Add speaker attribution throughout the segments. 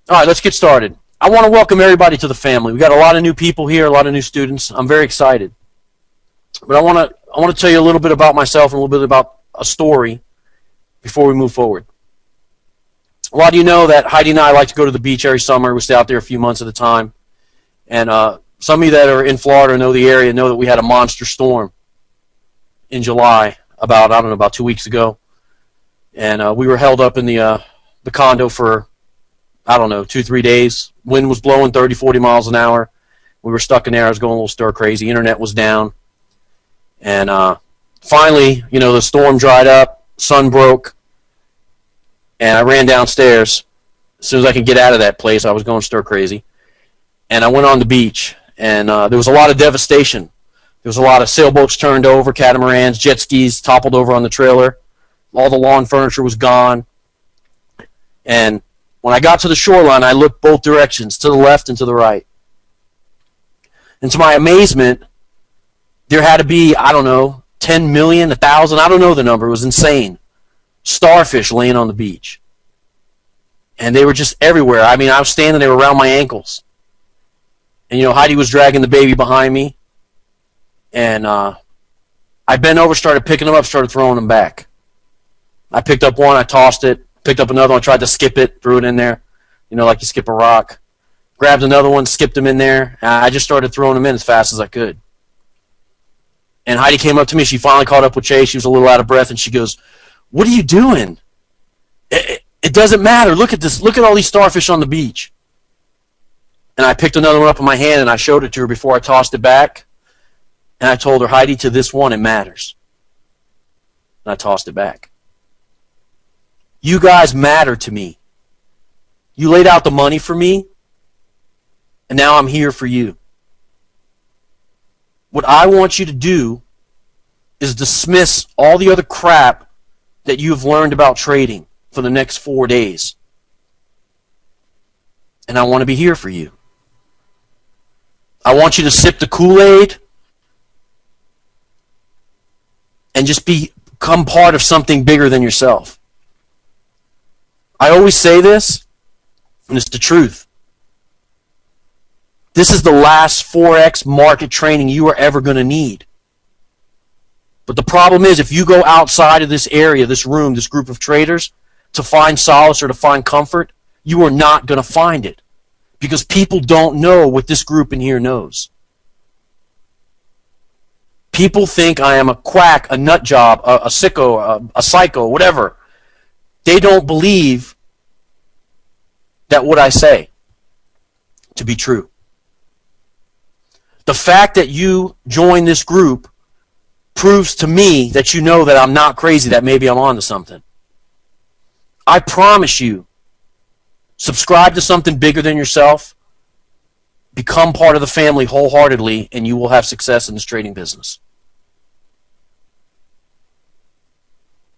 Speaker 1: All right, let's get started. I want to welcome everybody to the family. We got a lot of new people here, a lot of new students. I'm very excited. But I want to tell you a little bit about myself and a little bit about a story before we move forward. A lot of you know that Heidi and I like to go to the beach every summer. We stay out there a few months at a time. And some of you that are in Florida know the area know that we had a monster storm in July about 2 weeks ago. And we were held up in the condo for, 2-3 days. Wind was blowing 30, 40 miles an hour. We were stuck in there. I was going a little stir crazy. Internet was down. And finally, the storm dried up, sun broke, and I ran downstairs. As soon as I could get out of that place, I was going stir crazy. And I went on the beach, and there was a lot of devastation. There was a lot of sailboats turned over, catamarans, jet skis toppled over on the trailer. All the lawn furniture was gone. And when I got to the shoreline, I looked both directions, to the left and to the right. And to my amazement, there had to be, 10 million, 1,000, I don't know the number. It was insane. Starfish laying on the beach. And they were just everywhere. I mean, I was standing there around my ankles. And, Heidi was dragging the baby behind me. And I bent over, started picking them up, started throwing them back. I picked up one, I tossed it. Picked up another one, tried to skip it, threw it in there. Like you skip a rock. Grabbed another one, skipped them in there. And I just started throwing them in as fast as I could. And Heidi came up to me. She finally caught up with Chase. She was a little out of breath, and she goes, "What are you doing? It doesn't matter. Look at this. Look at all these starfish on the beach." And I picked another one up in my hand, and I showed it to her before I tossed it back. And I told her, "Heidi, to this one, it matters." And I tossed it back. You guys matter to me. You laid out the money for me, and now I'm here for you. What I want you to do is dismiss all the other crap that you've learned about trading for the next 4 days. And I want to be here for you. I want you to sip the Kool-Aid and just become part of something bigger than yourself. I always say this, and it's the truth. This is the last Forex market training you are ever going to need. But the problem is, if you go outside of this area, this room, this group of traders, to find solace or to find comfort, you are not going to find it. Because people don't know what this group in here knows. People think I am a quack, a nut job, a sicko, a psycho, whatever. They don't believe that what I say to be true. The fact that you join this group proves to me that you know that I'm not crazy, that maybe I'm on to something. I promise you, subscribe to something bigger than yourself, become part of the family wholeheartedly, and you will have success in this trading business.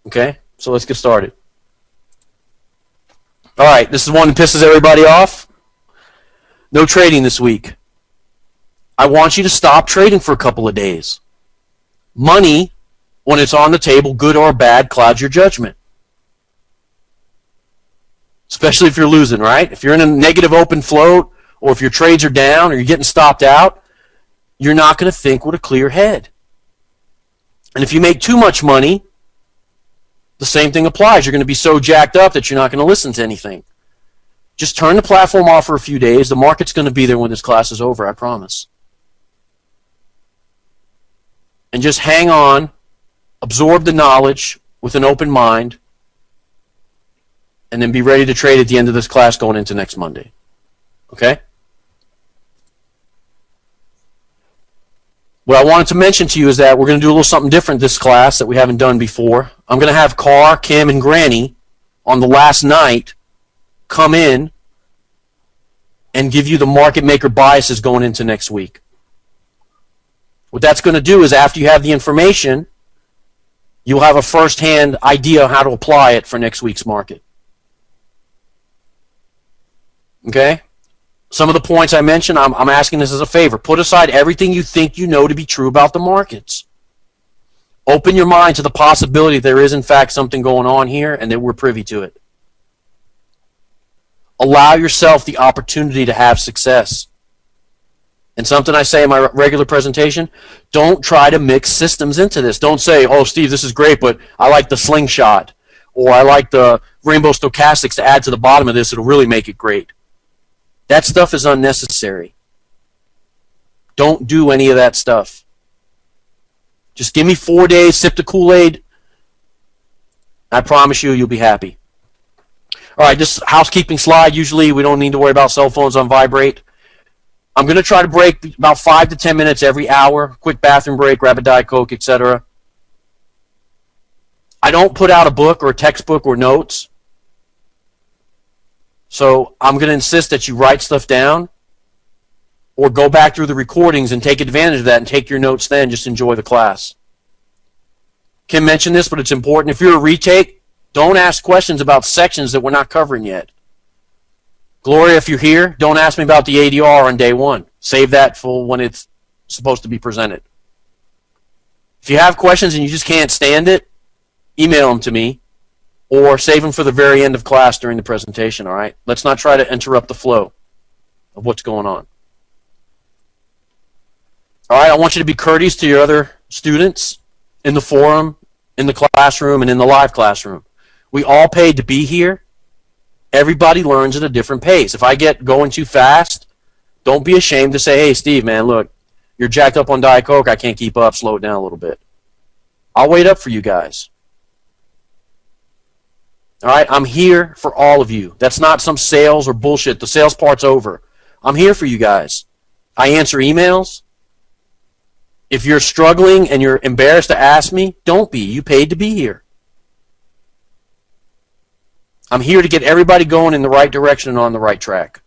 Speaker 1: Okay? So let's get started. All right, this is one that pisses everybody off. No trading this week. I want you to stop trading for a couple of days. Money, when it's on the table, good or bad, clouds your judgment. Especially if you're losing, right? If you're in a negative open float, or if your trades are down, or you're getting stopped out, you're not going to think with a clear head. And if you make too much money, the same thing applies. You're going to be so jacked up that you're not going to listen to anything. Just turn the platform off for a few days. The market's going to be there when this class is over, I promise. And just hang on, absorb the knowledge with an open mind, and then be ready to trade at the end of this class going into next Monday. Okay? What I wanted to mention to you is that we're going to do a little something different this class that we haven't done before. I'm going to have Carr, Kim, and Granny on the last night come in and give you the market maker biases going into next week. What that's going to do is after you have the information, you'll have a first-hand idea of how to apply it for next week's market. Okay? Some of the points I mentioned, I'm asking this as a favor. Put aside everything you think you know to be true about the markets. Open your mind to the possibility there is, in fact, something going on here and that we're privy to it. Allow yourself the opportunity to have success. And something I say in my regular presentation, don't try to mix systems into this. Don't say, oh, Steve, this is great, but I like the slingshot, or I like the rainbow stochastics to add to the bottom of this. It'll really make it great. That stuff is unnecessary. Don't do any of that stuff. Just give me 4 days, sip the Kool-Aid. I promise you, you'll be happy. All right, this housekeeping slide. Usually we don't need to worry about cell phones on vibrate. I'm going to try to break about 5 to 10 minutes every hour. Quick bathroom break, grab a Diet Coke, etc. I don't put out a book or a textbook or notes. So I'm going to insist that you write stuff down or go back through the recordings and take advantage of that and take your notes then. Just enjoy the class. Kim mentioned this, but it's important. If you're a retake, don't ask questions about sections that we're not covering yet. Gloria, if you're here, don't ask me about the ADR on day one. Save that for when it's supposed to be presented. If you have questions and you just can't stand it, email them to me or save them for the very end of class during the presentation, all right? Let's not try to interrupt the flow of what's going on. All right, I want you to be courteous to your other students in the forum, in the classroom, and in the live classroom. We all paid to be here. Everybody learns at a different pace. If I get going too fast, don't be ashamed to say, hey, Steve, man, look, you're jacked up on Diet Coke. I can't keep up. Slow it down a little bit. I'll wait up for you guys. All right, I'm here for all of you. That's not some sales or bullshit. The sales part's over. I'm here for you guys. I answer emails. If you're struggling and you're embarrassed to ask me, don't be. You paid to be here. I'm here to get everybody going in the right direction and on the right track.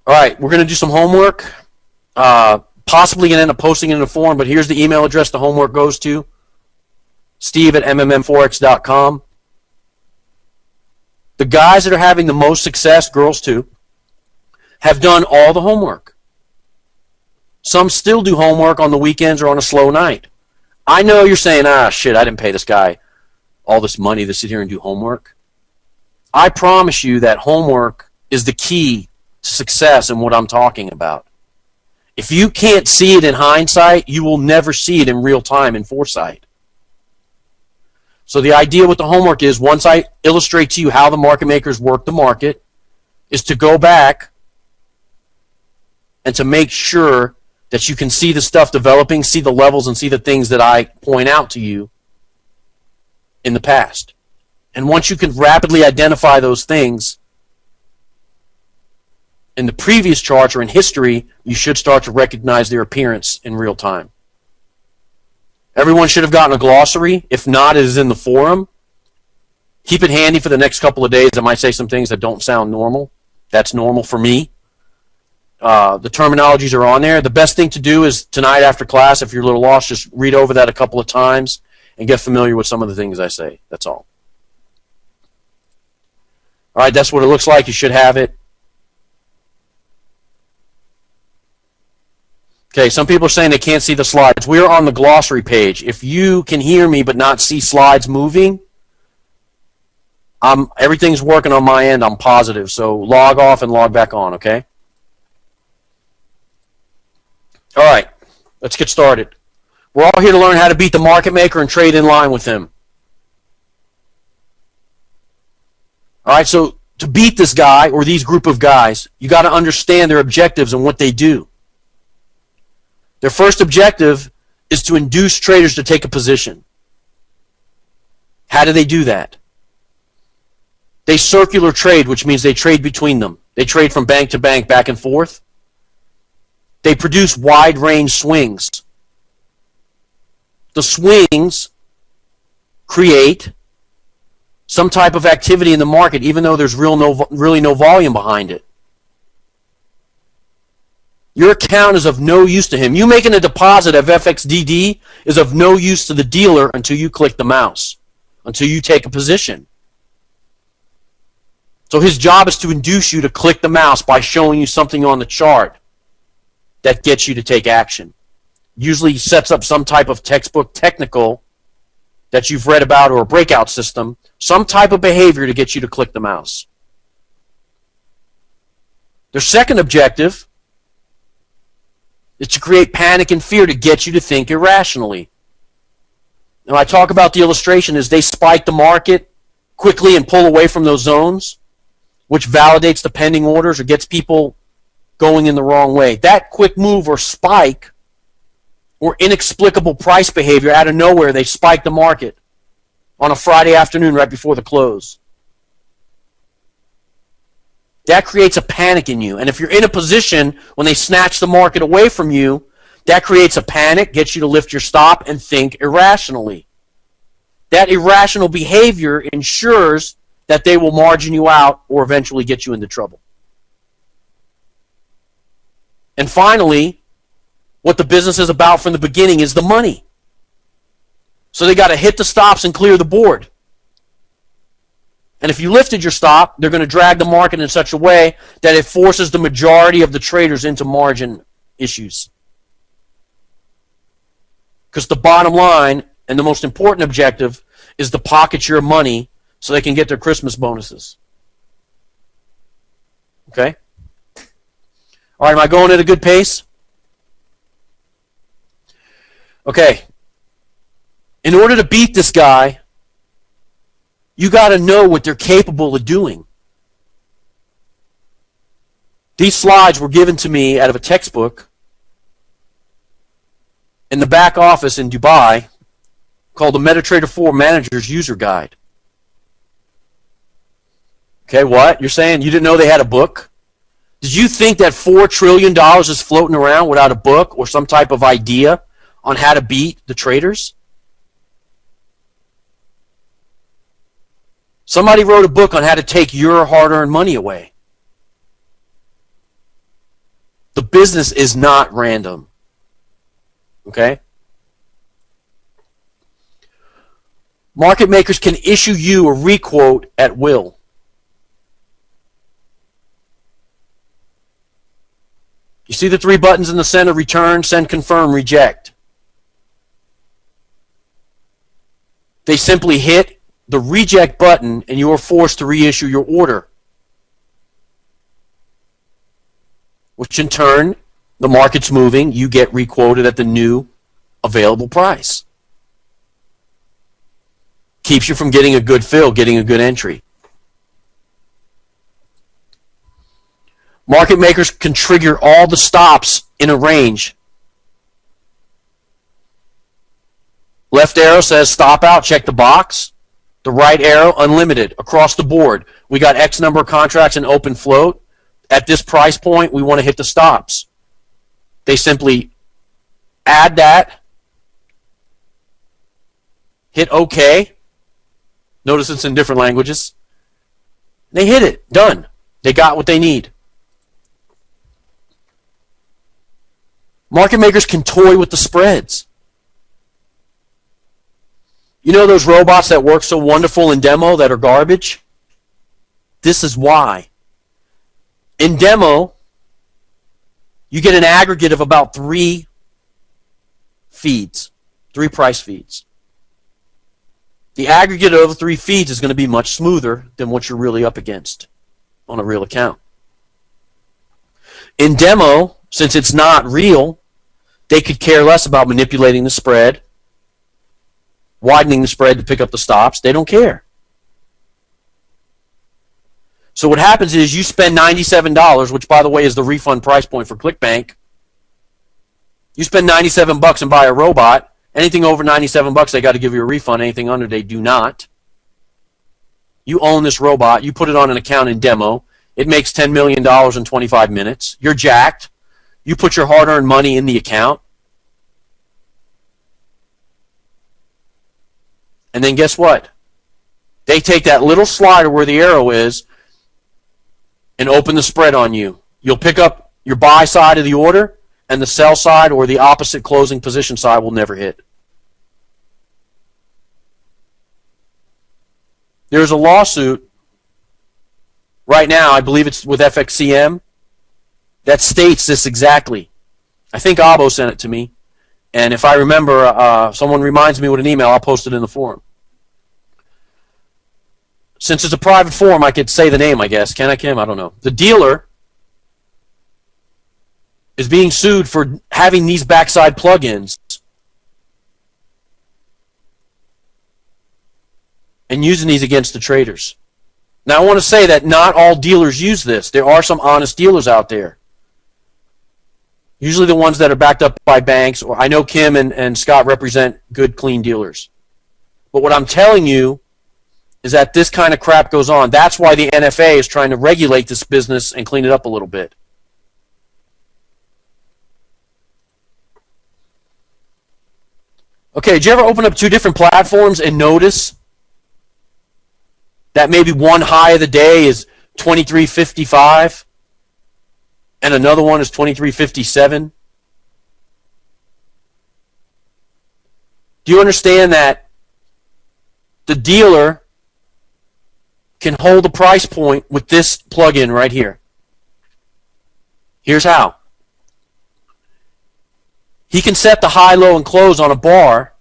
Speaker 1: All right, we're going to do some homework. Possibly going to end up posting it in a forum, but here's the email address the homework goes to. Steve@mmmforex.com. The guys that are having the most success, girls too, have done all the homework. Some still do homework on the weekends or on a slow night. I know you're saying, shit, I didn't pay this guy all this money to sit here and do homework. I promise you that homework is the key to success in what I'm talking about. If you can't see it in hindsight, you will never see it in real time in foresight. So the idea with the homework is, once I illustrate to you how the market makers work the market, is to go back and to make sure that you can see the stuff developing, see the levels, and see the things that I point out to you in the past. And once you can rapidly identify those things in the previous charts or in history, you should start to recognize their appearance in real time. Everyone should have gotten a glossary. If not, it is in the forum. Keep it handy for the next couple of days. I might say some things that don't sound normal. That's normal for me. The terminologies are on there. The best thing to do is tonight after class, if you're a little lost, just read over that a couple of times and get familiar with some of the things I say. That's all. All right, that's what it looks like. You should have it. Okay, some people are saying they can't see the slides. We're on the glossary page. If you can hear me but not see slides moving, everything's working on my end. I'm positive. So log off and log back on, okay? All right, let's get started. We're all here to learn how to beat the market maker and trade in line with him. All right, so to beat this guy or these group of guys, you got to understand their objectives and what they do. Their first objective is to induce traders to take a position. How do they do that? They circular trade, which means they trade between them. They trade from bank to bank, back and forth. They produce wide range swings. The swings create some type of activity in the market, even though there's really no volume behind it. Your account is of no use to him. You making a deposit of FXDD is of no use to the dealer until you click the mouse, until you take a position. So his job is to induce you to click the mouse by showing you something on the chart that gets you to take action. Usually he sets up some type of textbook technical that you've read about, or a breakout system, some type of behavior to get you to click the mouse. Their second objective is to create panic and fear to get you to think irrationally. Now, I talk about the illustration as they spike the market quickly and pull away from those zones, which validates the pending orders or gets people going in the wrong way. That quick move or spike or inexplicable price behavior out of nowhere, they spike the market on a Friday afternoon right before the close. That creates a panic in you. And if you're in a position when they snatch the market away from you, that creates a panic, gets you to lift your stop and think irrationally. That irrational behavior ensures that they will margin you out or eventually get you into trouble. And finally, what the business is about from the beginning is the money. So they got to hit the stops and clear the board. And if you lifted your stop, they're going to drag the market in such a way that it forces the majority of the traders into margin issues. Because the bottom line and the most important objective is to pocket your money so they can get their Christmas bonuses. Okay? All right, am I going at a good pace? Okay. In order to beat this guy, you got to know what they're capable of doing. These slides were given to me out of a textbook in the back office in Dubai called the MetaTrader 4 Manager's User Guide. Okay, what? You're saying you didn't know they had a book? Did you think that $4 trillion is floating around without a book or some type of idea on how to beat the traders? Somebody wrote a book on how to take your hard-earned money away. The business is not random. Okay? Market makers can issue you a requote at will. You see the three buttons in the center: return, send, confirm, reject. They simply hit the reject button and you are forced to reissue your order, which in turn, the market's moving, you get requoted at the new available price. Keeps you from getting a good fill, getting a good entry. Market makers can trigger all the stops in a range. Left arrow says stop out, check the box. The right arrow, unlimited, across the board. We got X number of contracts in open float. At this price point, we want to hit the stops. They simply add that, hit OK. Notice it's in different languages. They hit it. Done. They got what they need. Market makers can toy with the spreads. You know those robots that work so wonderful in demo that are garbage? This is why. In demo, you get an aggregate of about 3 feeds, 3 price feeds. The aggregate of the 3 feeds is going to be much smoother than what you're really up against on a real account. In demo, since it's not real, they could care less about manipulating the spread, widening the spread to pick up the stops. They don't care. So what happens is you spend $97, which by the way is the refund price point for ClickBank. You spend $97 and buy a robot. Anything over $97, they got to give you a refund. Anything under, they do not. You own this robot. You put it on an account in demo. It makes $10 million in 25 minutes. You're jacked. You put your hard-earned money in the account. And then guess what? They take that little slider where the arrow is and open the spread on you. You'll pick up your buy side of the order, and the sell side or the opposite closing position side will never hit. There's a lawsuit right now, I believe it's with FXCM, that states this exactly. I think Abo sent it to me. And if I remember, someone reminds me with an email, I'll post it in the forum. Since it's a private forum, I could say the name, I guess. Can I, Kim? I don't know. The dealer is being sued for having these backside plugins and using these against the traders. Now, I want to say that not all dealers use this. There are some honest dealers out there. Usually the ones that are backed up by banks, or I know Kim and Scott represent good, clean dealers. But what I'm telling you is that this kind of crap goes on. That's why the NFA is trying to regulate this business and clean it up a little bit. Okay, did you ever open up two different platforms and notice that maybe one high of the day is 23.55 and another one is 23.57? Do you understand that the dealer can hold a price point with this plugin right here? Here's how. He can set the high, low, and close on a bar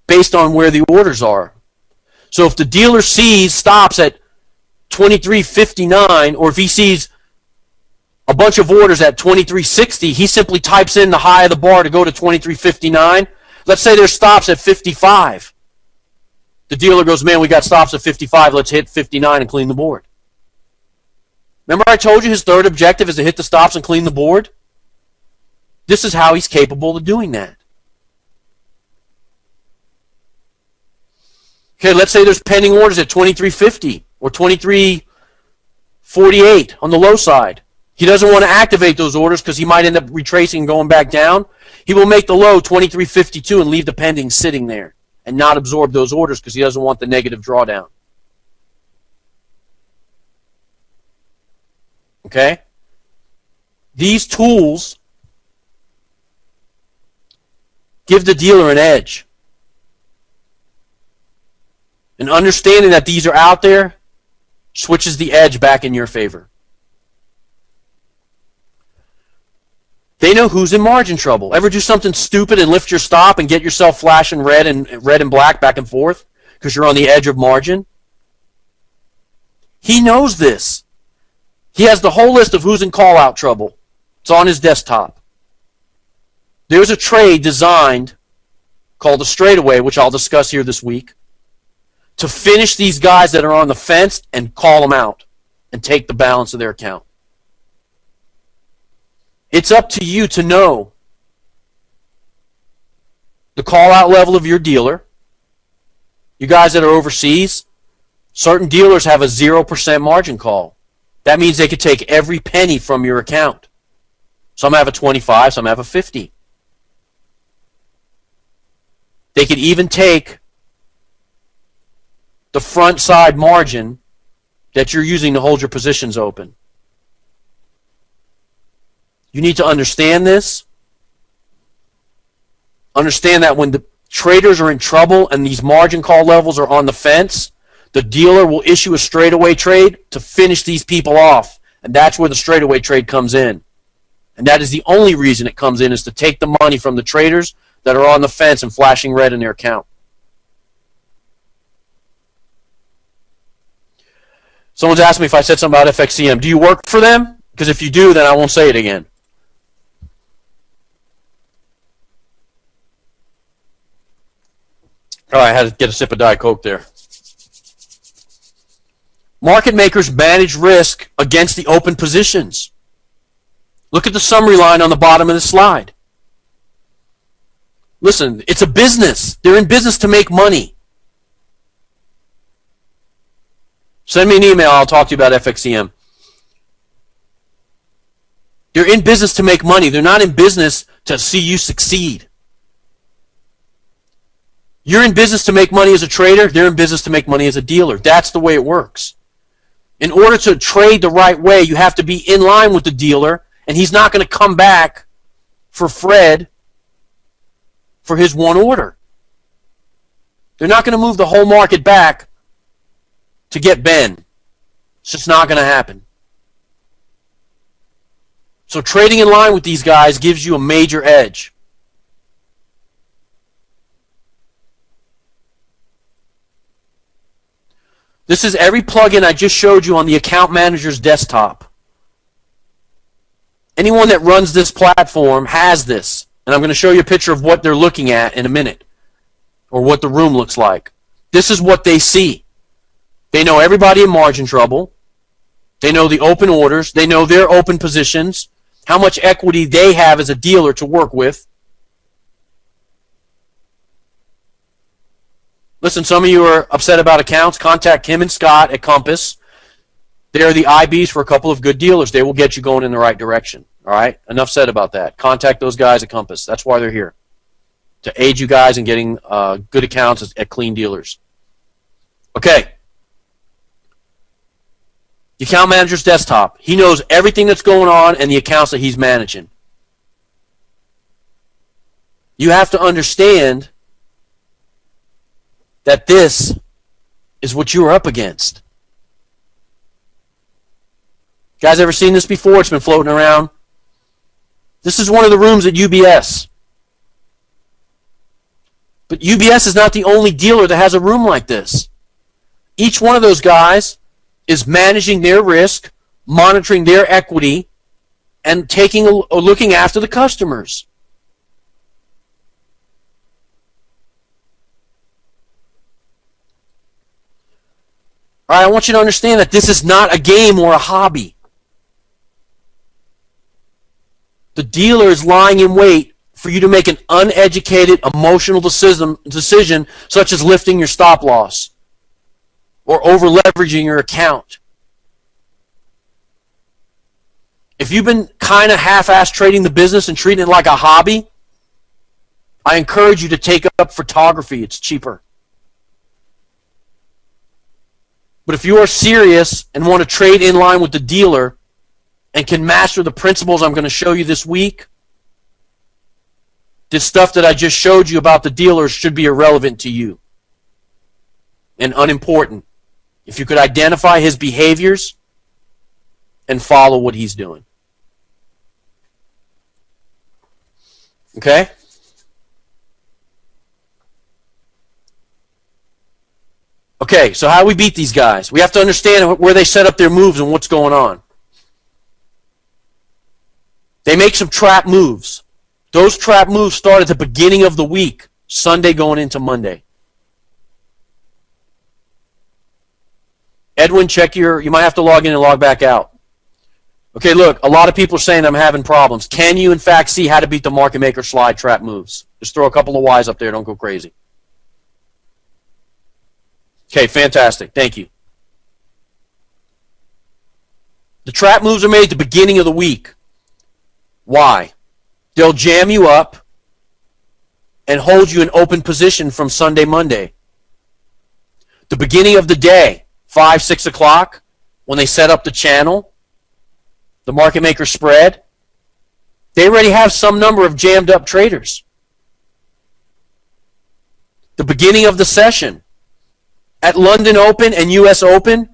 Speaker 1: based on where the orders are. So if the dealer sees stops at 23.59, or if he sees a bunch of orders at 23.60, he simply types in the high of the bar to go to 23.59. Let's say there's stops at 55. The dealer goes, man, we got stops at 55. Let's hit 59 and clean the board. Remember I told you his third objective is to hit the stops and clean the board? This is how he's capable of doing that. Okay, let's say there's pending orders at 23.50 or 23.48 on the low side. He doesn't want to activate those orders because he might end up retracing and going back down. He will make the low 23.52 and leave the pending sitting there and not absorb those orders because he doesn't want the negative drawdown. Okay? These tools give the dealer an edge. And understanding that these are out there switches the edge back in your favor. They know who's in margin trouble. Ever do something stupid and lift your stop and get yourself flashing red and black back and forth because you're on the edge of margin? He knows this. He has the whole list of who's in call-out trouble. It's on his desktop. There's a trade designed called a straightaway, which I'll discuss here this week, to finish these guys that are on the fence and call them out and take the balance of their account. It's up to you to know the call-out level of your dealer. You guys that are overseas, certain dealers have a 0% margin call. That means they could take every penny from your account. Some have a 25, some have a 50. They could even take the front side margin that you're using to hold your positions open. You need to understand this. Understand that when the traders are in trouble and these margin call levels are on the fence, the dealer will issue a straightaway trade to finish these people off. And that's where the straightaway trade comes in. And that is the only reason it comes in, is to take the money from the traders that are on the fence and flashing red in their account. Someone's asked me if I said something about FXCM. Do you work for them? Because if you do, then I won't say it again. Oh, I had to get a sip of Diet Coke there. Market makers manage risk against the open positions. Look at the summary line on the bottom of the slide. Listen, it's a business. They're in business to make money. Send me an email. I'll talk to you about FXCM. They're in business to make money. They're not in business to see you succeed. You're in business to make money as a trader. They're in business to make money as a dealer. That's the way it works. In order to trade the right way, you have to be in line with the dealer, and he's not going to come back for Fred for his one order. They're not going to move the whole market back to get Ben. It's just not going to happen. So trading in line with these guys gives you a major edge. This is every plugin I just showed you on the account manager's desktop. Anyone that runs this platform has this. And I'm going to show you a picture of what they're looking at in a minute, or what the room looks like. This is what they see. They know everybody in margin trouble. They know the open orders. They know their open positions, how much equity they have as a dealer to work with. Listen, some of you are upset about accounts. Contact Kim and Scott at Compass. They are the IBs for a couple of good dealers. They will get you going in the right direction. All right? Enough said about that. Contact those guys at Compass. That's why they're here, to aid you guys in getting good accounts at clean dealers. Okay. The account manager's desktop. He knows everything that's going on and the accounts that he's managing. You have to understand that this is what you're up against. Guys, ever seen this before? It's been floating around. This is one of the rooms at UBS. But UBS is not the only dealer that has a room like this. Each one of those guys is managing their risk, monitoring their equity, and looking after the customers. All right, I want you to understand that this is not a game or a hobby. The dealer is lying in wait for you to make an uneducated, emotional decision such as lifting your stop loss or over-leveraging your account. If you've been kind of half-ass trading the business and treating it like a hobby, I encourage you to take up photography. It's cheaper. But if you are serious and want to trade in line with the dealer and can master the principles I'm going to show you this week, this stuff that I just showed you about the dealers should be irrelevant to you and unimportant if you could identify his behaviors and follow what he's doing. Okay? Okay, so how do we beat these guys? We have to understand where they set up their moves and what's going on. They make some trap moves. Those trap moves start at the beginning of the week, Sunday going into Monday. Edwin, you might have to log in and log back out. Okay, look, a lot of people are saying I'm having problems. Can you, in fact, see how to beat the market maker slide trap moves? Just throw a couple of Y's up there. Don't go crazy. Okay, fantastic. Thank you. The trap moves are made at the beginning of the week. Why? They'll jam you up and hold you in open position from Sunday, Monday. The beginning of the day, 5, 6 o'clock, when they set up the channel, the market maker spread, they already have some number of jammed up traders. The beginning of the session, at London Open and US Open,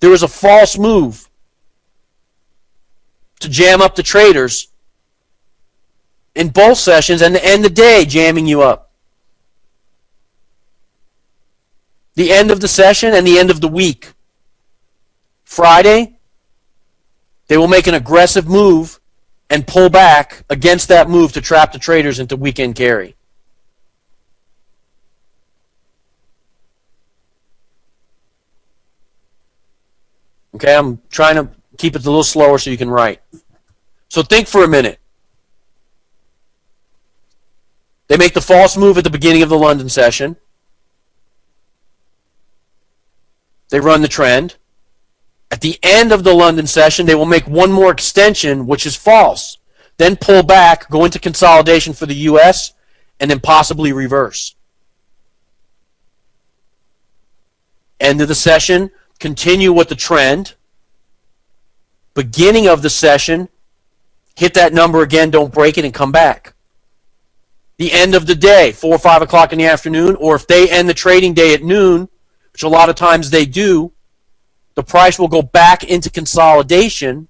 Speaker 1: there was a false move to jam up the traders in both sessions and to end the day jamming you up. The end of the session and the end of the week. Friday, they will make an aggressive move and pull back against that move to trap the traders into weekend carry. Okay, I'm trying to keep it a little slower so you can write. So think for a minute. They make the false move at the beginning of the London session. They run the trend. At the end of the London session, they will make one more extension, which is false. Then pull back, go into consolidation for the US, and then possibly reverse. End of the session, continue with the trend. Beginning of the session, hit that number again, don't break it, and come back. The end of the day, 4 or 5 o'clock in the afternoon, or if they end the trading day at noon, which a lot of times they do, the price will go back into consolidation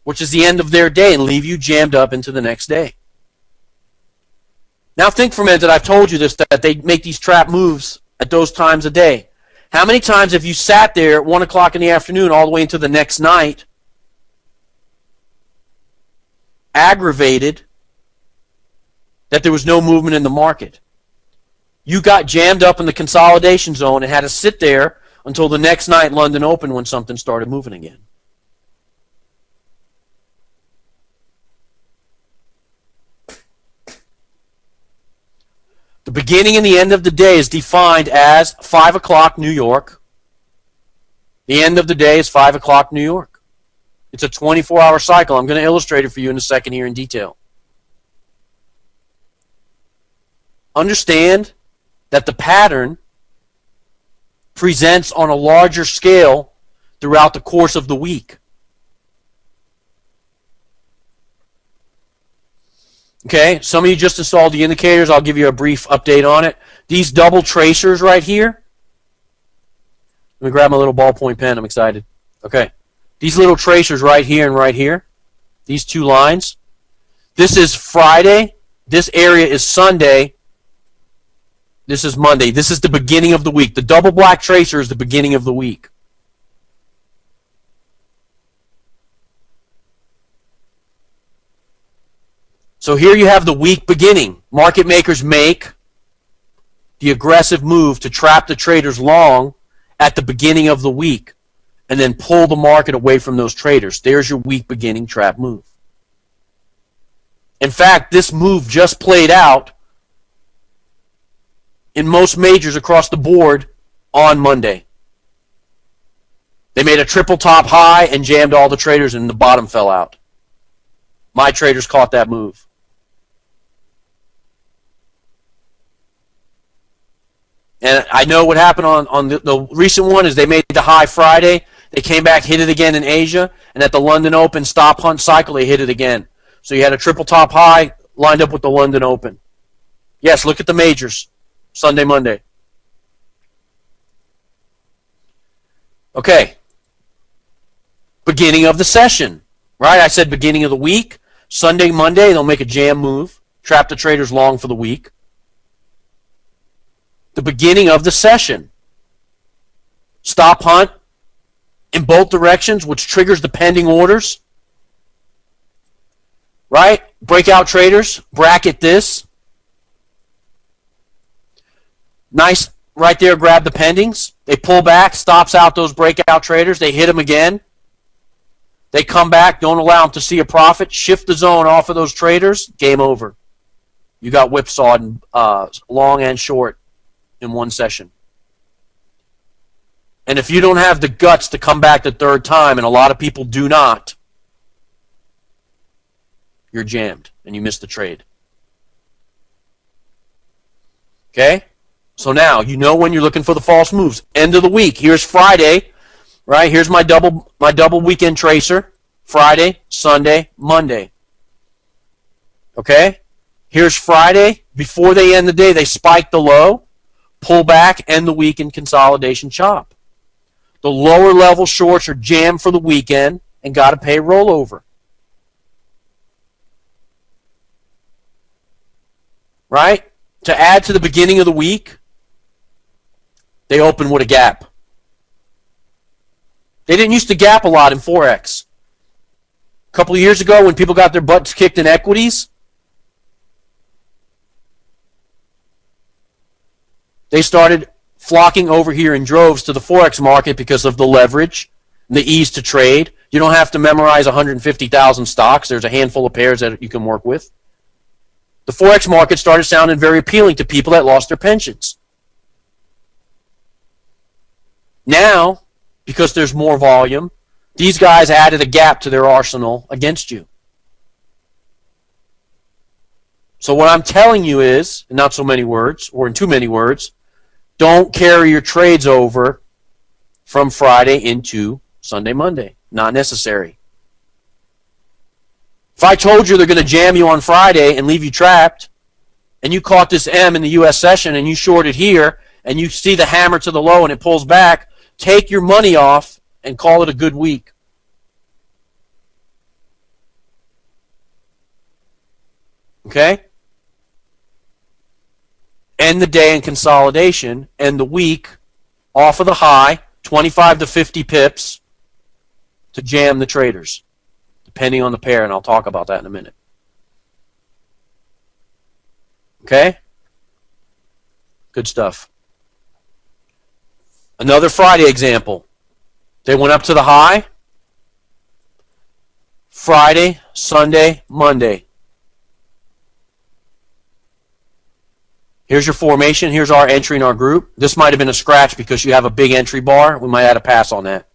Speaker 1: which is the end of their day, and leave you jammed up into the next day. Now think for a minute that I've told you this, that they make these trap moves at those times a day. How many times have you sat there at 1 o'clock in the afternoon all the way into the next night, aggravated that there was no movement in the market? You got jammed up in the consolidation zone and had to sit there until the next night London Open when something started moving again. The beginning and the end of the day is defined as 5 o'clock New York. The end of the day is 5 o'clock New York. It's a 24-hour cycle. I'm going to illustrate it for you in a second here in detail. Understand that the pattern presents on a larger scale throughout the course of the week. Okay, some of you just installed the indicators. I'll give you a brief update on it. These double tracers right here. Let me grab my little ballpoint pen. I'm excited. Okay, these little tracers right here and right here. These two lines. This is Friday. This area is Sunday. This is Monday. This is the beginning of the week. The double black tracer is the beginning of the week. So here you have the week beginning. Market makers make the aggressive move to trap the traders long at the beginning of the week and then pull the market away from those traders. There's your week beginning trap move. In fact, this move just played out in most majors across the board on Monday. They made a triple top high and jammed all the traders and the bottom fell out. My traders caught that move. And I know what happened on the recent one is they made the high Friday. They came back, hit it again in Asia. And at the London Open stop hunt cycle, they hit it again. So you had a triple top high lined up with the London Open. Yes, look at the majors. Sunday, Monday. Okay. Beginning of the session. Right? I said beginning of the week. Sunday, Monday, they'll make a jam move. Trap the traders long for the week. The beginning of the session. Stop hunt in both directions, which triggers the pending orders. Right? Breakout traders, bracket this. Nice, right there, grab the pendings. They pull back, stops out those breakout traders. They hit them again. They come back, don't allow them to see a profit. Shift the zone off of those traders. Game over. You got whipsawed long and short in one session. And if you don't have the guts to come back the third time, and a lot of people do not, you're jammed and you miss the trade. Okay? So now you know when you're looking for the false moves. End of the week. Here's Friday, right? Here's my double weekend tracer. Friday, Sunday, Monday. Okay? Here's Friday. Before they end the day, they spike the low, pull back, end the week in consolidation chop. The lower level shorts are jammed for the weekend and got to pay rollover. Right? To add to the beginning of the week, they open with a gap. They didn't used to gap a lot in Forex. A couple of years ago when people got their butts kicked in equities, they started flocking over here in droves to the Forex market because of the leverage, the ease to trade. You don't have to memorize 150,000 stocks. There's a handful of pairs that you can work with. The Forex market started sounding very appealing to people that lost their pensions. Now, because there's more volume, these guys added a gap to their arsenal against you. So what I'm telling you is, in not so many words, or in too many words, don't carry your trades over from Friday into Sunday, Monday. Not necessary. If I told you they're going to jam you on Friday and leave you trapped, and you caught this M in the U.S. session and you shorted here, and you see the hammer to the low and it pulls back, take your money off and call it a good week. Okay? End the day in consolidation, end the week off of the high, 25 to 50 pips to jam the traders, depending on the pair, and I'll talk about that in a minute. Okay? Good stuff. Another Friday example. They went up to the high. Friday, Sunday, Monday. Here's your formation. Here's our entry in our group. This might have been a scratch because you have a big entry bar. We might add a pass on that.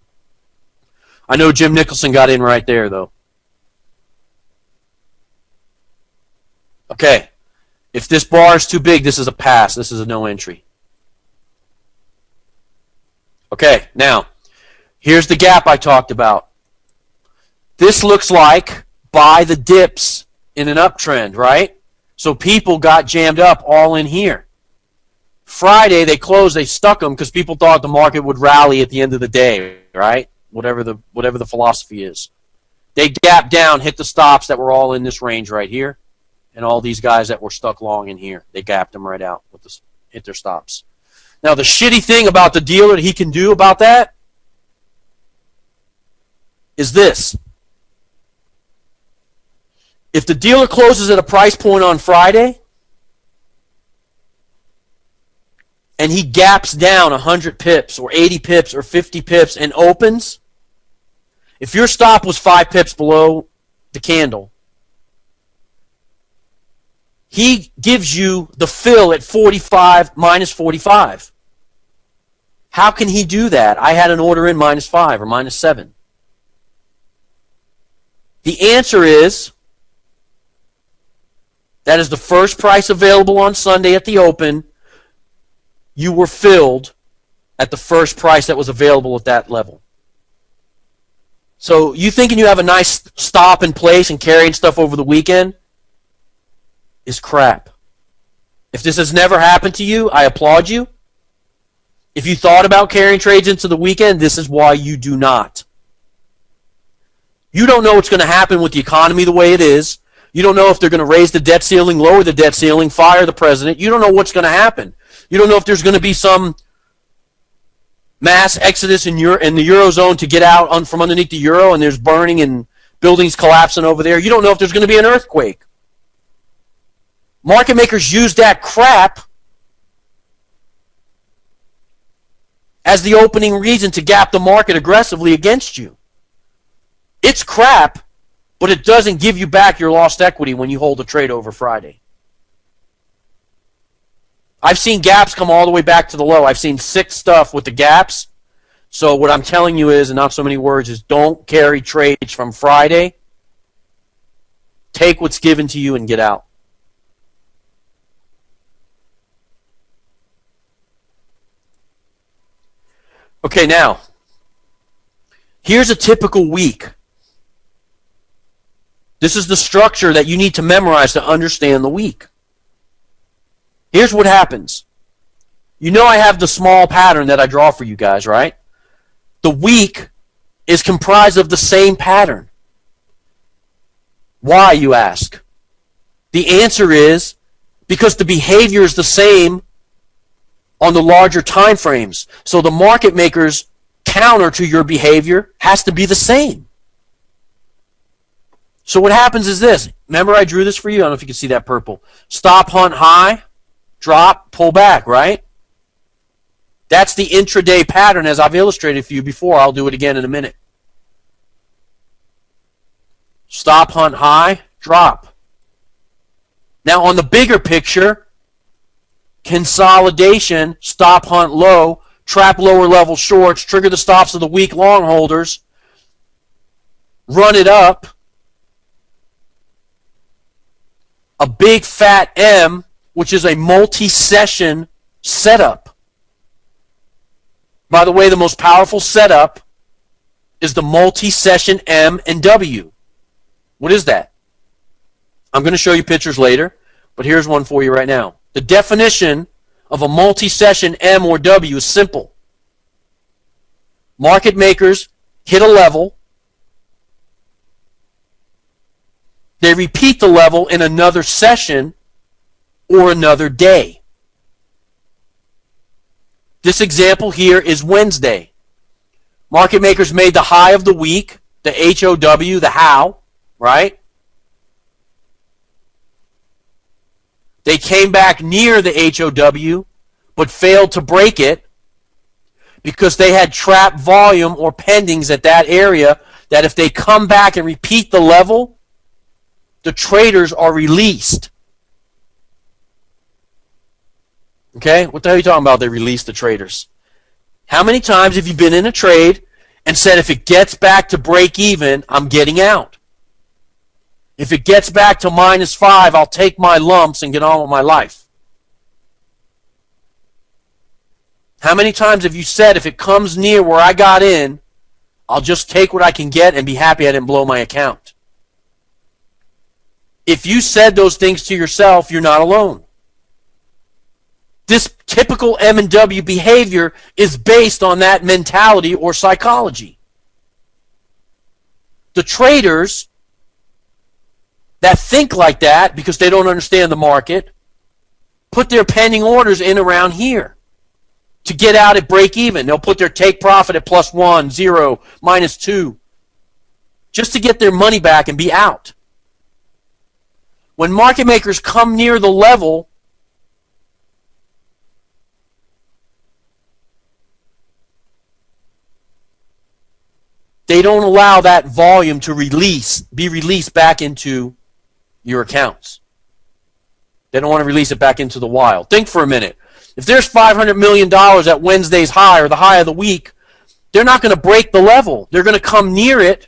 Speaker 1: I know Jim Nicholson got in right there, though. Okay. If this bar is too big, this is a pass. This is a no entry. Okay, now, here's the gap I talked about. This looks like buy the dips in an uptrend, right? So people got jammed up all in here. Friday, they closed, they stuck them because people thought the market would rally at the end of the day, right? Whatever the philosophy is. They gapped down, hit the stops that were all in this range right here. And all these guys that were stuck long in here, they gapped them right out, with hit their stops. Now, the shitty thing about the dealer that he can do about that is this. If the dealer closes at a price point on Friday and he gaps down 100 pips or 80 pips or 50 pips and opens, if your stop was 5 pips below the candle, he gives you the fill at 45 minus 45. How can he do that? I had an order in minus 5 or minus 7. The answer is that is the first price available on Sunday at the open. You were filled at the first price that was available at that level. So you thinking you have a nice stop in place and carrying stuff over the weekend is crap. If this has never happened to you, I applaud you. If you thought about carrying trades into the weekend, this is why you do not. You don't know what's going to happen with the economy the way it is. You don't know if they're going to raise the debt ceiling, lower the debt ceiling, fire the president. You don't know what's going to happen. You don't know if there's going to be some mass exodus in the Eurozone to get out from underneath the euro and there's burning and buildings collapsing over there. You don't know if there's going to be an earthquake. Market makers use that crap as the opening reason to gap the market aggressively against you. It's crap, but it doesn't give you back your lost equity when you hold a trade over Friday. I've seen gaps come all the way back to the low. I've seen sick stuff with the gaps. So what I'm telling you is, in not so many words, is don't carry trades from Friday. Take what's given to you and get out. Okay, now, here's a typical week. This is the structure that you need to memorize to understand the week. Here's what happens. You know I have the small pattern that I draw for you guys, right? The week is comprised of the same pattern. Why, you ask? The answer is because the behavior is the same on the larger time frames. So the market maker's counter to your behavior has to be the same. So what happens is this. Remember I drew this for you? I don't know if you can see that purple. Stop, hunt, high, drop, pull back, right? That's the intraday pattern as I've illustrated for you before. I'll do it again in a minute. Stop, hunt, high, drop. Now on the bigger picture, consolidation, stop, hunt, low, trap lower level shorts, trigger the stops of the weak long holders, run it up, a big fat M, which is a multi-session setup. By the way, the most powerful setup is the multi-session M and W. What is that? I'm going to show you pictures later, but here's one for you right now. The definition of a multi-session M or W is simple. Market makers hit a level, They repeat the level in another session or another day. This example here is Wednesday. Market makers made the high of the week, the HOW, the how, right? They came back near the HOW, but failed to break it because they had trapped volume or pendings at that area that if they come back and repeat the level, the traders are released. Okay? What the hell are you talking about? They release the traders. How many times have you been in a trade and said, if it gets back to break even, I'm getting out? If it gets back to -5, I'll take my lumps and get on with my life. How many times have you said, if it comes near where I got in, I'll just take what I can get and be happy I didn't blow my account? If you said those things to yourself, you're not alone. This typical M&W behavior is based on that mentality or psychology. The traders that think like that because they don't understand the market put their pending orders in around here to get out at break even. They'll put their take profit at +1, 0, -2 just to get their money back and be out. When market makers come near the level, they don't allow that volume to be released back into your accounts. They don't want to release it back into the wild. Think for a minute. If there's $500 million at Wednesday's high or the high of the week, they're not going to break the level. They're going to come near it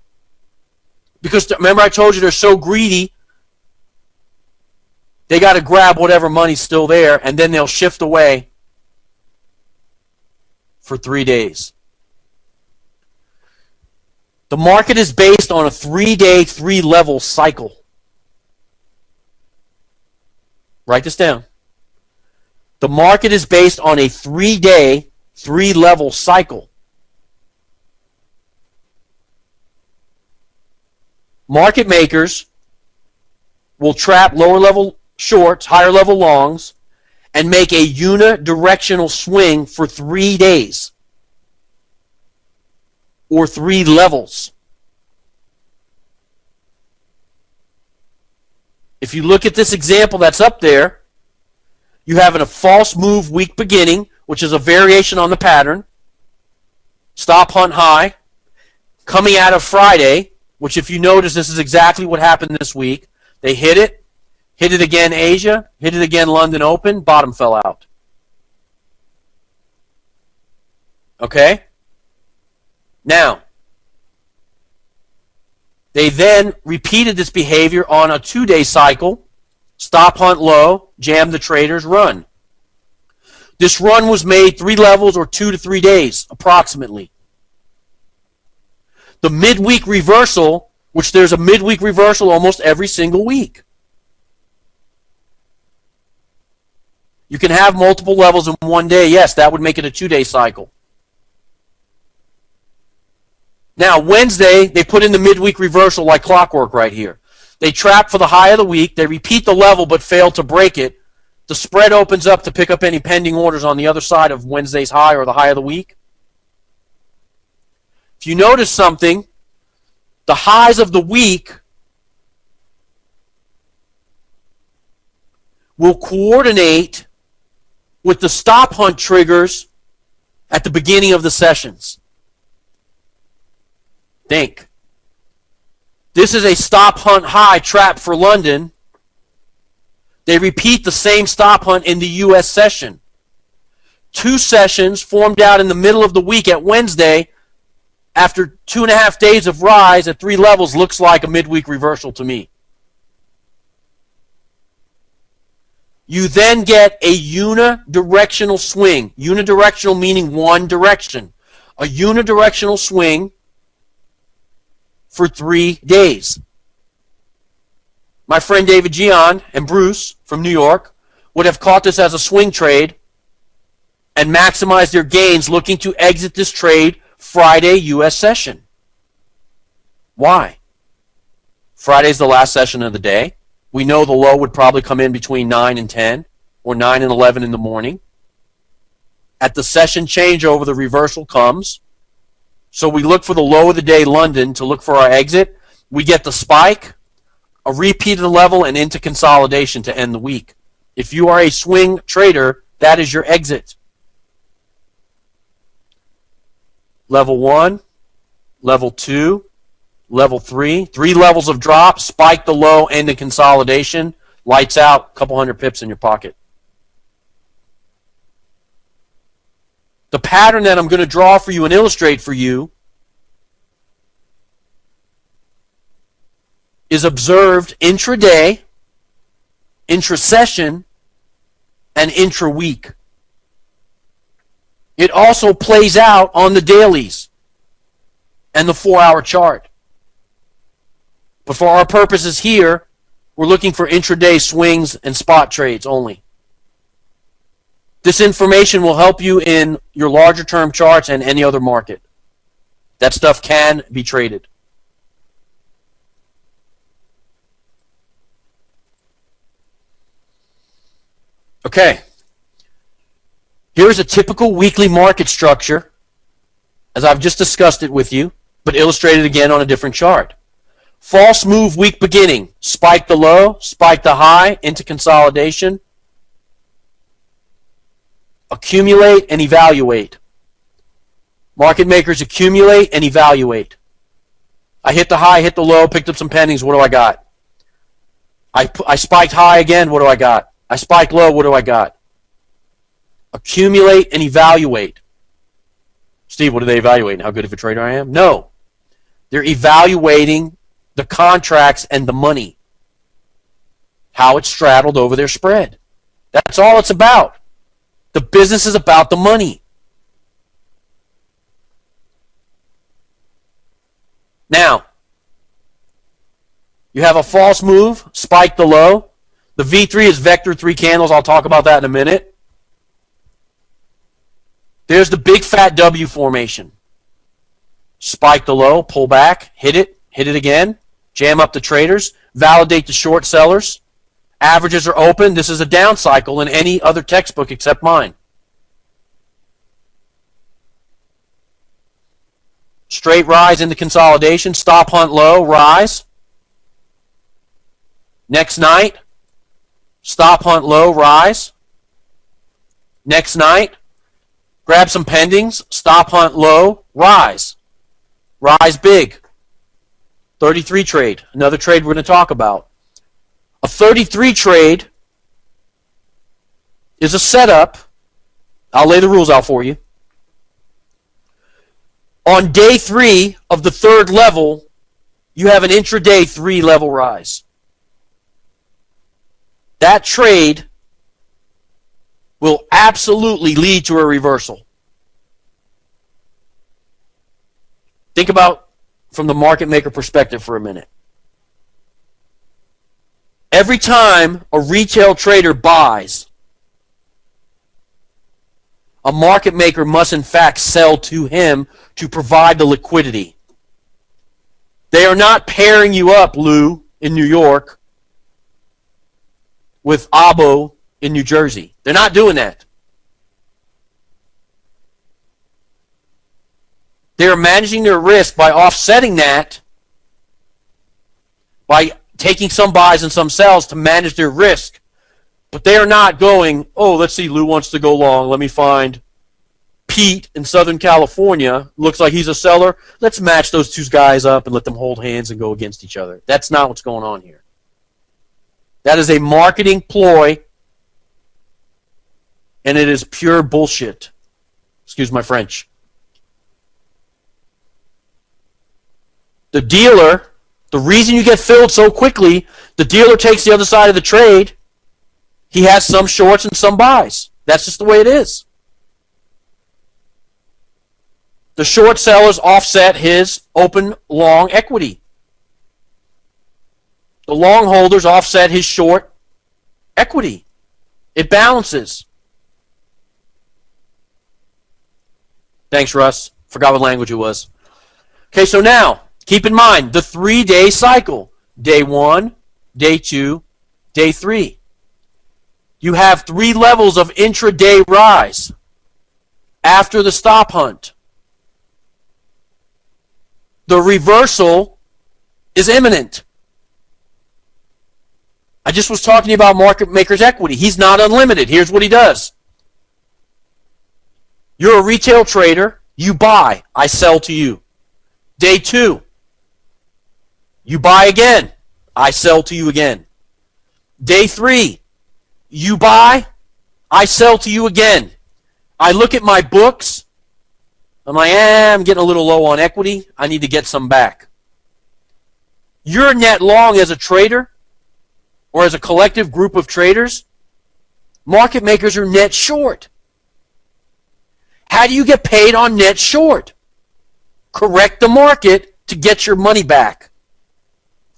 Speaker 1: because, remember I told you they're so greedy, they got to grab whatever money's still there, and then they'll shift away for 3 days. The market is based on a 3-day, 3-level cycle. Write this down. The market is based on a 3-day, 3-level cycle. Market makers will trap lower level shorts, higher level longs, and make a unidirectional swing for 3 days or 3 levels. If you look at this example that's up there, you have a false move week beginning, which is a variation on the pattern, stop hunt high, coming out of Friday, which if you notice, this is exactly what happened this week. They hit it again Asia, hit it again London Open, bottom fell out. Okay? Now, they then repeated this behavior on a 2-day cycle, stop hunt low, jam the traders, run. This run was made 3 levels or 2 to 3 days, approximately. The midweek reversal, which there's a midweek reversal almost every single week. You can have multiple levels in one day. Yes, that would make it a 2-day cycle. Now, Wednesday, they put in the midweek reversal like clockwork right here. They trap for the high of the week. They repeat the level but fail to break it. The spread opens up to pick up any pending orders on the other side of Wednesday's high or the high of the week. If you notice something, the highs of the week will coordinate with the stop hunt triggers at the beginning of the sessions. Think. This is a stop hunt high trap for London. They repeat the same stop hunt in the U.S. session. 2 sessions formed out in the middle of the week at Wednesday after 2.5 days of rise at 3 levels looks like a midweek reversal to me. You then get a unidirectional swing. Unidirectional meaning one direction. A unidirectional swing for 3 days. My friend David Gian and Bruce from New York would have caught this as a swing trade and maximized their gains looking to exit this trade Friday U.S. session. Why? Friday's the last session of the day. We know the low would probably come in between 9 and 10 or 9 and 11 in the morning. At the session changeover, the reversal comes. So we look for the low of the day, London, to look for our exit. We get the spike, a repeat of the level, and into consolidation to end the week. If you are a swing trader, that is your exit. Level 1, level 2, level 3. 3 levels of drop, spike the low, end in consolidation, lights out, a couple hundred pips in your pocket. The pattern that I'm going to draw for you and illustrate for you is observed intraday, intra-session, and intra-week. It also plays out on the dailies and the 4-hour chart. But for our purposes here, we're looking for intraday swings and spot trades only. This information will help you in your larger term charts and any other market. That stuff can be traded. Okay. Here's a typical weekly market structure, as I've just discussed it with you, but illustrated again on a different chart. False move week beginning. Spike the low, spike the high, into consolidation. Accumulate and evaluate. Market makers accumulate and evaluate. I hit the high, hit the low, picked up some pennies. What do I got? I spiked high again. What do I got? I spiked low. What do I got? Accumulate and evaluate. Steve, what are they evaluating? How good of a trader I am? No. They're evaluating the contracts and the money. How it's straddled over their spread. That's all it's about. The business is about the money. Now, you have a false move, spike the low. The V3 is vector 3 candles. I'll talk about that in a minute. There's the big fat W formation. Spike the low, pull back, hit it again, jam up the traders, validate the short sellers. Averages are open. This is a down cycle in any other textbook except mine. Straight rise into consolidation. Stop hunt low, rise. Next night, stop hunt low, rise. Next night, grab some pendings. Stop hunt low, rise. Rise big. 33 trade, another trade we're going to talk about. A 33 trade is a setup. I'll lay the rules out for you. On day 3 of the 3rd level, you have an intraday 3-level rise. That trade will absolutely lead to a reversal. Think about from the market maker perspective for a minute. Every time a retail trader buys, a market maker must in fact sell to him to provide the liquidity. They are not pairing you up, Lou, in New York, with Abo in New Jersey. They're not doing that. They are managing their risk by offsetting that by taking some buys and some sells to manage their risk. But they are not going, oh, let's see, Lou wants to go long. Let me find Pete in Southern California. Looks like he's a seller. Let's match those two guys up and let them hold hands and go against each other. That's not what's going on here. That is a marketing ploy, and it is pure bullshit. Excuse my French. The dealer, the reason you get filled so quickly, the dealer takes the other side of the trade. He has some shorts and some buys. That's just the way it is. The short sellers offset his open long equity. The long holders offset his short equity. It balances. Thanks, Russ. Forgot what language it was. Okay, so now, keep in mind, the 3-day cycle. day 1, day 2, day 3. You have 3 levels of intraday rise after the stop hunt. The reversal is imminent. I just was talking to you about market maker's equity. He's not unlimited. Here's what he does. You're a retail trader. You buy. I sell to you. Day 2. You buy again. I sell to you again. Day 3. You buy. I sell to you again. I look at my books. I'm like, I'm getting a little low on equity. I need to get some back. You're net long as a trader or as a collective group of traders. Market makers are net short. How do you get paid on net short? Correct the market to get your money back.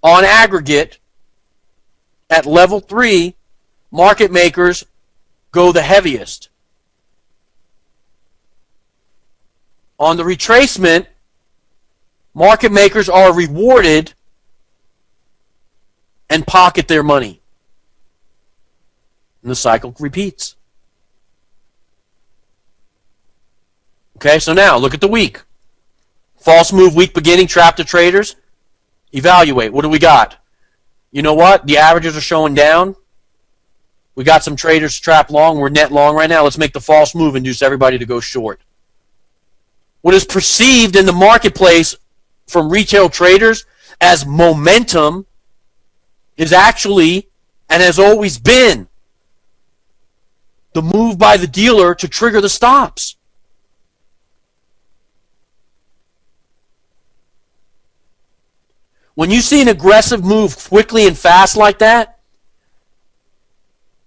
Speaker 1: On aggregate, at level 3, market makers go the heaviest. On the retracement, market makers are rewarded and pocket their money. And the cycle repeats. Okay, so now look at the week. False move week beginning, trap the traders. Evaluate. What do we got? You know what? The averages are showing down. We got some traders trapped long. We're net long right now. Let's make the false move, induce everybody to go short. What is perceived in the marketplace from retail traders as momentum is actually, and has always been, the move by the dealer to trigger the stops. When you see an aggressive move quickly and fast like that,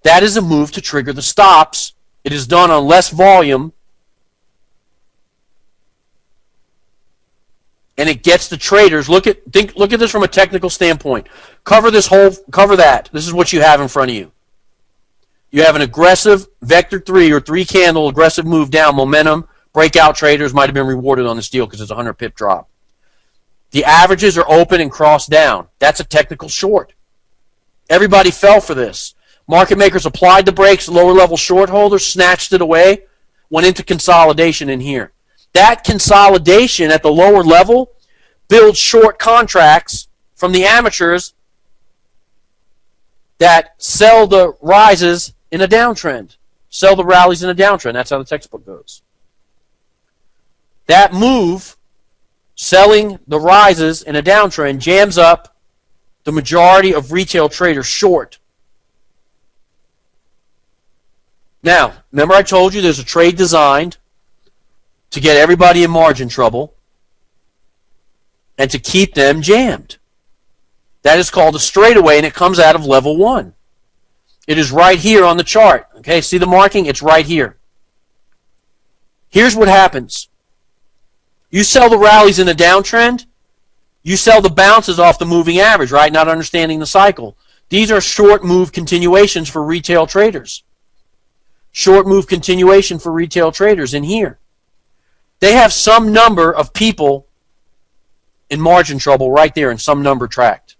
Speaker 1: that is a move to trigger the stops. It is done on less volume, and it gets the traders. Look at this from a technical standpoint. Cover that. This is what you have in front of you. You have an aggressive vector 3 or 3 candle aggressive move down, momentum. Breakout traders might have been rewarded on this deal because it's a 100 pip drop. The averages are open and crossed down. That's a technical short. Everybody fell for this. Market makers applied the brakes. Lower level short holders snatched it away, went into consolidation in here. That consolidation at the lower level builds short contracts from the amateurs that sell the rises in a downtrend, sell the rallies in a downtrend. That's how the textbook goes. That move, selling the rises in a downtrend, jams up the majority of retail traders short. Now, remember I told you there's a trade designed to get everybody in margin trouble and to keep them jammed. That is called a straightaway, and it comes out of level 1. It is right here on the chart. Okay, see the marking? It's right here. Here's what happens. You sell the rallies in a downtrend, you sell the bounces off the moving average, right? Not understanding the cycle. These are short move continuations for retail traders. Short move continuation for retail traders in here. They have some number of people in margin trouble right there and some number tracked.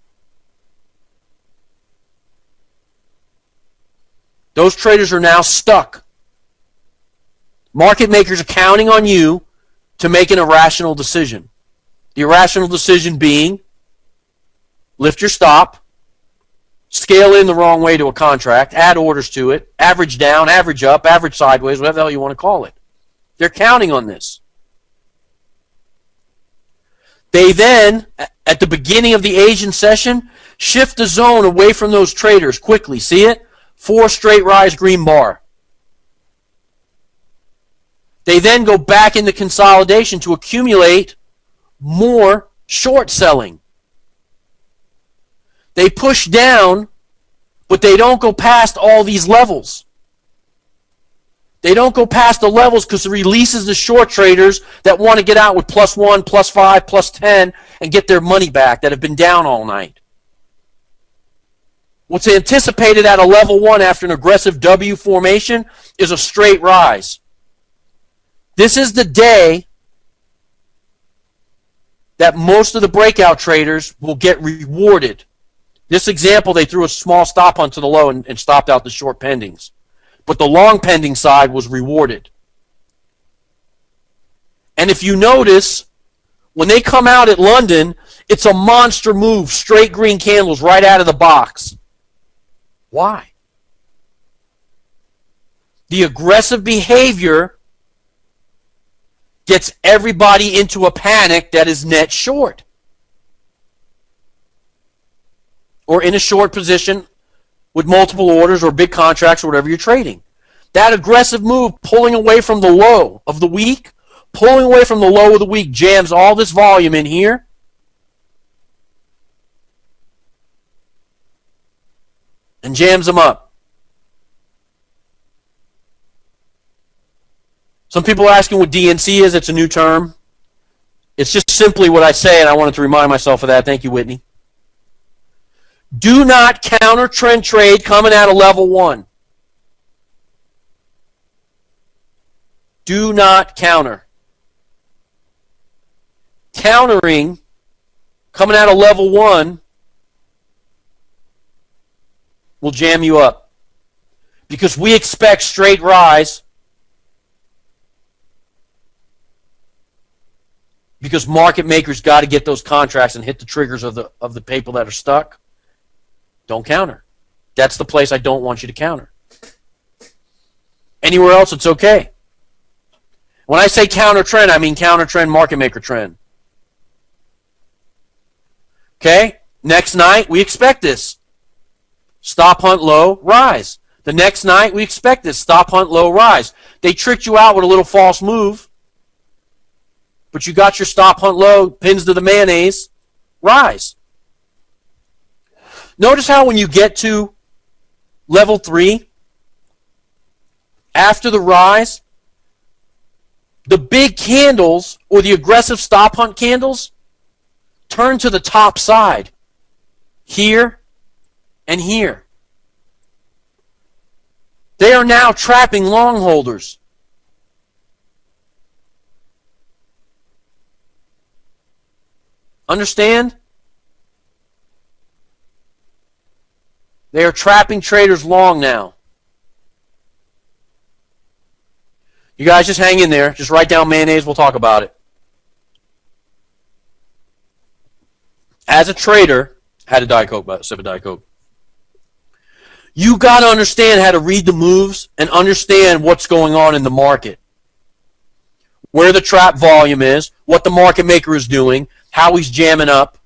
Speaker 1: Those traders are now stuck. Market makers are counting on you to make an irrational decision. The irrational decision being lift your stop, scale in the wrong way to a contract, add orders to it, average down, average up, average sideways, whatever the hell you want to call it. They're counting on this. They then, at the beginning of the Asian session, shift the zone away from those traders quickly. See it? 4 straight rise green bar. They then go back into consolidation to accumulate more short selling. They push down, but they don't go past all these levels. They don't go past the levels because it releases the short traders that want to get out with +1, +5, +10 and get their money back that have been down all night. What's anticipated at a level 1 after an aggressive W formation is a straight rise. This is the day that most of the breakout traders will get rewarded This example, they threw a small stop hunt to the low and stopped out the short pendings. But the long pending side was rewarded. And if you notice, when they come out at London, it's a monster move, straight green candles right out of the box. Why? The aggressive behavior gets everybody into a panic that is net short. Or in a short position with multiple orders or big contracts or whatever you're trading. That aggressive move, pulling away from the low of the week, pulling away from the low of the week, jams all this volume in here. And jams them up. Some people are asking what DNC is. It's a new term. It's just simply what I say, and I wanted to remind myself of that. Thank you, Whitney. Do not counter trend trade coming out of level 1. Do not counter. Countering coming out of level 1 will jam you up. Because we expect straight rise. Because market makers got to get those contracts and hit the triggers of the people that are stuck. Don't counter. That's the place I don't want you to counter. Anywhere else, it's okay. When I say counter trend, I mean counter trend, market maker trend. Okay? Next night, we expect this. Stop hunt low, rise. The next night, we expect this. Stop hunt low, rise. They tricked you out with a little false move. But you got your stop hunt low, pins to the mayonnaise, rise. Notice how when you get to level 3, after the rise, the big candles or the aggressive stop hunt candles turn to the top side, here and here. They are now trapping long holders. Understand? They are trapping traders long now. You guys just hang in there. Just write down mayonnaise. We'll talk about it. As a trader, had a Diet Coke, a sip of Diet Coke. You got to understand how to read the moves and understand what's going on in the market. Where the trap volume is, what the market maker is doing, how he's jamming up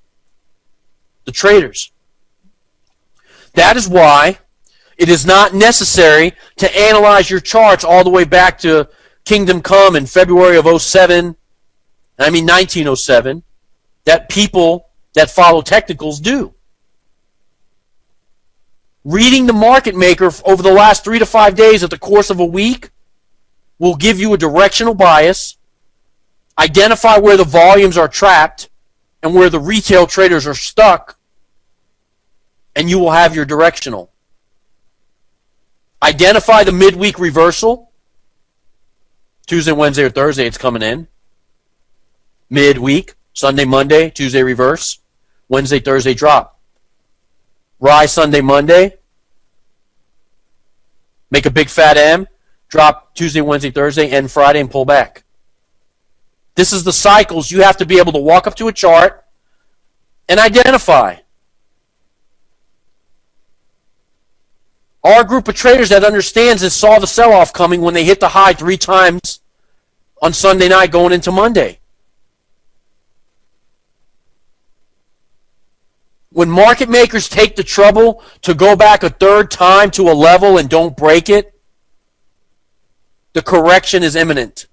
Speaker 1: the traders. That is why it is not necessary to analyze your charts all the way back to Kingdom Come in February of 1907, that people that follow technicals do. Reading the market maker over the last 3 to 5 days at the course of a week will give you a directional bias, identify where the volumes are trapped and where the retail traders are stuck, and you will have your directional. Identify the midweek reversal. Tuesday, Wednesday, or Thursday it's coming in. Midweek, Sunday, Monday, Tuesday reverse. Wednesday, Thursday drop. Rise Sunday, Monday. Make a big fat M. Drop Tuesday, Wednesday, Thursday, end Friday, and pull back. This is the cycles you have to be able to walk up to a chart and identify. Our group of traders that understands this saw the sell-off coming when they hit the high 3 times on Sunday night going into Monday. When market makers take the trouble to go back a 3rd time to a level and don't break it, the correction is imminent.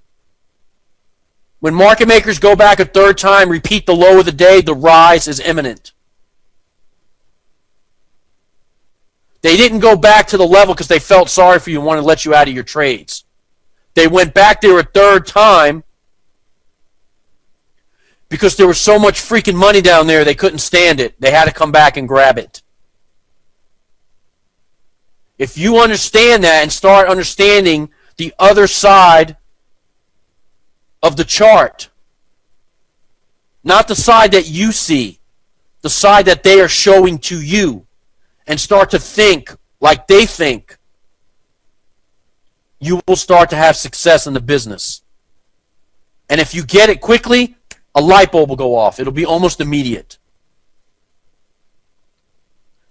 Speaker 1: When market makers go back a 3rd time, repeat the low of the day, the rise is imminent. They didn't go back to the level because they felt sorry for you and wanted to let you out of your trades. They went back there a 3rd time because there was so much freaking money down there they couldn't stand it. They had to come back and grab it. If you understand that and start understanding the other side of the chart, not the side that you see, the side that they are showing to you, and start to think like they think, you will start to have success in the business. And if you get it quickly, a light bulb will go off. It'll be almost immediate.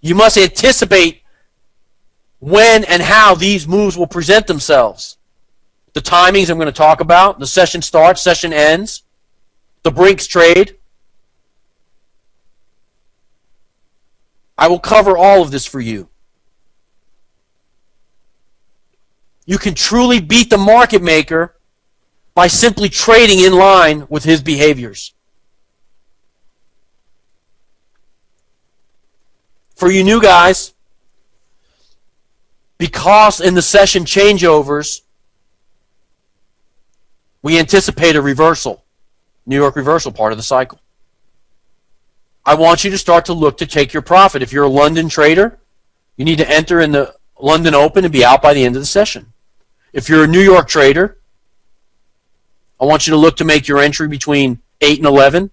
Speaker 1: You must anticipate when and how these moves will present themselves. The timings I'm going to talk about, the session starts, session ends, the Brinks trade. I will cover all of this for you. You can truly beat the market maker by simply trading in line with his behaviors. For you new guys, because in the session changeovers, we anticipate a reversal, New York reversal, part of the cycle. I want you to start to look to take your profit. If you're a London trader, you need to enter in the London Open and be out by the end of the session. If you're a New York trader, I want you to look to make your entry between 8 and 11.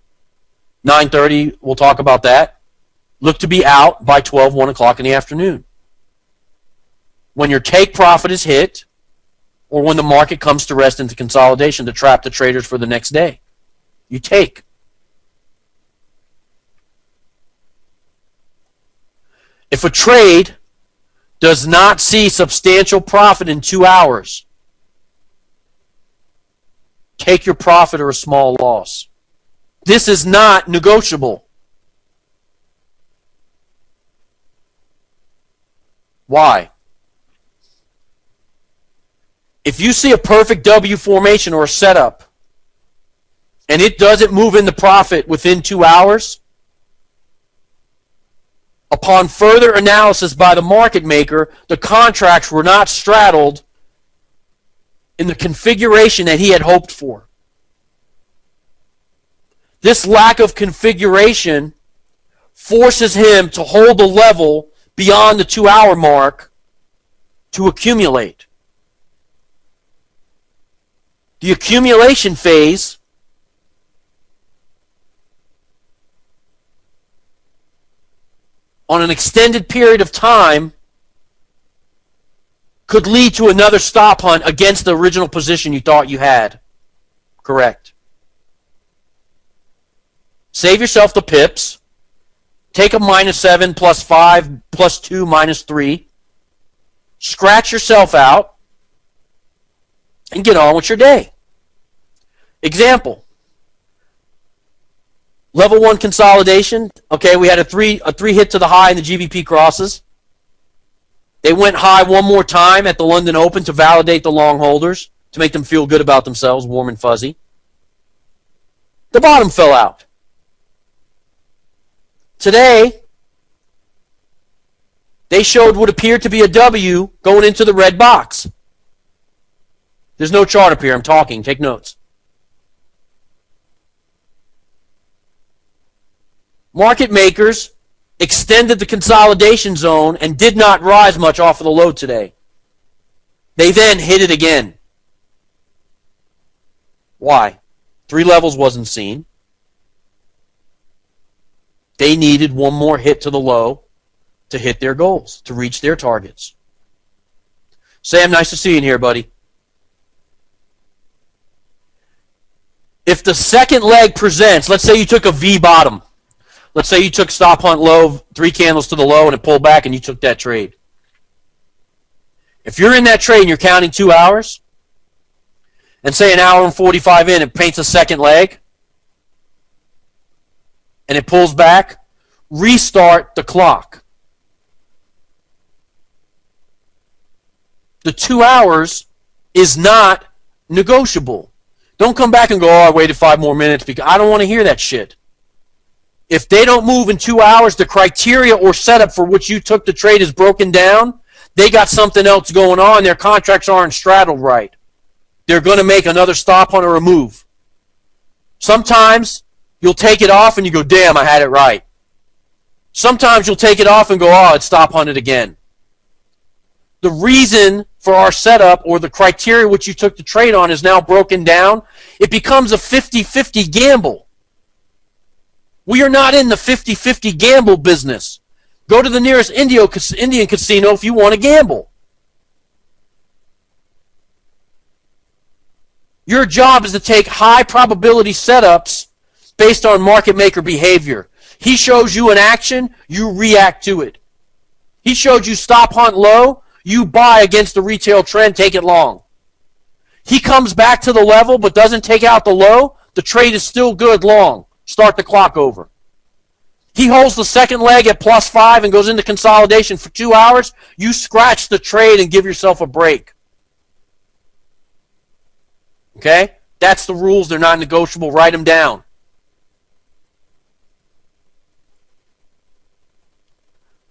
Speaker 1: 9:30, we'll talk about that. Look to be out by 12, 1 o'clock in the afternoon. When your take profit is hit, or when the market comes to rest into consolidation to trap the traders for the next day, you take. If a trade does not see substantial profit in 2 hours, take your profit or a small loss. This is not negotiable. Why? If you see a perfect W formation or a setup, and it doesn't move into profit within 2 hours, upon further analysis by the market maker, the contracts were not straddled in the configuration that he had hoped for. This lack of configuration forces him to hold the level beyond the 2 hour mark to accumulate. The accumulation phase on an extended period of time could lead to another stop hunt against the original position you thought you had. Correct. Save yourself the pips. Take a -7, +5, +2, -3. Scratch yourself out and get on with your day. Example. Level 1 consolidation. Okay, we had a three hit to the high in the GBP crosses. They went high one more time at the London Open to validate the long holders, to make them feel good about themselves, warm and fuzzy. The bottom fell out. Today, they showed what appeared to be a W going into the red box. There's no chart up here. I'm talking. Take notes. Market makers extended the consolidation zone and did not rise much off of the low today. They then hit it again. Why? 3 levels wasn't seen. They needed one more hit to the low to hit their goals, to reach their targets. Sam, nice to see you in here, buddy. If the second leg presents, let's say you took a V bottom. Let's say you took stop hunt low, 3 candles to the low, and it pulled back and you took that trade. If you're in that trade and you're counting 2 hours, and say an hour and 45 in, it paints a second leg, and it pulls back, restart the clock. The 2 hours is not negotiable. Don't come back and go, oh, I waited 5 more minutes, because I don't want to hear that shit. If they don't move in 2 hours, the criteria or setup for which you took the trade is broken down, they got something else going on, their contracts aren't straddled right. They're going to make another stop hunt or a move. Sometimes you'll take it off and you go, damn, I had it right. Sometimes you'll take it off and go, oh, it's stop hunted again. The reason for our setup or the criteria which you took the trade on is now broken down. It becomes a 50-50 gamble. We are not in the 50-50 gamble business. Go to the nearest Indian casino if you want to gamble. Your job is to take high probability setups based on market maker behavior. He shows you an action, you react to it. He showed you stop hunt low, you buy against the retail trend, take it long. He comes back to the level but doesn't take out the low, the trade is still good long. Start the clock over. He holds the second leg at +5 and goes into consolidation for 2 hours, you scratch the trade and give yourself a break. Okay? That's the rules. They're not negotiable. Write them down.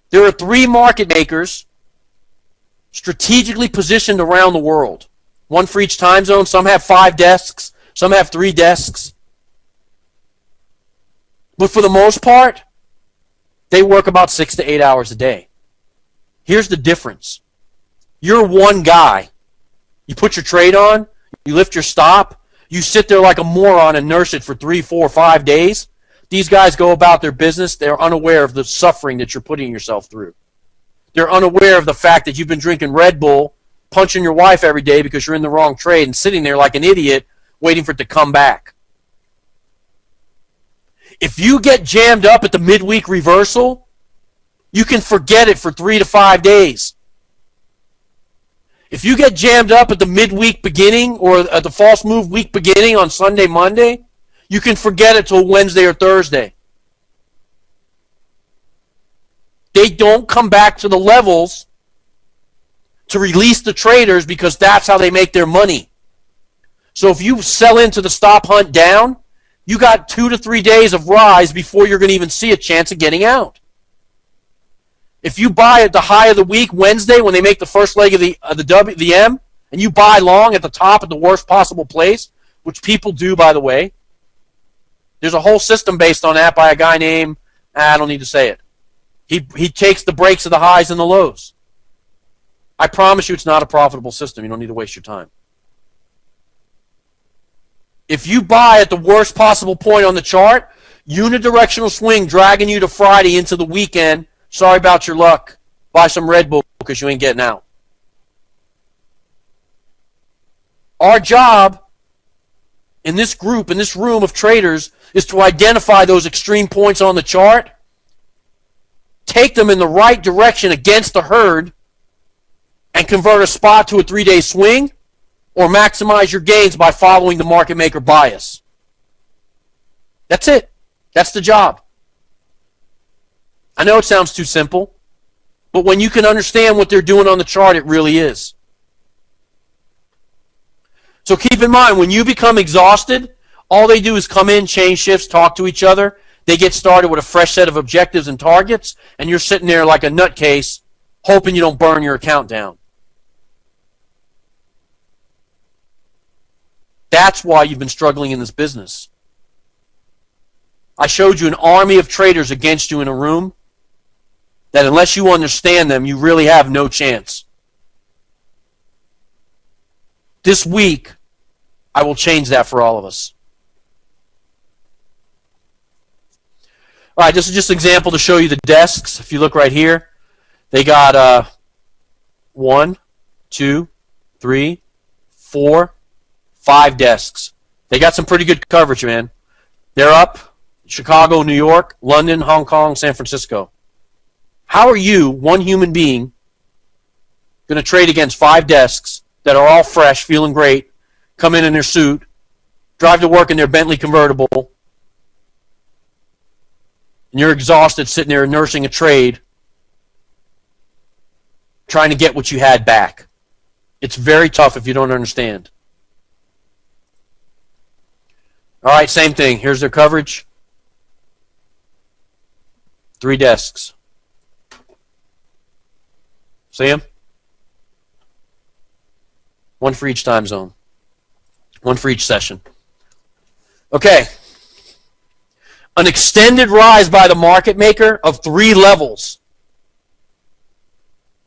Speaker 1: There are 3 market makers strategically positioned around the world. One for each time zone. Some have 5 desks. Some have 3 desks. But for the most part, they work about 6 to 8 hours a day. Here's the difference. You're one guy. You put your trade on. You lift your stop. You sit there like a moron and nurse it for 3, 4, 5 days. These guys go about their business. They're unaware of the suffering that you're putting yourself through. They're unaware of the fact that you've been drinking Red Bull, punching your wife every day because you're in the wrong trade and sitting there like an idiot waiting for it to come back. If you get jammed up at the midweek reversal, you can forget it for 3 to 5 days. If you get jammed up at the midweek beginning or at the false move week beginning on Sunday, Monday, you can forget it till Wednesday or Thursday. They don't come back to the levels to release the traders because that's how they make their money. So if you sell into the stop hunt down, you got 2 to 3 days of rise before you're going to even see a chance of getting out. If you buy at the high of the week, Wednesday, when they make the first leg of the M, and you buy long at the top at the worst possible place, which people do, by the way, there's a whole system based on that by a guy named, I don't need to say it. He takes the breaks of the highs and the lows. I promise you it's not a profitable system. You don't need to waste your time. If you buy at the worst possible point on the chart, unidirectional swing dragging you to Friday into the weekend, sorry about your luck. Buy some Red Bull because you ain't getting out. Our job in this group, in this room of traders, is to identify those extreme points on the chart, take them in the right direction against the herd, and convert a spot to a 3-day swing, or maximize your gains by following the market maker bias. That's it. That's the job. I know it sounds too simple, but when you can understand what they're doing on the chart, it really is. So keep in mind, when you become exhausted, all they do is come in, change shifts, talk to each other. They get started with a fresh set of objectives and targets, and you're sitting there like a nutcase, hoping you don't burn your account down. That's why you've been struggling in this business. I showed you an army of traders against you in a room that unless you understand them, you really have no chance. This week, I will change that for all of us. All right, this is just an example to show you the desks. If you look right here, they got 1, 2, 3, 4, 5 desks. They got some pretty good coverage, man. They're up Chicago, New York, London, Hong Kong, San Francisco. How are you, one human being, going to trade against 5 desks that are all fresh, feeling great, come in their suit, drive to work in their Bentley convertible, and you're exhausted sitting there nursing a trade, trying to get what you had back? It's very tough if you don't understand. All right, same thing. Here's their coverage. 3 desks. See them? 1 for each time zone. 1 for each session. Okay. An extended rise by the market maker of 3 levels.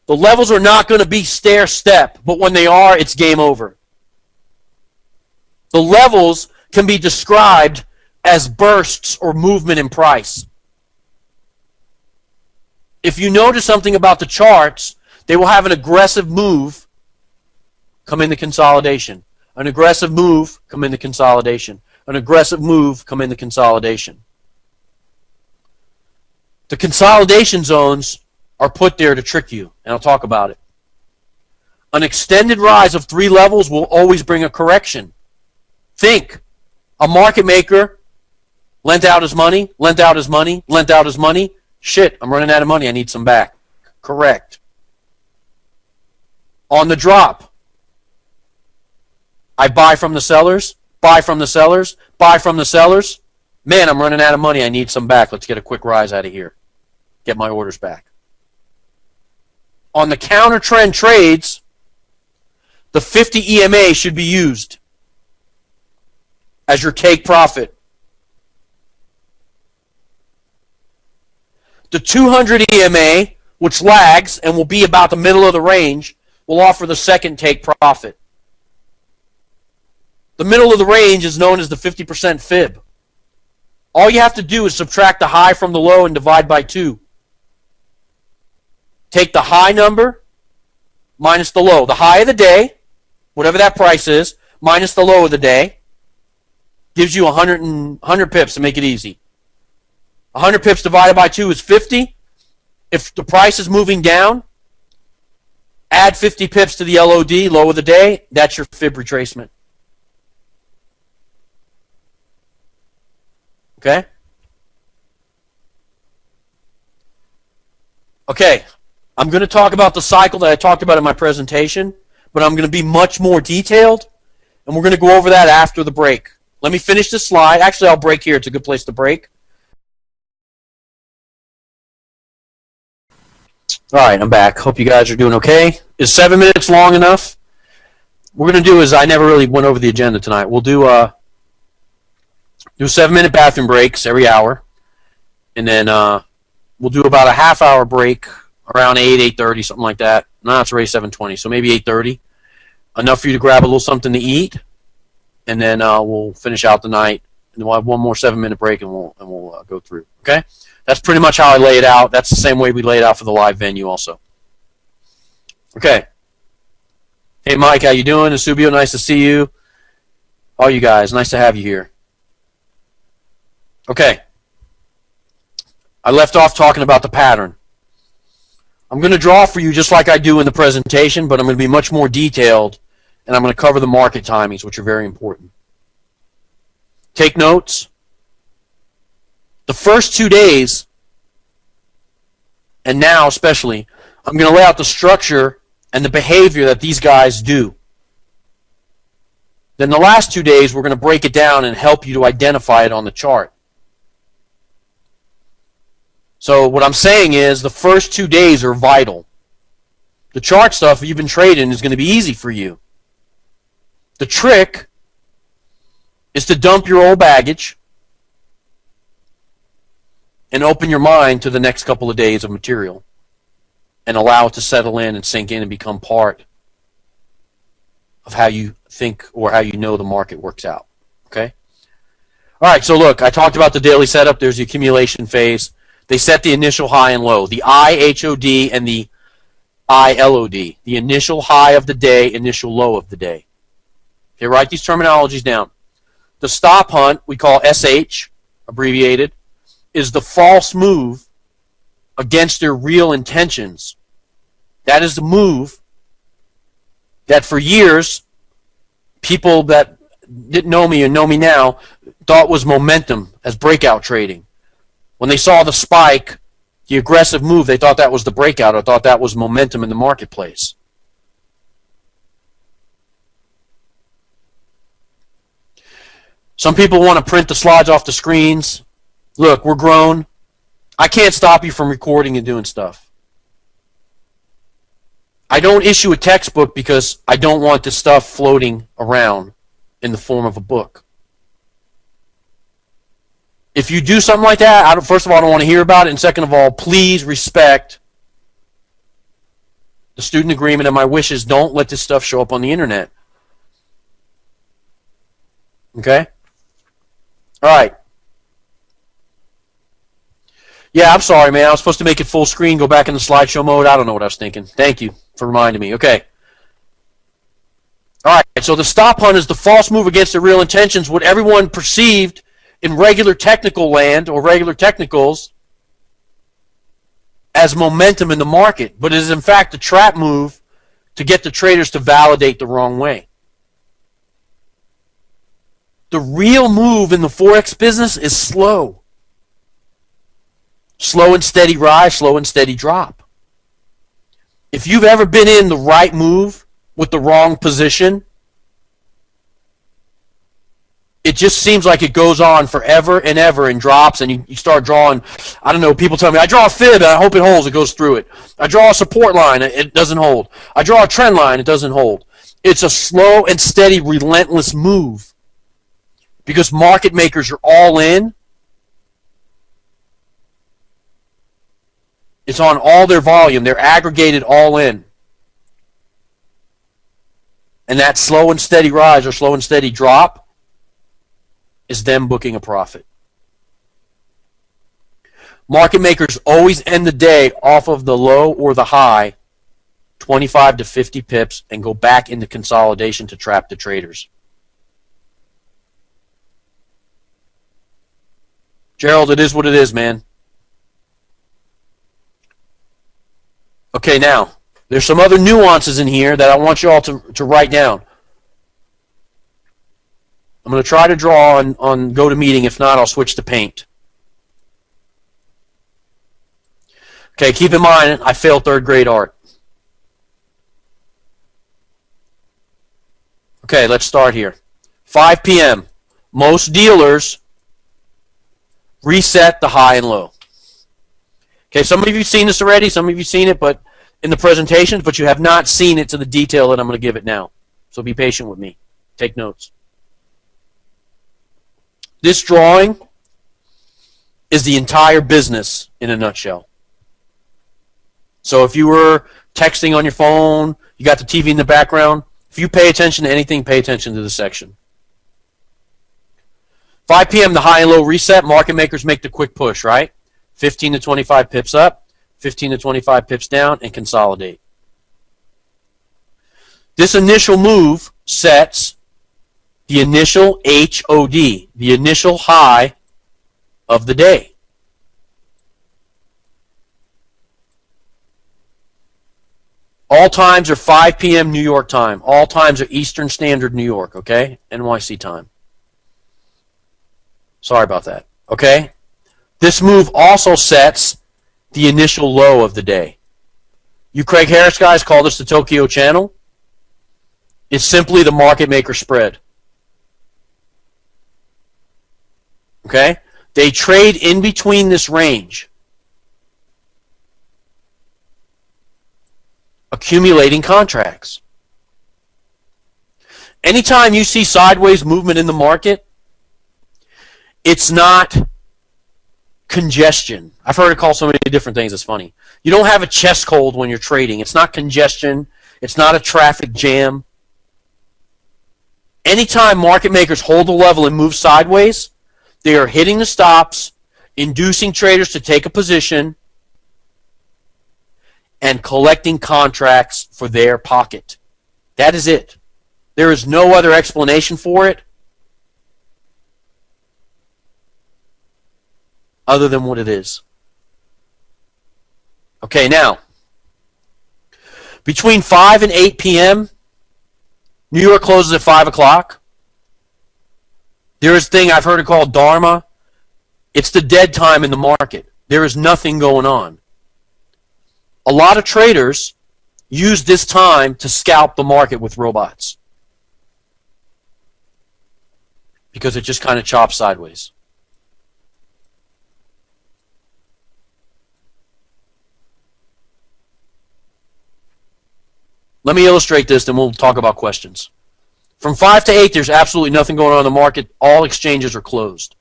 Speaker 1: The levels are not going to be stair-step, but when they are, it's game over. The levels can be described as bursts or movement in price. If you notice something about the charts, they will have an aggressive move come into consolidation. An aggressive move come into consolidation. An aggressive move come into consolidation. The consolidation zones are put there to trick you, and I'll talk about it. An extended rise of 3 levels will always bring a correction. Think, a market maker lent out his money, lent out his money, lent out his money. Shit, I'm running out of money, I need some back. Correct. On the drop, I buy from the sellers, buy from the sellers, buy from the sellers. Man, I'm running out of money, I need some back. Let's get a quick rise out of here. Get my orders back. On the counter trend trades, the 50 EMA should be used as your take profit. The 200 EMA, which lags and will be about the middle of the range, will offer the second take profit. The middle of the range is known as the 50% fib. All you have to do is subtract the high from the low and divide by 2. Take the high number minus the low. The high of the day, whatever that price is, minus the low of the day, gives you 100 pips to make it easy. 100 pips divided by 2 is 50. If the price is moving down, add 50 pips to the LOD, low of the day. That's your fib retracement. Okay? Okay. I'm going to talk about the cycle that I talked about in my presentation, but I'm going to be much more detailed, and we're going to go over that after the break. Let me finish this slide. Actually, I'll break here. It's a good place to break. All right, I'm back. Hope you guys are doing okay. Is 7 minutes long enough? What we're going to do is, I never really went over the agenda tonight. We'll do 7-minute bathroom breaks every hour, and then we'll do about a half-hour break around 8:30, something like that. No, it's already 7:20, so maybe 8:30. Enough for you to grab a little something to eat, and then we'll finish out the night, and then we'll have one more 7-minute break, and we'll go through. Okay? That's pretty much how I lay it out. That's the same way we lay it out for the live venue also. Okay. Hey, Mike, how you doing? Asubio, nice to see you. All you guys, nice to have you here. Okay. I left off talking about the pattern. I'm going to draw for you just like I do in the presentation, but I'm going to be much more detailed, and I'm going to cover the market timings, which are very important. Take notes. The first 2 days, and now especially, I'm going to lay out the structure and the behavior that these guys do. Then the last 2 days, we're going to break it down and help you to identify it on the chart. So what I'm saying is the first 2 days are vital. The chart stuff you've been trading is going to be easy for you. The trick is to dump your old baggage and open your mind to the next couple of days of material and allow it to settle in and sink in and become part of how you think or how you know the market works out. Okay? All right, so look, I talked about the daily setup. There's the accumulation phase. They set the initial high and low, the IHOD and the ILOD, the initial high of the day, initial low of the day. Okay, write these terminologies down. The stop hunt, we call SH, abbreviated, is the false move against their real intentions. That is the move that for years, people that didn't know me and know me now thought was momentum as breakout trading. When they saw the spike, the aggressive move, they thought that was the breakout or thought that was momentum in the marketplace. Some people want to print the slides off the screens. Look, we're grown. I can't stop you from recording and doing stuff. I don't issue a textbook because I don't want this stuff floating around in the form of a book. If you do something like that, first of all, I don't want to hear about it, and second of all, please respect the student agreement and my wishes. Don't let this stuff show up on the internet. Okay? All right. Yeah, I'm sorry, man. I was supposed to make it full screen, go back into slideshow mode. I don't know what I was thinking. Thank you for reminding me. Okay. All right, so the stop hunt is the false move against the real intentions, what everyone perceived in regular technical land or regular technicals as momentum in the market, but it is in fact a trap move to get the traders to validate the wrong way. The real move in the Forex business is slow. Slow and steady rise, slow and steady drop. If you've ever been in the right move with the wrong position, it just seems like it goes on forever and ever and drops, and you start drawing, I don't know, people tell me, I draw a fib and I hope it holds, it goes through it. I draw a support line, it doesn't hold. I draw a trend line, it doesn't hold. It's a slow and steady, relentless move because market makers are all in. It's on all their volume. They're aggregated all in. And that slow and steady rise or slow and steady drop is them booking a profit. Market makers always end the day off of the low or the high, 25 to 50 pips, and go back into consolidation to trap the traders. Gerald, it is what it is, man. Okay, now, there's some other nuances in here that I want you all to write down. I'm going to try to draw on GoToMeeting. If not, I'll switch to Paint. Okay, keep in mind, I failed third grade art. Okay, let's start here. 5 p.m. Most dealers reset the high and low. Okay, some of you have seen this already, some of you have seen it but in the presentations, but you have not seen it to the detail that I'm going to give it now. So be patient with me. Take notes. This drawing is the entire business in a nutshell. So if you were texting on your phone, you got the TV in the background, if you pay attention to anything, pay attention to this section. 5 p.m. the high and low reset, market makers make the quick push, right? 15 to 25 pips up, 15 to 25 pips down, and consolidate. This initial move sets the initial HOD, the initial high of the day. All times are 5 p.m. New York time. All times are Eastern Standard New York, okay? NYC time. Sorry about that, okay? This move also sets the initial low of the day. You Craig Harris guys call this the Tokyo channel. It's simply the market maker spread. Okay? They trade in between this range, accumulating contracts. Anytime you see sideways movement in the market, it's not congestion. I've heard it called so many different things, it's funny. You don't have a chest cold when you're trading. It's not congestion. It's not a traffic jam. Anytime market makers hold the level and move sideways, they are hitting the stops, inducing traders to take a position, and collecting contracts for their pocket. That is it. There is no other explanation for it other than what it is. Okay, now, between 5 and 8 p.m., New York closes at 5 o'clock. There is a thing I've heard it called Dharma. It's the dead time in the market. There is nothing going on. A lot of traders use this time to scalp the market with robots because it just kind of chops sideways. Let me illustrate this, then we'll talk about questions. From 5 to 8, there's absolutely nothing going on in the market. All exchanges are closed.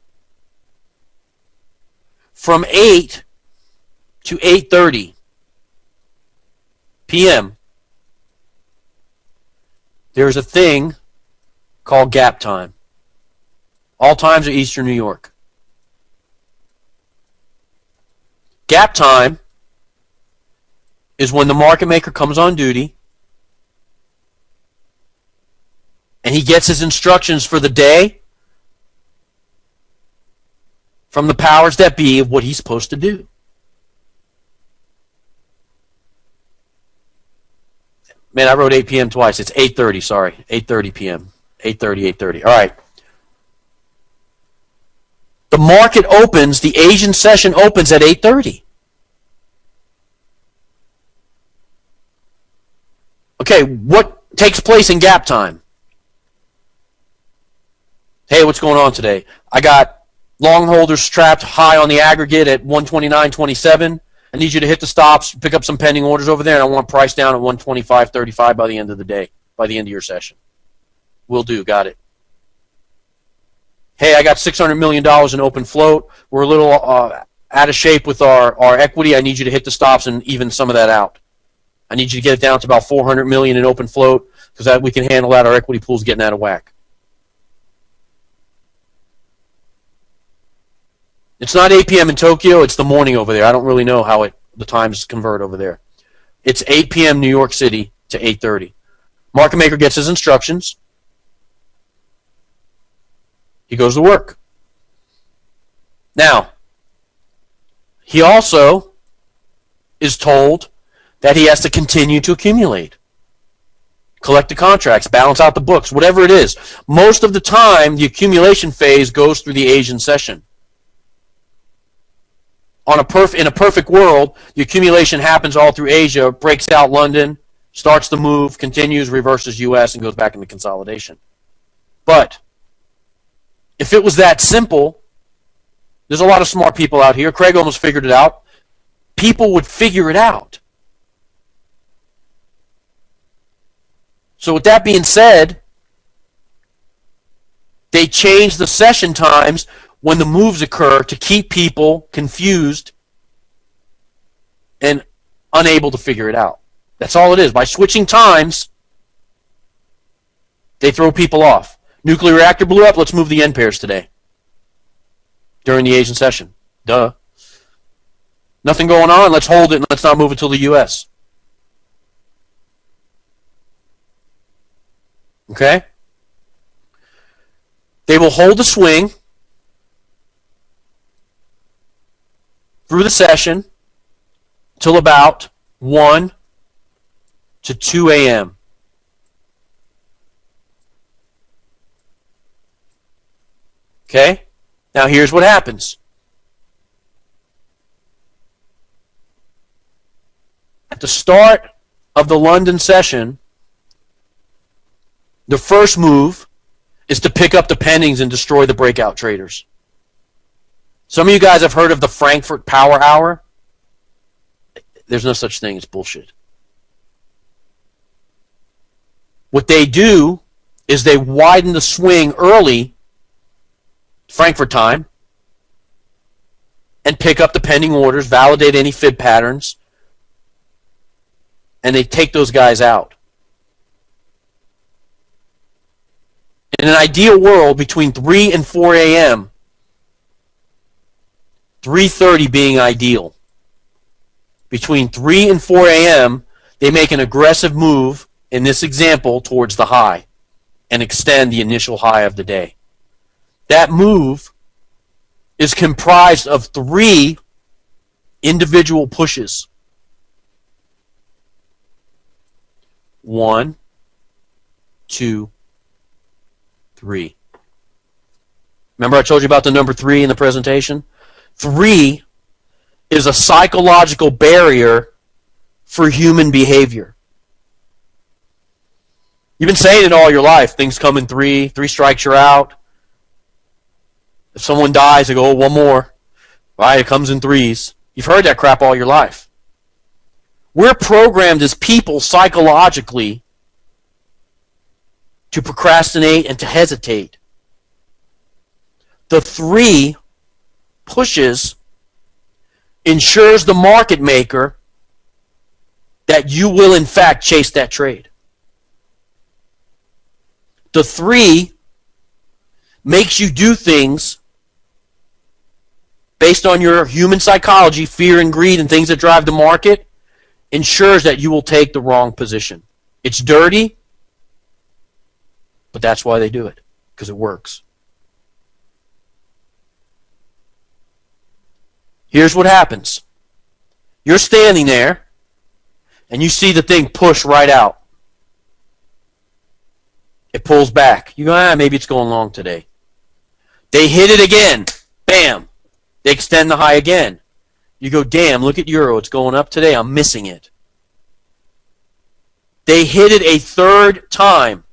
Speaker 1: From 8 to 8:30 p.m., there's a thing called gap time. All times are Eastern New York. Gap time is when the market maker comes on duty and he gets his instructions for the day from the powers that be of what he's supposed to do. Man, I wrote 8 p.m. twice. It's 8:30, sorry. 8:30 p.m. 8:30. All right. The market opens, the Asian session opens at 8:30. Okay, what takes place in gap time? Hey, what's going on today? I got long holders trapped high on the aggregate at 129.27. I need you to hit the stops, pick up some pending orders over there, and I want price down at 125.35 by the end of the day, by the end of your session. Will do, got it. Hey, I got $600 million in open float. We're a little out of shape with our equity. I need you to hit the stops and even some of that out. I need you to get it down to about $400 million in open float because we can handle that. Our equity pool's getting out of whack. It's not 8 p.m. in Tokyo. It's the morning over there. I don't really know how the times convert over there. It's 8 p.m. New York City to 8:30. Market maker gets his instructions. He goes to work. Now, he also is told that he has to continue to accumulate. Collect the contracts, balance out the books, whatever it is. Most of the time, the accumulation phase goes through the Asian session. In a perfect world, the accumulation happens all through Asia, breaks out London, starts the move, continues, reverses US, and goes back into consolidation. But if it was that simple, there's a lot of smart people out here. Craig almost figured it out. People would figure it out. So with that being said, they change the session times when the moves occur to keep people confused and unable to figure it out. That's all it is. By switching times, they throw people off. Nuclear reactor blew up. Let's move the N pairs today during the Asian session. Duh. Nothing going on. Let's hold it and let's not move it till the U.S. Okay? They will hold the swing through the session till about 1 to 2 a.m. Okay? Now here's what happens. At the start of the London session, the first move is to pick up the pendings and destroy the breakout traders. Some of you guys have heard of the Frankfurt Power Hour. There's no such thing. It's bullshit. What they do is they widen the swing early, Frankfurt time, and pick up the pending orders, validate any fib patterns, and they take those guys out. In an ideal world, between 3 and 4 a.m., 3:30 being ideal. Between 3 and 4 a.m., they make an aggressive move, in this example, towards the high and extend the initial high of the day. That move is comprised of 3 individual pushes. 1, 2, 3. Remember I told you about the number 3 in the presentation? 3 is a psychological barrier for human behavior. You've been saying it all your life. Things come in 3. 3 strikes, you're out. If someone dies, they go, oh, one more. Right, it comes in 3s. You've heard that crap all your life. We're programmed as people psychologically to procrastinate and to hesitate. The 3 pushes ensures the market maker that you will in fact chase that trade. The 3 makes you do things based on your human psychology, fear and greed and things that drive the market, ensures that you will take the wrong position. It's dirty, but that's why they do it, because it works. Here's what happens. You're standing there, and you see the thing push right out. It pulls back. You go, maybe it's going long today. They hit it again. Bam. They extend the high again. You go, damn, look at Euro. It's going up today. I'm missing it. They hit it a third time.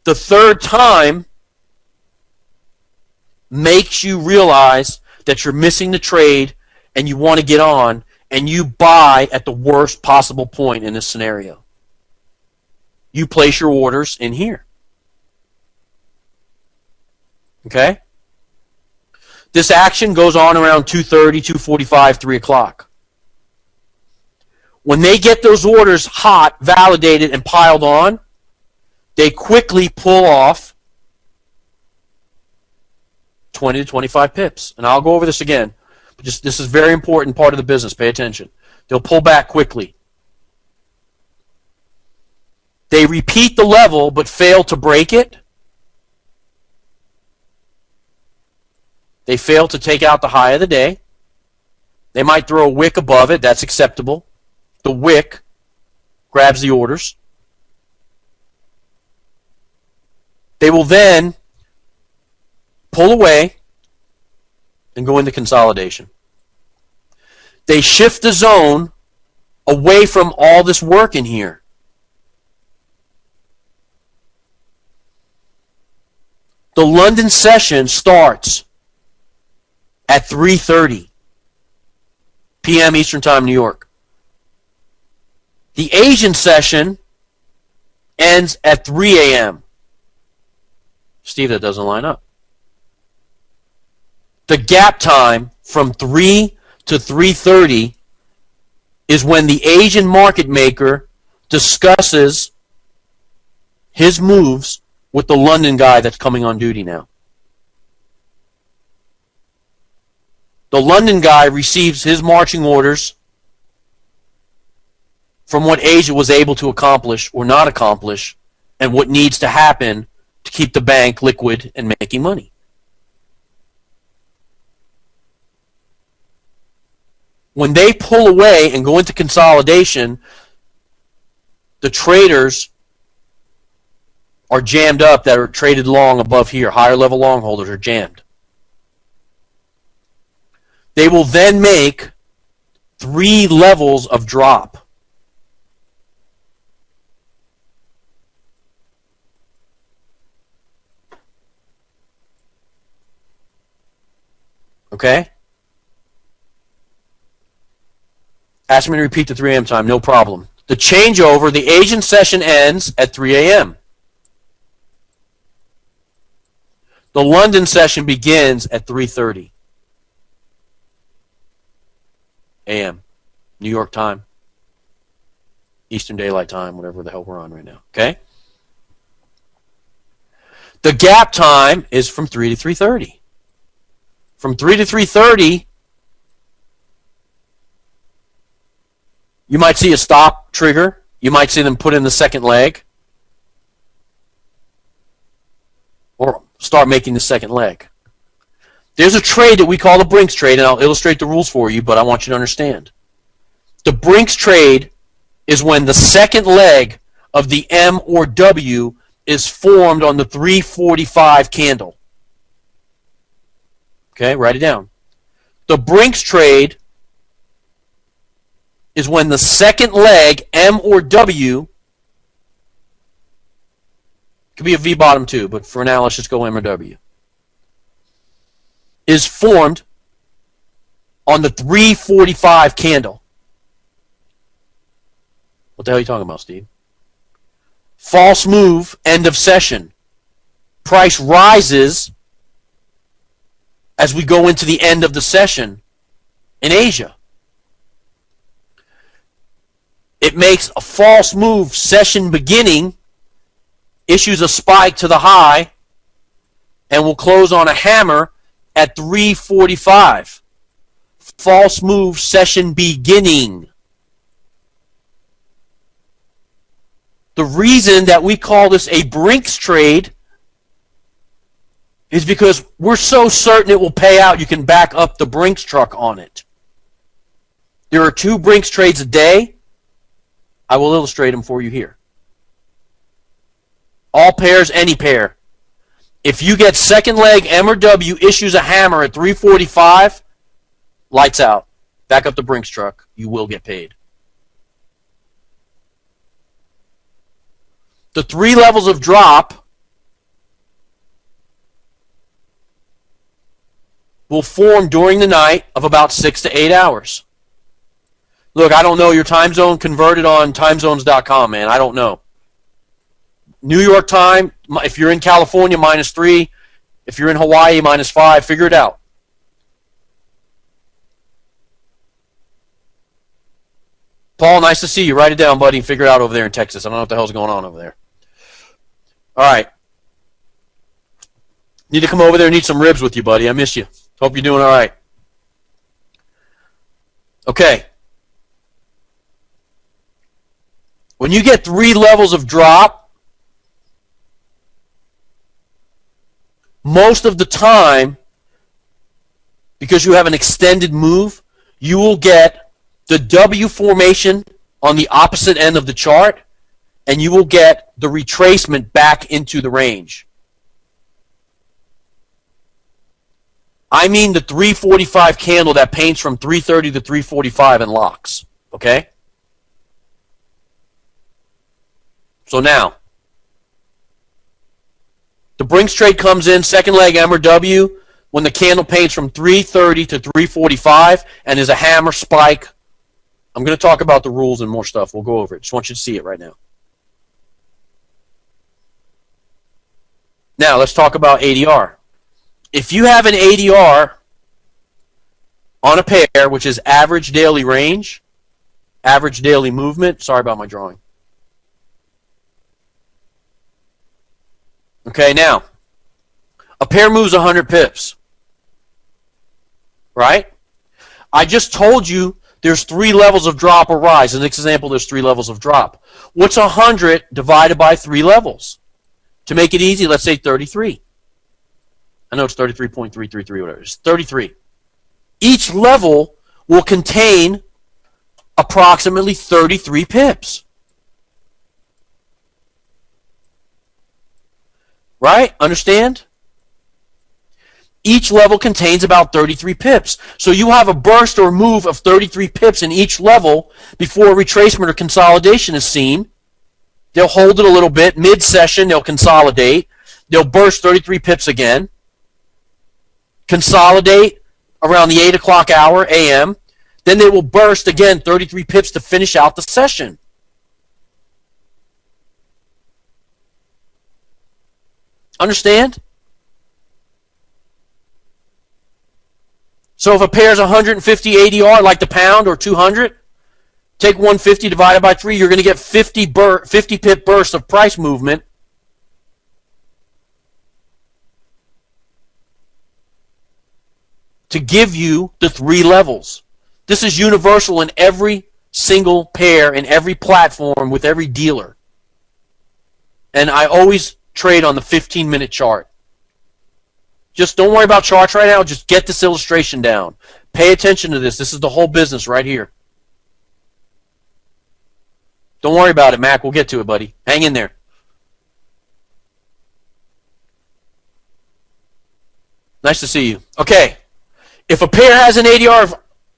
Speaker 1: The third time makes you realize that you're missing the trade and you want to get on, and you buy at the worst possible point in this scenario. You place your orders in here. Okay? This action goes on around 2:30, 2:45, 3 o'clock. When they get those orders hot, validated, and piled on, they quickly pull off 20 to 25 pips. And I'll go over this again. But just, this is a very important part of the business. Pay attention. They'll pull back quickly. They repeat the level but fail to break it. They fail to take out the high of the day. They might throw a wick above it. That's acceptable. The wick grabs the orders. They will then pull away and go into consolidation. They shift the zone away from all this work in here. The London session starts at 3:30 p.m. Eastern Time, New York. The Asian session ends at 3 a.m. Steve, that doesn't line up. The gap time from 3 to 3:30 is when the Asian market maker discusses his moves with the London guy that's coming on duty now. The London guy receives his marching orders from what Asia was able to accomplish or not accomplish, and what needs to happen to keep the bank liquid and making money. When they pull away and go into consolidation, the traders are jammed up that are traded long above here. Higher level long holders are jammed. They will then make 3 levels of drop. Okay? Ask me to repeat the 3 a.m. time, no problem. The changeover, the Asian session ends at 3 a.m. The London session begins at 3:30 a.m. New York time, Eastern Daylight Time, whatever the hell we're on right now. Okay? The gap time is from 3 to 3:30. From 3 to 3:30, you might see a stop trigger. You might see them put in the second leg, or start making the second leg. There's a trade that we call the Brinks trade, and I'll illustrate the rules for you, but I want you to understand. The Brinks trade is when the second leg of the M or W is formed on the 345 candle. Okay, write it down. The Brinks trade is when the second leg, M or W, could be a V bottom too, but for now let's just go M or W, is formed on the 345 candle. What the hell are you talking about, Steve? False move, end of session. Price rises as we go into the end of the session in Asia. It makes a false move, session beginning, issues a spike to the high, and will close on a hammer at 3:45. False move, session beginning. The reason that we call this a Brinks trade is because we're so certain it will pay out, you can back up the Brinks truck on it. There are 2 Brinks trades a day. I will illustrate them for you here. All pairs, any pair. If you get second leg M or W issues a hammer at 3:45, lights out. Back up the Brinks truck. You will get paid. The 3 levels of drop will form during the night of about 6 to 8 hours. Look, I don't know your time zone. Convert it on timezones.com, man. I don't know. New York time, if you're in California, -3. If you're in Hawaii, -5. Figure it out. Paul, nice to see you. Write it down, buddy, and figure it out over there in Texas. I don't know what the hell's going on over there. All right. Need to come over there and eat some ribs with you, buddy. I miss you. Hope you're doing all right. Okay. When you get 3 levels of drop, most of the time, because you have an extended move, you will get the W formation on the opposite end of the chart, and you will get the retracement back into the range. I mean the 345 candle that paints from 330 to 345 and locks. Okay? So now, the Brinks trade comes in, second leg M or W, when the candle paints from 330 to 345 and is a hammer spike. I'm going to talk about the rules and more stuff. We'll go over it. Just want you to see it right now. Now, let's talk about ADR. If you have an ADR on a pair, which is average daily range, average daily movement, sorry about my drawing. Okay, now, a pair moves 100 pips, right? I just told you there's 3 levels of drop or rise. In this example, there's 3 levels of drop. What's 100 divided by 3 levels? To make it easy, let's say 33. I know it's 33.333, whatever. It's 33. Each level will contain approximately 33 pips. Right? Understand? Each level contains about 33 pips. So you have a burst or move of 33 pips in each level before a retracement or consolidation is seen. They'll hold it a little bit. Mid-session, they'll consolidate. They'll burst 33 pips again. Consolidate around the 8 o'clock hour a.m. Then they will burst again 33 pips to finish out the session. Understand? So if a pair is 150 ADR, like the pound, or 200, take 150 divided by 3, you're going to get 50 pip bursts of price movement. To give you the 3 levels. This is universal in every single pair, in every platform, with every dealer. And I always trade on the 15-minute chart. Just don't worry about charts right now. Just get this illustration down. Pay attention to this. This is the whole business right here. Don't worry about it, Mac. We'll get to it, buddy. Hang in there. Nice to see you. Okay. If a pair has an ADR of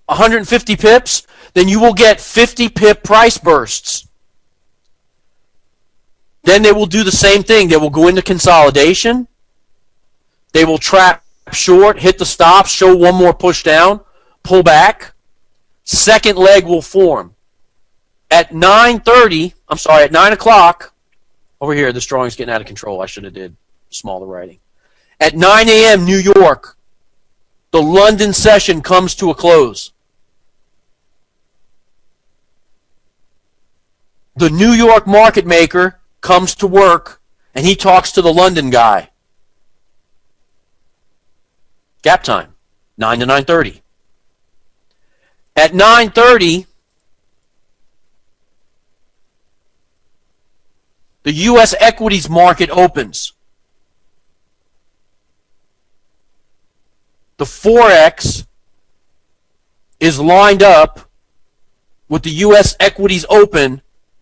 Speaker 1: 150 pips, then you will get 50 pip price bursts. Then they will do the same thing. They will go into consolidation. They will trap short, hit the stop, show one more push down, pull back. Second leg will form. At 9:30, I'm sorry, at 9 o'clock, over here, this drawing's getting out of control. I should have did smaller writing. At 9 a.m. New York, the London session comes to a close. The New York market maker comes to work, and he talks to the London guy. Gap time, 9 to 9:30. At 9:30, the U.S. equities market opens. The Forex is lined up with the U.S. equities open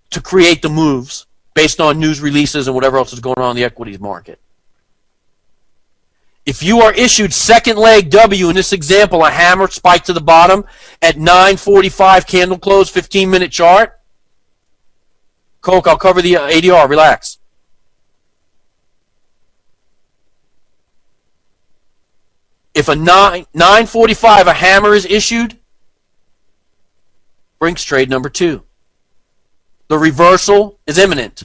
Speaker 1: to create the moves based on news releases and whatever else is going on in the equities market. If you are issued second leg W, in this example, a hammer spike to the bottom at 9:45 candle close, 15-minute chart. Coke, I'll cover the ADR. Relax. If a 9:45 a hammer is issued, Brinks trade number 2. The reversal is imminent.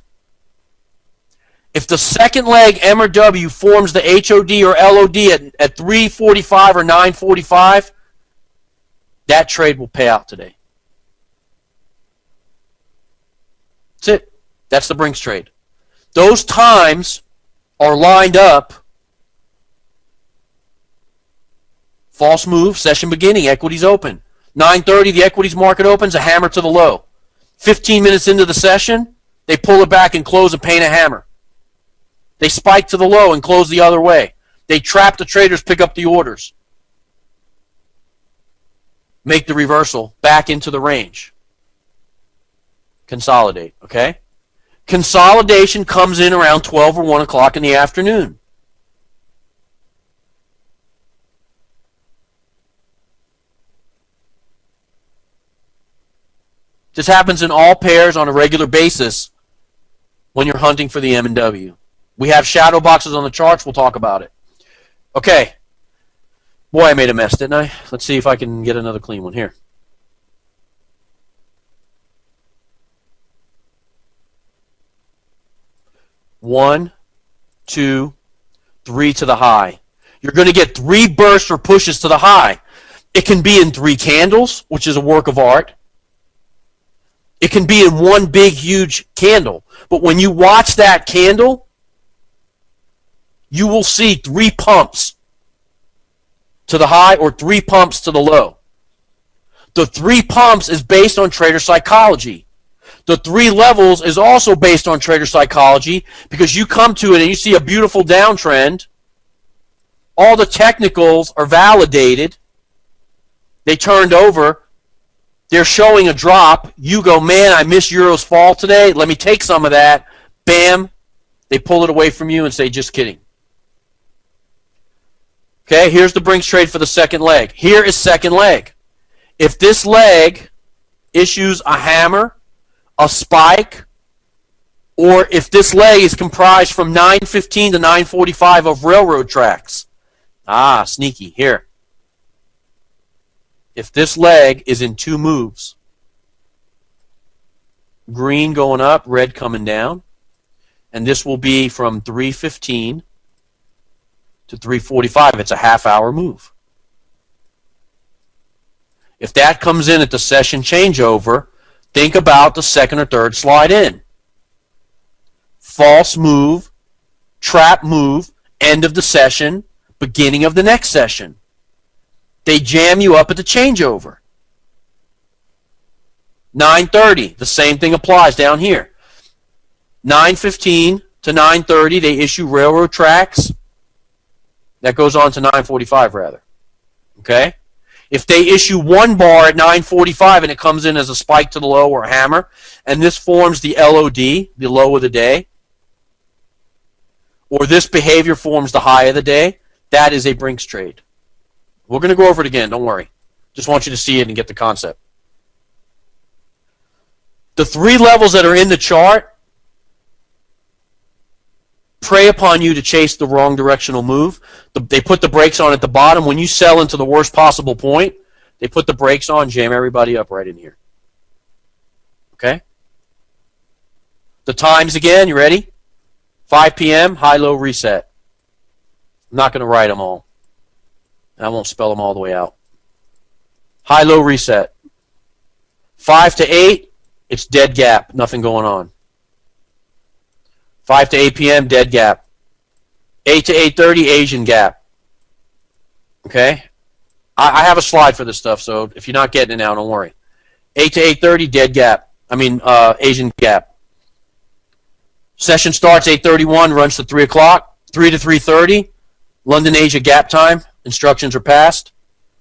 Speaker 1: If the second leg M or W forms the HOD or LOD at 3:45 or 9:45, that trade will pay out today. That's it. That's the Brinks trade. Those times are lined up. False move, session beginning, equities open. 9:30, the equities market opens, a hammer to the low. 15 minutes into the session, they pull it back and close and paint a hammer. They spike to the low and close the other way. They trap the traders, pick up the orders. Make the reversal back into the range. Consolidate, okay? Consolidation comes in around 12 or 1 o'clock in the afternoon. This happens in all pairs on a regular basis when you're hunting for the M and W. We have shadow boxes on the charts. We'll talk about it. Okay. Boy, I made a mess, didn't I? Let's see if I can get another clean one here. One, two, three to the high. You're going to get 3 bursts or pushes to the high. It can be in 3 candles, which is a work of art. It can be in one big, huge candle. But when you watch that candle, you will see 3 pumps to the high or 3 pumps to the low. The 3 pumps is based on trader psychology. The 3 levels is also based on trader psychology because you come to it and you see a beautiful downtrend. All the technicals are validated. They turned over. They're showing a drop. You go, man, I missed Euro's fall today. Let me take some of that. Bam. They pull it away from you and say, just kidding. Okay, here's the Brinks trade for the second leg. Here is second leg. If this leg issues a hammer, a spike, or if this leg is comprised from 9:15 to 9:45 of railroad tracks. Ah, sneaky. Here. If this leg is in 2 moves, green going up, red coming down, and this will be from 3:15 to 3:45. It's a half-hour move. If that comes in at the session changeover, think about the second or third slide in. False move, trap move, end of the session, beginning of the next session. They jam you up at the changeover. 9:30, the same thing applies down here. 9:15 to 9:30, they issue railroad tracks. That goes on to 9:45 rather. Okay? If they issue 1 bar at 9:45 and it comes in as a spike to the low or a hammer, and this forms the LOD, the low of the day, or this behavior forms the high of the day, that is a Brinks trade. We're going to go over it again, don't worry. Just want you to see it and get the concept. The 3 levels that are in the chart prey upon you to chase the wrong directional move. They put the brakes on at the bottom. When you sell into the worst possible point, they put the brakes on, jam everybody up right in here. Okay? The times again, you ready? 5 p.m., high-low reset. I'm not going to write them all. I won't spell them all the way out. High-low reset. 5 to 8, it's dead gap, nothing going on. 5 to 8 p.m., dead gap. 8 to 8:30, Asian gap. Okay? I have a slide for this stuff, so if you're not getting it now, don't worry. 8 to 8:30, dead gap. Asian gap. Session starts 8:31, runs to 3 o'clock. 3 to 3:30, London Asia gap time. Instructions are passed.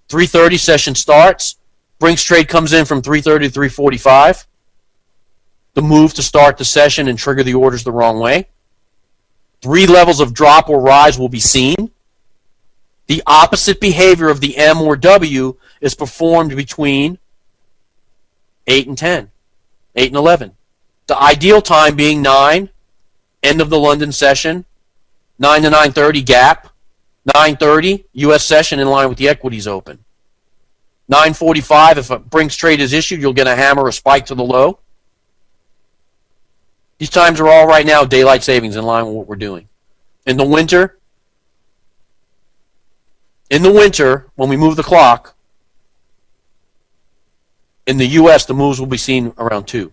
Speaker 1: 3:30, session starts. Brinks trade comes in from 3:30 to 3:45. The move to start the session and trigger the orders the wrong way. 3 levels of drop or rise will be seen. The opposite behavior of the M or W is performed between 8 and 10, 8 and 11. The ideal time being 9, end of the London session, 9 to 9:30 gap, 9:30 U.S. session in line with the equities open. 9:45, if a Brinks trade is issued, you'll get a hammer or spike to the low. These times are all right now daylight savings in line with what we're doing. In the winter, when we move the clock, in the U.S., the moves will be seen around 2.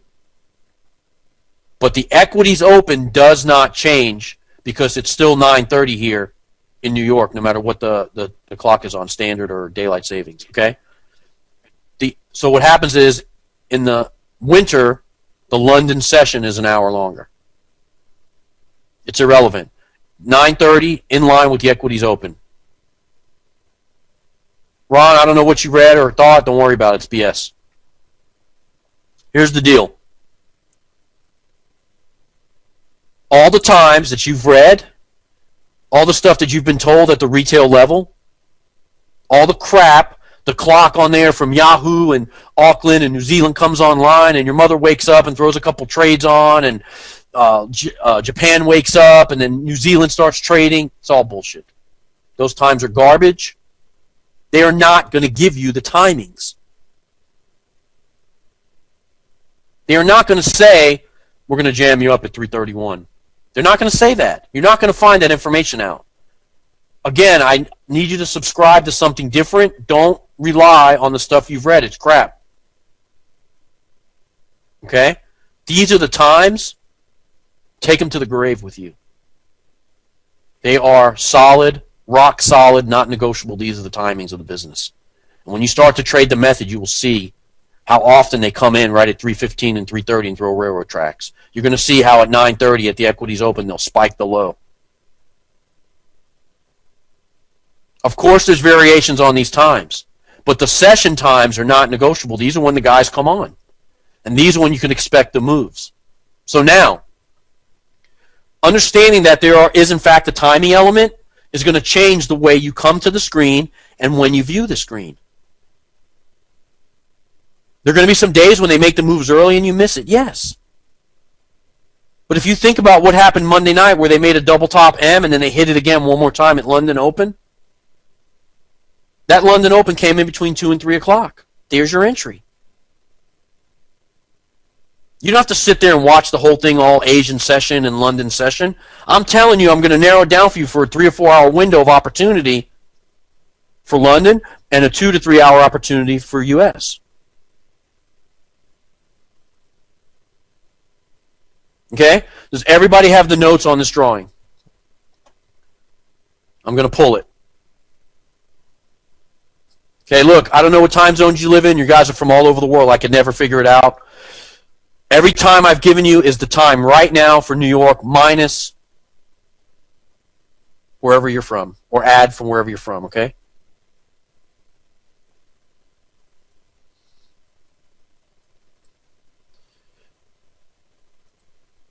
Speaker 1: But the equities open does not change because it's still 9:30 here in New York, no matter what the clock is on, standard or daylight savings. Okay. So what happens is, in the winter, the London session is an hour longer. It's irrelevant. 9:30 in line with the equities open. Ron, I don't know what you read or thought. Don't worry about it. It's BS. Here's the deal. All the times that you've read, all the stuff that you've been told at the retail level, all the crap, the clock on there from Yahoo and Auckland and New Zealand comes online, and your mother wakes up and throws a couple trades on, and Japan wakes up, and then New Zealand starts trading. It's all bullshit. Those times are garbage. They are not going to give you the timings. They are not going to say, we're going to jam you up at 3:31. They're not going to say that. You're not going to find that information out. Again, I need you to subscribe to something different. Don't rely on the stuff you've read. It's crap. Okay? These are the times. Take them to the grave with you. They are solid, rock solid, not negotiable. These are the timings of the business. And when you start to trade the method, you will see how often they come in right at 3:15 and 3:30 and throw railroad tracks. You're going to see how at 9:30 at the equities open, they'll spike the low. Of course, there's variations on these times, but the session times are not negotiable. These are when the guys come on, and these are when you can expect the moves. So now, understanding that there is in fact a timing element is going to change the way you come to the screen and when you view the screen. There are going to be some days when they make the moves early and you miss it, yes. But if you think about what happened Monday night where they made a double top M and then they hit it again one more time at London Open, that London Open came in between 2 and 3 o'clock. There's your entry. You don't have to sit there and watch the whole thing, all Asian session and London session. I'm telling you, I'm going to narrow it down for you for a 3 or 4 hour window of opportunity for London and a 2 to 3 hour opportunity for US. Okay? Does everybody have the notes on this drawing? I'm going to pull it. Okay, look, I don't know what time zones you live in. You guys are from all over the world. I could never figure it out. Every time I've given you is the time right now for New York minus wherever you're from, or add from wherever you're from, okay?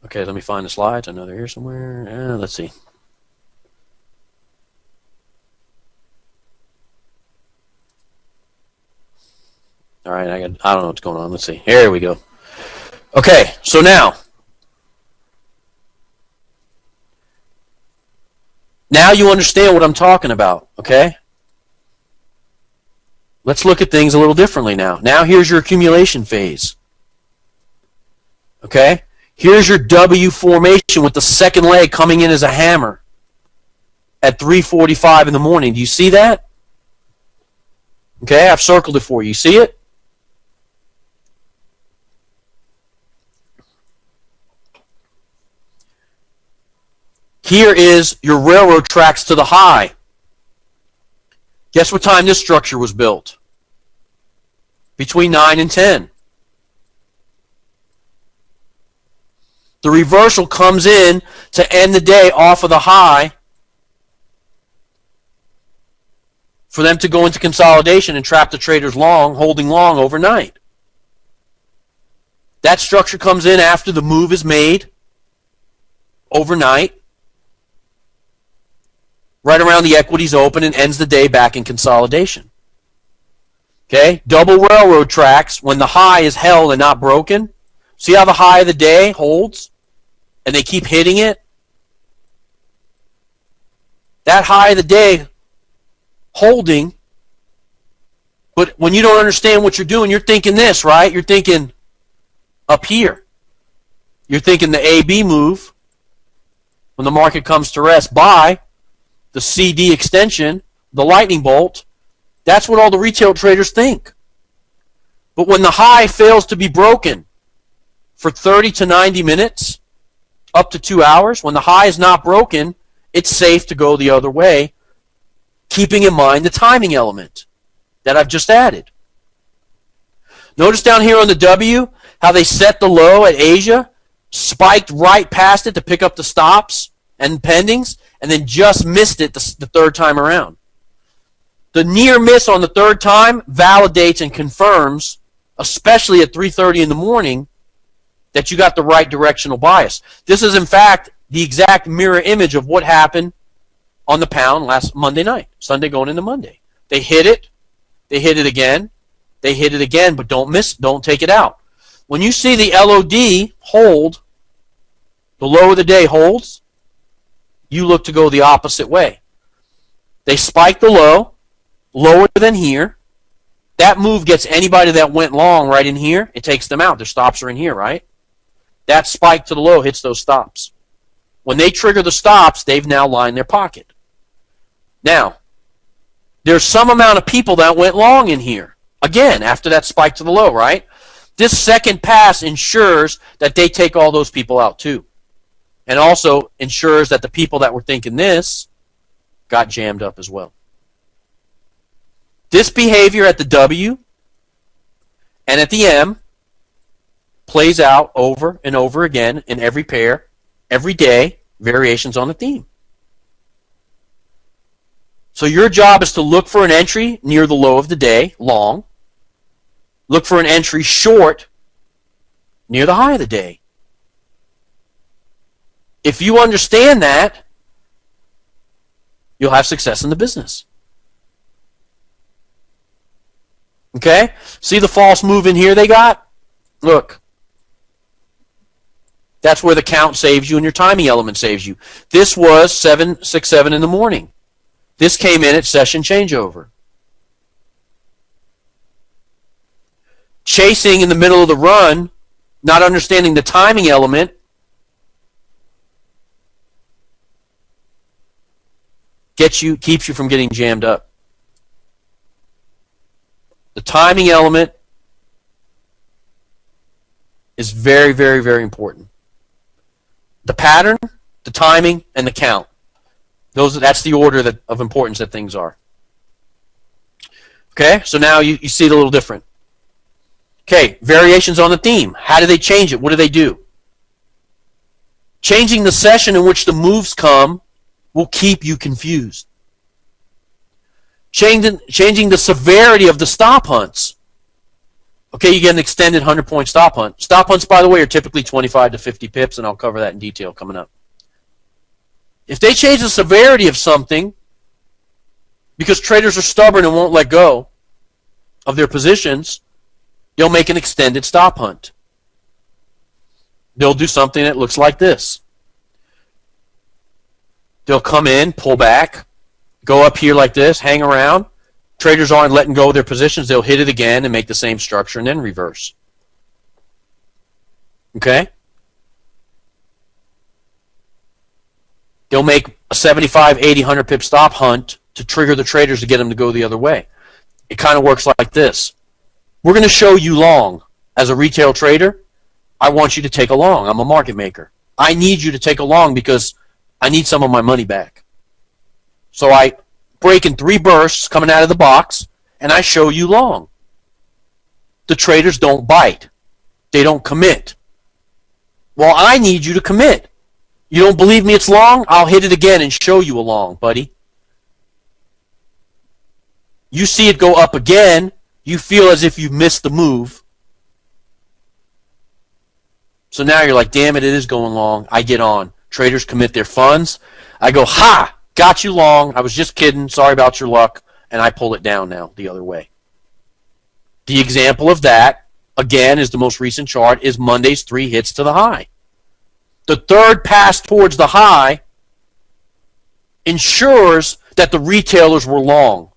Speaker 1: Okay, let me find the slides. I know they're here somewhere. Let's see. All right, I don't know what's going on. Let's see. Here we go. Okay, so now you understand what I'm talking about, okay? Let's look at things a little differently now. Now here's your accumulation phase. Okay? Here's your W formation with the second leg coming in as a hammer at 3:45 in the morning. Do you see that? Okay, I've circled it for you. You see it? Here is your railroad tracks to the high. Guess what time this structure was built? Between 9 and 10. The reversal comes in to end the day off of the high for them to go into consolidation and trap the traders long, holding long overnight. That structure comes in after the move is made overnight, right around the equities open, and ends the day back in consolidation. Okay, double railroad tracks, when the high is held and not broken. See how the high of the day holds and they keep hitting it? That high of the day holding, but when you don't understand what you're doing, you're thinking this, right? You're thinking up here. You're thinking the AB move when the market comes to rest. Buy the CD extension, the lightning bolt. That's what all the retail traders think. But when the high fails to be broken for 30 to 90 minutes, up to 2 hours, when the high is not broken, it's safe to go the other way, keeping in mind the timing element that I've just added. Notice down here on the W how they set the low at Asia, spiked right past it to pick up the stops and pendings, and then just missed it the third time around. The near miss on the third time validates and confirms, especially at 3:30 in the morning, that you got the right directional bias. This is, in fact, the exact mirror image of what happened on the pound last Monday night, Sunday going into Monday. They hit it again, they hit it again, but don't miss, don't take it out. When you see the LOD hold, the low of the day holds, you look to go the opposite way. They spike the low, lower than here. That move gets anybody that went long right in here, it takes them out. Their stops are in here, right? That spike to the low hits those stops. When they trigger the stops, they've now lined their pocket. Now, there's some amount of people that went long in here. Again, after that spike to the low, right? This second pass ensures that they take all those people out too. And also ensures that the people that were thinking this got jammed up as well. This behavior at the W and at the M plays out over and over again in every pair, every day, variations on the theme. So your job is to look for an entry near the low of the day, long. Look for an entry short near the high of the day. If you understand that, you'll have success in the business. Okay? See the false move in here they got? Look. That's where the count saves you and your timing element saves you. This was 767 in the morning. This came in at session changeover. Chasing in the middle of the run, not understanding the timing element, keeps you from getting jammed up. The timing element is very, very, very important. The pattern, the timing, and the count. That's the order of importance that things are. Okay, so now you see it a little different. Okay, variations on the theme. How do they change it? What do they do? Changing the session in which the moves come will keep you confused. Changing the severity of the stop hunts. Okay, you get an extended 100-point stop hunt. Stop hunts, by the way, are typically 25 to 50 pips, and I'll cover that in detail coming up. If they change the severity of something, because traders are stubborn and won't let go of their positions, they'll make an extended stop hunt. They'll do something that looks like this. They'll come in, pull back, go up here like this, hang around. Traders aren't letting go of their positions. They'll hit it again and make the same structure and then reverse. Okay? They'll make a 75, 80, 100 pip stop hunt to trigger the traders to get them to go the other way. It kind of works like this. We're going to show you long. As a retail trader, I want you to take a long. I'm a market maker. I need you to take a long because I need some of my money back. So I break in 3 bursts coming out of the box, and I show you long. The traders don't bite. They don't commit. Well, I need you to commit. You don't believe me it's long? I'll hit it again and show you a long, buddy. You see it go up again, you feel as if you've missed the move. So now you're like, damn it, it is going long. I get on. Traders commit their funds. I go, ha, got you long. I was just kidding. Sorry about your luck. And I pull it down now the other way. The example of that, again, is the most recent chart, is Monday's 3 hits to the high. The third pass towards the high ensures that the retailers were long.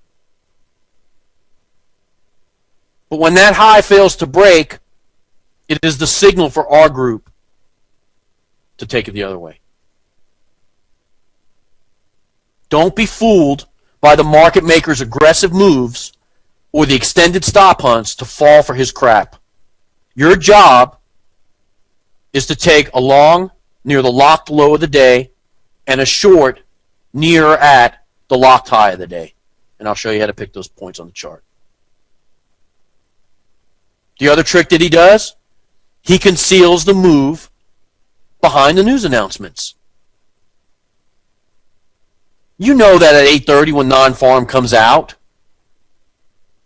Speaker 1: But when that high fails to break, it is the signal for our group to take it the other way. Don't be fooled by the market maker's aggressive moves or the extended stop hunts to fall for his crap. Your job is to take a long near the locked low of the day and a short near or at the locked high of the day. And I'll show you how to pick those points on the chart. The other trick that he does, he conceals the move behind the news announcements. You know that at 8:30 when non-farm comes out,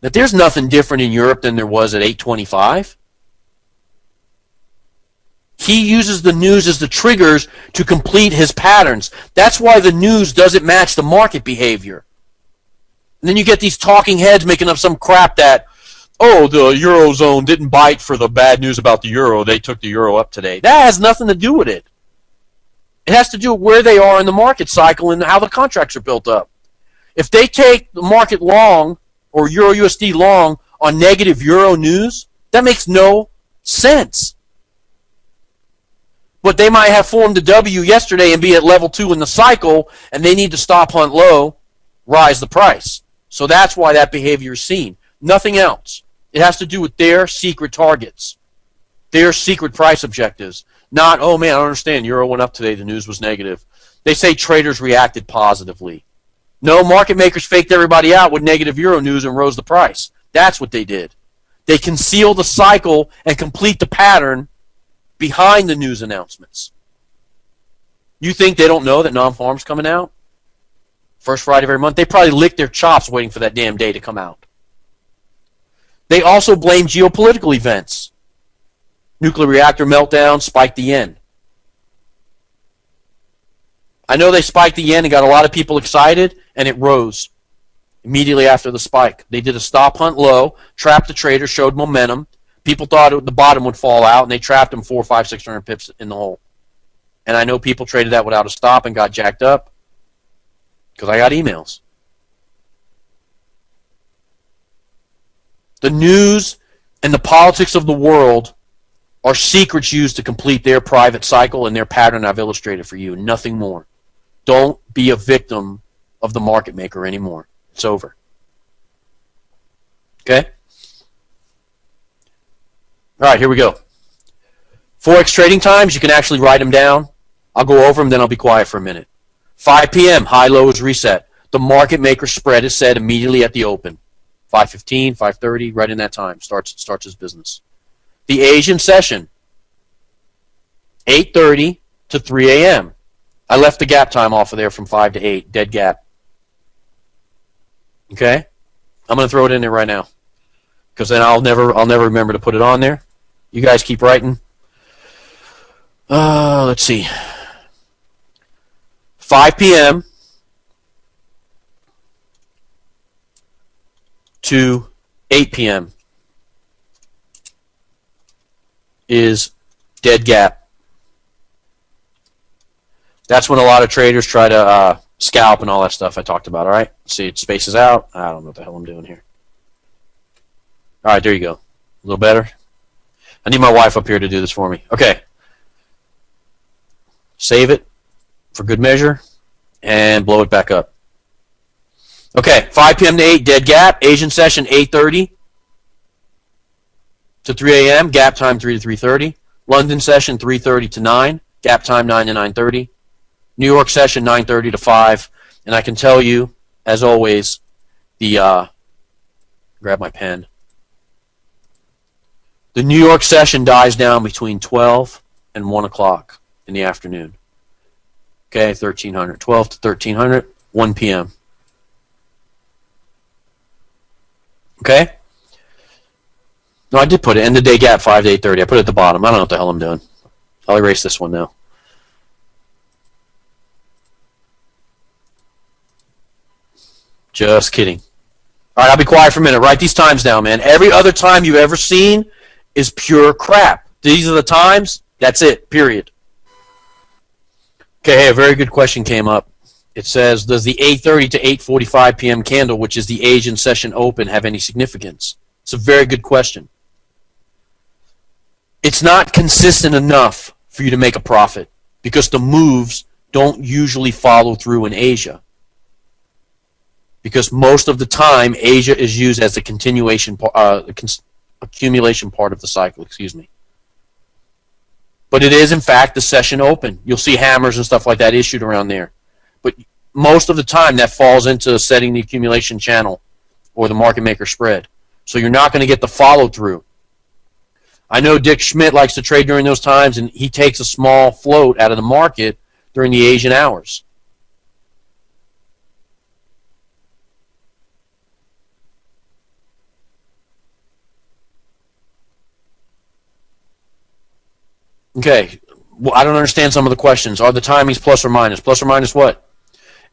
Speaker 1: that there's nothing different in Europe than there was at 8:25. He uses the news as the triggers to complete his patterns. That's why the news doesn't match the market behavior. And then you get these talking heads making up some crap that, oh, the Eurozone didn't bite for the bad news about the Euro. They took the Euro up today. That has nothing to do with it. It has to do with where they are in the market cycle and how the contracts are built up. If they take the market long or Euro USD long on negative Euro news, that makes no sense. But they might have formed a W yesterday and be at level 2 in the cycle, and they need to stop hunt low, rise the price. So that's why that behavior is seen. Nothing else. It has to do with their secret targets, their secret price objectives. Not, oh man, I don't understand, Euro went up today, the news was negative. They say traders reacted positively. No, market makers faked everybody out with negative Euro news and rose the price. That's what they did. They conceal the cycle and complete the pattern behind the news announcements. You think they don't know that non-farm's coming out? First Friday of every month? They probably lick their chops waiting for that damn day to come out. They also blame geopolitical events. Nuclear reactor meltdown spiked the yen. I know they spiked the yen and got a lot of people excited, and it rose immediately after the spike. They did a stop hunt low, trapped the trader, showed momentum. People thought the bottom would fall out, and they trapped them 400, 500, 600 pips in the hole. And I know people traded that without a stop and got jacked up because I got emails. The news and the politics of the world are secrets used to complete their private cycle and their pattern I've illustrated for you. Nothing more. Don't be a victim of the market maker anymore. It's over. Okay? All right, here we go. Forex trading times, you can actually write them down. I'll go over them, then I'll be quiet for a minute. 5 p.m., high-low is reset. The market maker spread is set immediately at the open. 5:15, 5:30, right in that time, starts his business. The Asian session, 8:30 to 3 a.m. I left the gap time off of there from 5 to 8, dead gap. Okay? I'm going to throw it in there right now because then I'll never remember to put it on there. You guys keep writing. Let's see. 5 p.m. to 8 p.m. is dead gap. That's when a lot of traders try to scalp and all that stuff I talked about, all right? See, it spaces out. I don't know what the hell I'm doing here. All right, there you go. A little better. I need my wife up here to do this for me. Okay. Save it for good measure and blow it back up. Okay, 5 p.m. to 8, dead gap. Asian session, 8:30 to 3 a.m., gap time 3 to 3:30. London session, 3:30 to 9, gap time 9 to 9:30. New York session, 9:30 to 5. And I can tell you as always, the grab my pen. The New York session dies down between 12 and 1 o'clock in the afternoon. Okay, 1300, 12 to 1300, 1 p.m. Okay? No, I did put it. End of day gap, 5 to 8:30. I put it at the bottom. I don't know what the hell I'm doing. I'll erase this one now. Just kidding. All right, I'll be quiet for a minute. Write these times down, man. Every other time you've ever seen is pure crap. These are the times. That's it, period. Okay, hey, a very good question came up. It says, does the 8:30 to 8:45 p.m. candle, which is the Asian session open, have any significance? It's a very good question. It's not consistent enough for you to make a profit because the moves don't usually follow through in Asia. Because most of the time, Asia is used as the continuation, accumulation part of the cycle. Excuse me. But it is, in fact, the session open. You'll see hammers and stuff like that issued around there. But most of the time, that falls into setting the accumulation channel or the market maker spread. So you're not going to get the follow through. I know Dick Schmidt likes to trade during those times, and he takes a small float out of the market during the Asian hours. Okay, well, I don't understand some of the questions. Are the timings plus or minus? Plus or minus what?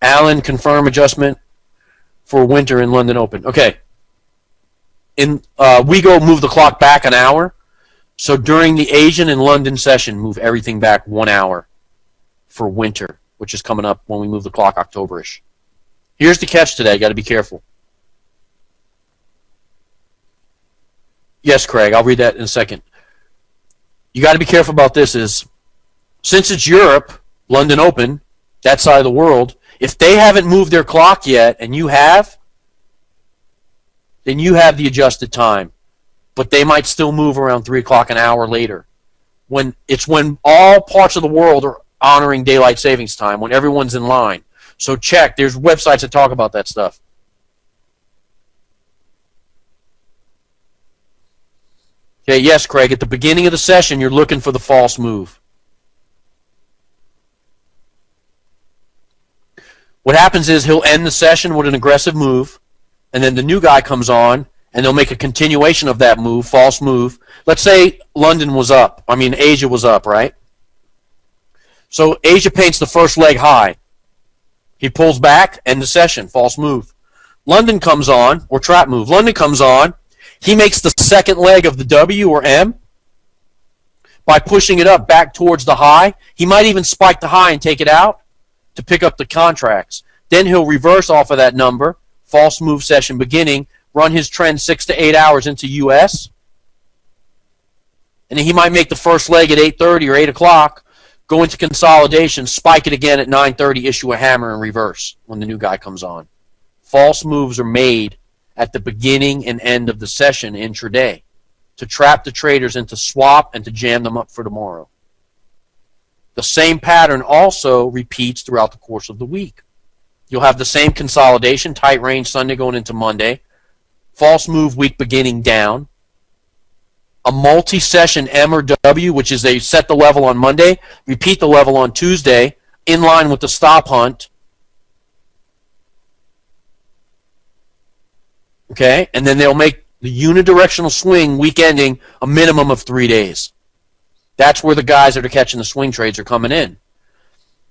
Speaker 1: Alan, confirm adjustment for winter in London Open. Okay. We go move the clock back an hour. So during the Asian and London session, move everything back 1 hour for winter, which is coming up when we move the clock October-ish. Here's the catch today. Got to be careful. Yes, Craig, I'll read that in a second. You got to be careful about this is, since it's Europe, London Open, that side of the world, if they haven't moved their clock yet and you have, then you have the adjusted time. But they might still move around 3 o'clock an hour later. When all parts of the world are honoring daylight savings time, when everyone's in line. So check. There's websites that talk about that stuff. Okay, yes, Craig. At the beginning of the session, you're looking for the false move. What happens is he'll end the session with an aggressive move, and then the new guy comes on, and they'll make a continuation of that move, false move. Let's say London was up. Asia was up, right? So Asia paints the first leg high. He pulls back, end the session, false move. London comes on, or trap move. London comes on. He makes the second leg of the W or M by pushing it up back towards the high. He might even spike the high and take it out to pick up the contracts. Then he'll reverse off of that number, false move session beginning, run his trend 6 to 8 hours into US. And then he might make the first leg at 8:30 or 8 o'clock, go into consolidation, spike it again at 9:30, issue a hammer and reverse when the new guy comes on. False moves are made at the beginning and end of the session intraday to trap the traders into swap and to jam them up for tomorrow. The same pattern also repeats throughout the course of the week. You'll have the same consolidation, tight range Sunday going into Monday, false move week beginning down, a multi-session M or W, which is they set the level on Monday, repeat the level on Tuesday, in line with the stop hunt. Okay, and then they'll make the unidirectional swing week ending a minimum of 3 days. That's where the guys that are catching the swing trades are coming in.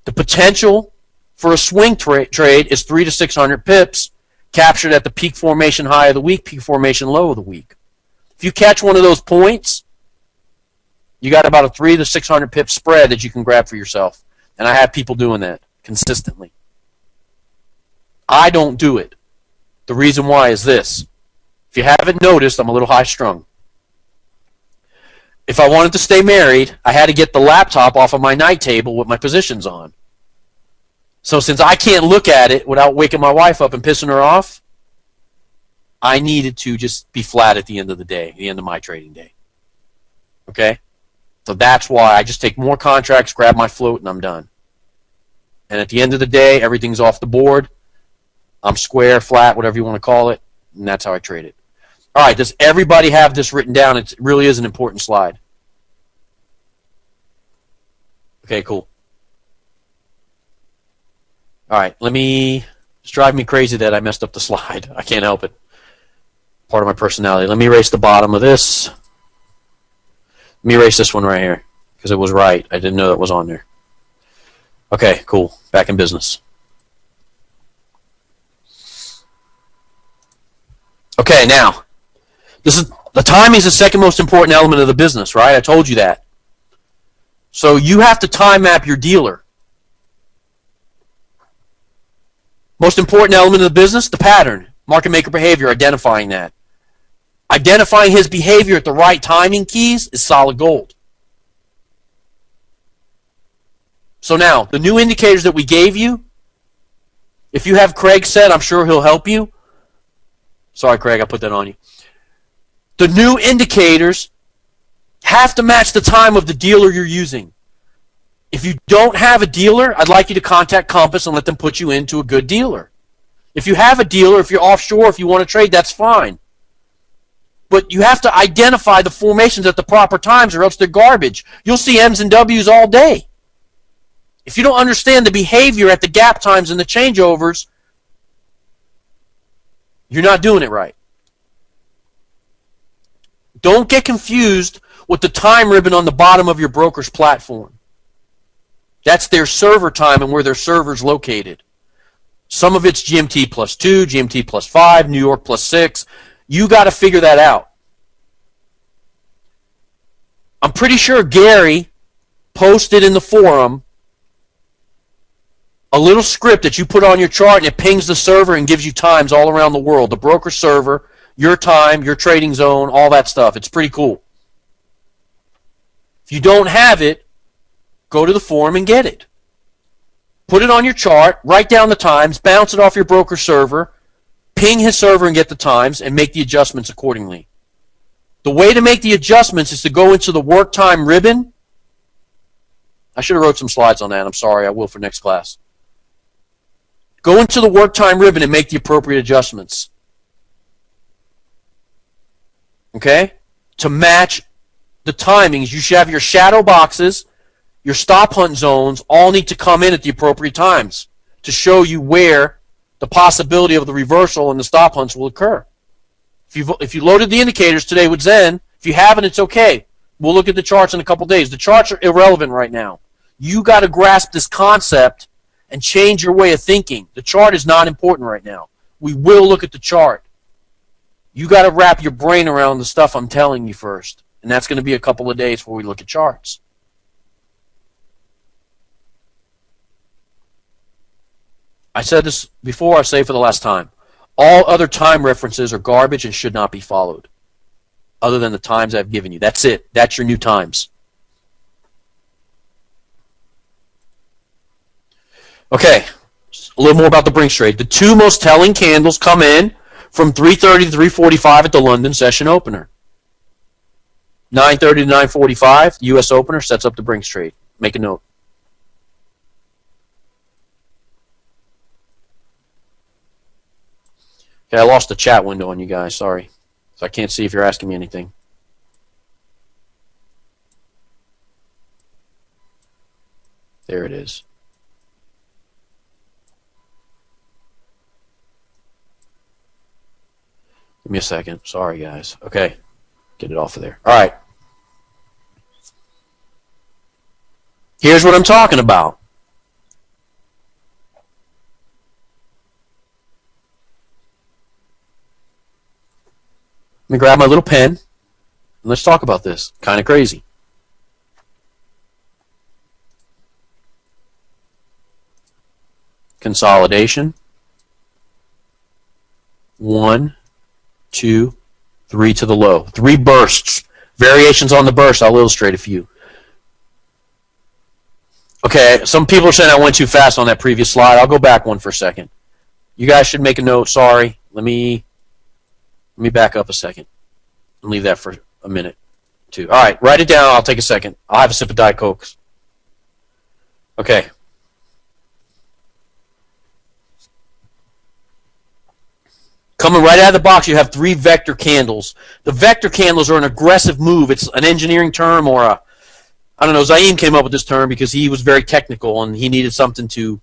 Speaker 1: The potential for a swing trade is 300 to 600 pips captured at the peak formation high of the week, peak formation low of the week. If you catch one of those points, you got about a 300 to 600 pip spread that you can grab for yourself. And I have people doing that consistently. I don't do it. The reason why is this. If you haven't noticed, I'm a little high-strung. If I wanted to stay married, I had to get the laptop off of my night table with my positions on. So since I can't look at it without waking my wife up and pissing her off, I needed to just be flat at the end of the day, the end of my trading day. Okay? So that's why I just take more contracts, grab my float, and I'm done. And at the end of the day, everything's off the board. I'm square, flat, whatever you want to call it, and that's how I trade it. All right, does everybody have this written down? It really is an important slide. Okay, cool. All right, it's driving me crazy that I messed up the slide. I can't help it. Part of my personality. Let me erase the bottom of this. Let me erase this one right here because it was right. I didn't know that was on there. Okay, cool. Back in business. Okay, now, the timing is the second most important element of the business, right? I told you that. So you have to time map your dealer. Most important element of the business, the pattern. Market maker behavior, identifying that. Identifying his behavior at the right timing keys is solid gold. So now, the new indicators that we gave you, if you have Craig set, I'm sure he'll help you. Sorry, Craig, I put that on you. The new indicators have to match the time of the dealer you're using. If you don't have a dealer, I'd like you to contact Compass and let them put you into a good dealer. If you have a dealer, if you're offshore, if you want to trade, that's fine. But you have to identify the formations at the proper times or else they're garbage. You'll see M's and W's all day. If you don't understand the behavior at the gap times and the changeovers, you're not doing it right. Don't get confused with the time ribbon on the bottom of your broker's platform. That's their server time and where their server's located. Some of it's GMT plus 2, GMT plus 5, New York plus 6. You got to figure that out. I'm pretty sure Gary posted in the forum a little script that you put on your chart and it pings the server and gives you times all around the world. The broker server, your time, your trading zone, all that stuff. It's pretty cool. If you don't have it, go to the forum and get it. Put it on your chart, write down the times, bounce it off your broker server, ping his server and get the times, and make the adjustments accordingly. The way to make the adjustments is to go into the work time ribbon. I should have wrote some slides on that. I'm sorry. I will for next class. Go into the work time ribbon and make the appropriate adjustments. Okay? To match the timings, you should have your shadow boxes, your stop hunt zones all need to come in at the appropriate times to show you where the possibility of the reversal and the stop hunts will occur. If you loaded the indicators today with Zen, if you haven't, it's okay. We'll look at the charts in a couple days. The charts are irrelevant right now. You got to grasp this concept and change your way of thinking. The chart is not important right now. We will look at the chart. You got to wrap your brain around the stuff I'm telling you first. And that's going to be a couple of days before we look at charts. I said this before, I'll say it for the last time. All other time references are garbage and should not be followed, other than the times I've given you. That's it. That's your new times. Okay, a little more about the Brinks trade. The two most telling candles come in from 3:30 to 3:45 at the London session opener. 9:30 to 9:45, the U.S. opener sets up the Brinks trade. Make a note. Okay, I lost the chat window on you guys. Sorry. So I can't see if you're asking me anything. There it is. Give me a second. Sorry, guys. Okay. Get it off of there. All right. Here's what I'm talking about. Let me grab my little pen and let's talk about this. Kind of crazy. Consolidation. 1, 2, 3 to the low. 3 bursts. Variations on the burst. I'll illustrate a few. Okay, some people are saying I went too fast on that previous slide. I'll go back one for a second. You guys should make a note. Sorry. Let me back up a second and leave that for a minute, too. All right, write it down. I'll take a second. I'll have a sip of Diet Coke. Okay. Coming right out of the box, you have 3 vector candles. The vector candles are an aggressive move. It's an engineering term, or I don't know, Zaim came up with this term because he was very technical and he needed something to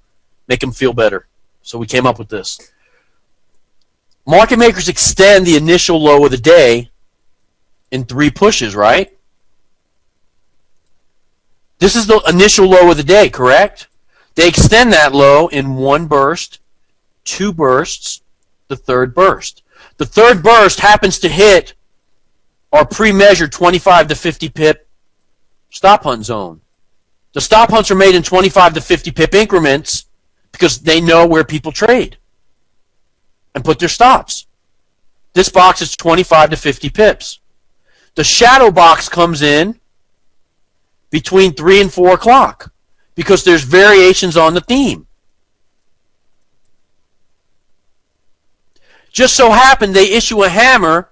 Speaker 1: make him feel better. So we came up with this. Market makers extend the initial low of the day in 3 pushes, right? This is the initial low of the day, correct? They extend that low in 1 burst, 2 bursts, the 3rd burst. The 3rd burst happens to hit our pre-measured 25 to 50 pip stop hunt zone. The stop hunts are made in 25 to 50 pip increments because they know where people trade and put their stops. This box is 25 to 50 pips. The shadow box comes in between 3 and 4 o'clock because there's variations on the theme. Just so happened they issue a hammer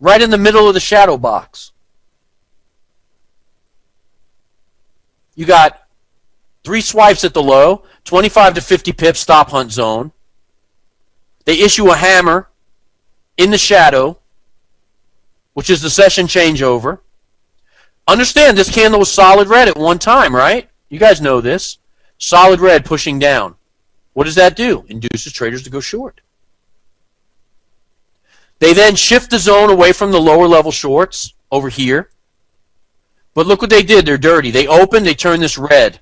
Speaker 1: right in the middle of the shadow box. You got 3 swipes at the low, 25 to 50 pips stop hunt zone. They issue a hammer in the shadow, which is the session changeover. Understand, this candle was solid red at one time, right? You guys know this. Solid red pushing down. What does that do? Induces traders to go short. They then shift the zone away from the lower level shorts over here. But look what they did. They're dirty. They opened, they turned this red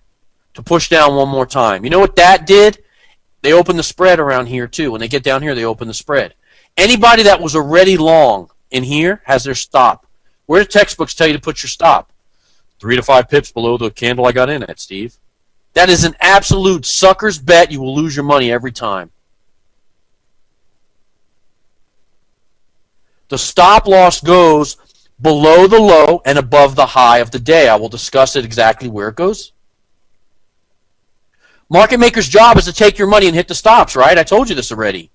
Speaker 1: to push down one more time. You know what that did? They opened the spread around here too. When they get down here, they open the spread. Anybody that was already long in here has their stop. Where do textbooks tell you to put your stop? 3 to 5 pips below the candle I got in at, Steve. That is an absolute sucker's bet. You will lose your money every time. The stop loss goes below the low and above the high of the day. I will discuss it exactly where it goes. Market maker's job is to take your money and hit the stops, right? I told you this already.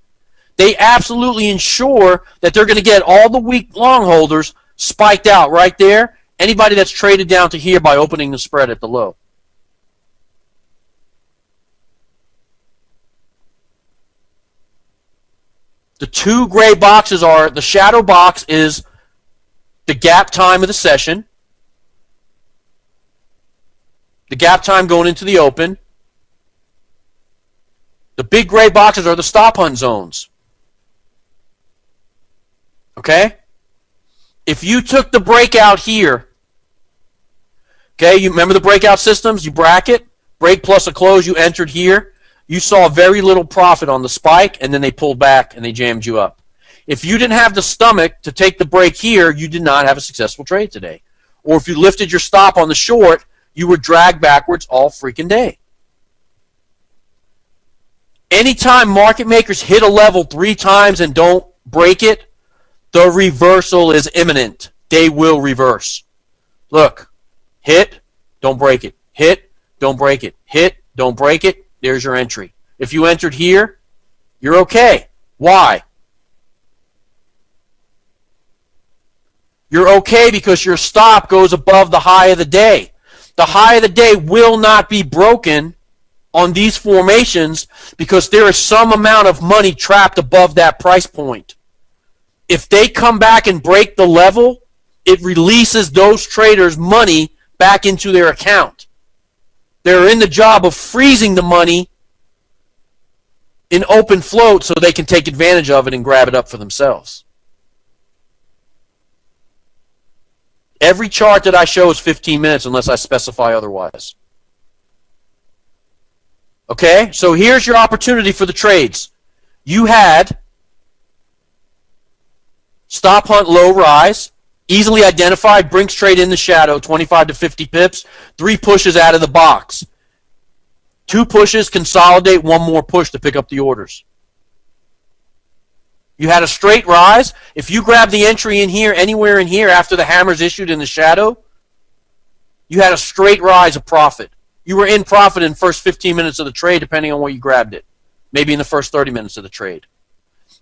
Speaker 1: They absolutely ensure that they're going to get all the weak long holders spiked out right there. Anybody that's traded down to here by opening the spread at the low. The 2 gray boxes are, the shadow box is the gap time of the session. The gap time going into the open. The big gray boxes are the stop hunt zones. Okay? If you took the breakout here, okay, you remember the breakout systems? You bracket, break plus a close, you entered here. You saw very little profit on the spike, and then they pulled back and they jammed you up. If you didn't have the stomach to take the break here, you did not have a successful trade today. Or if you lifted your stop on the short, you were dragged backwards all freaking day. Anytime market makers hit a level 3 times and don't break it, the reversal is imminent. They will reverse. Look, hit, don't break it. Hit, don't break it. Hit, don't break it. There's your entry. If you entered here, you're okay. Why? You're okay because your stop goes above the high of the day. The high of the day will not be broken on these formations because there is some amount of money trapped above that price point. If they come back and break the level, it releases those traders' money back into their account. They're in the job of freezing the money in open float so they can take advantage of it and grab it up for themselves. Every chart that I show is 15 minutes unless I specify otherwise. Okay, so here's your opportunity for the trades. You had stop hunt low rise, easily identified, Brinks trade in the shadow, 25 to 50 pips, 3 pushes out of the box. 2 pushes, consolidate, 1 more push to pick up the orders. You had a straight rise. If you grab the entry in here, anywhere in here after the hammer's issued in the shadow, you had a straight rise of profit. You were in profit in the first 15 minutes of the trade depending on where you grabbed it. Maybe in the first 30 minutes of the trade.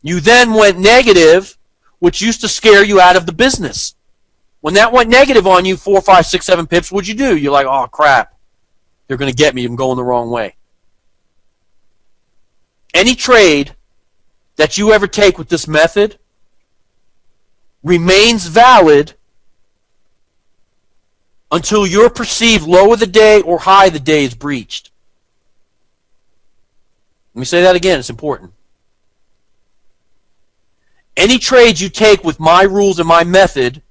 Speaker 1: You then went negative, which used to scare you out of the business. When that went negative on you, 4, 5, 6, 7 pips, what'd you do? You're like, oh crap, they're going to get me. I'm going the wrong way. Any trade that you ever take with this method remains valid until your perceived low of the day or high of the day is breached. Let me say that again, it's important. Any trades you take with my rules and my method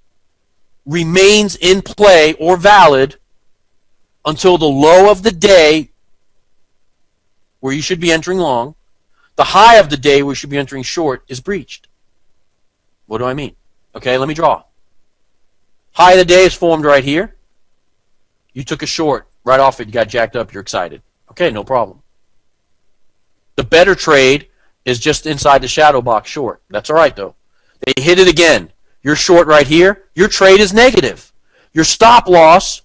Speaker 1: remains in play or valid until the low of the day, where you should be entering long, the high of the day, where you should be entering short, is breached. What do I mean? Okay, let me draw. High of the day is formed right here. You took a short right off it, you got jacked up, you're excited. Okay, no problem. The better trade is just inside the shadow box short. That's all right, though. They hit it again. You're short right here. Your trade is negative. Your stop loss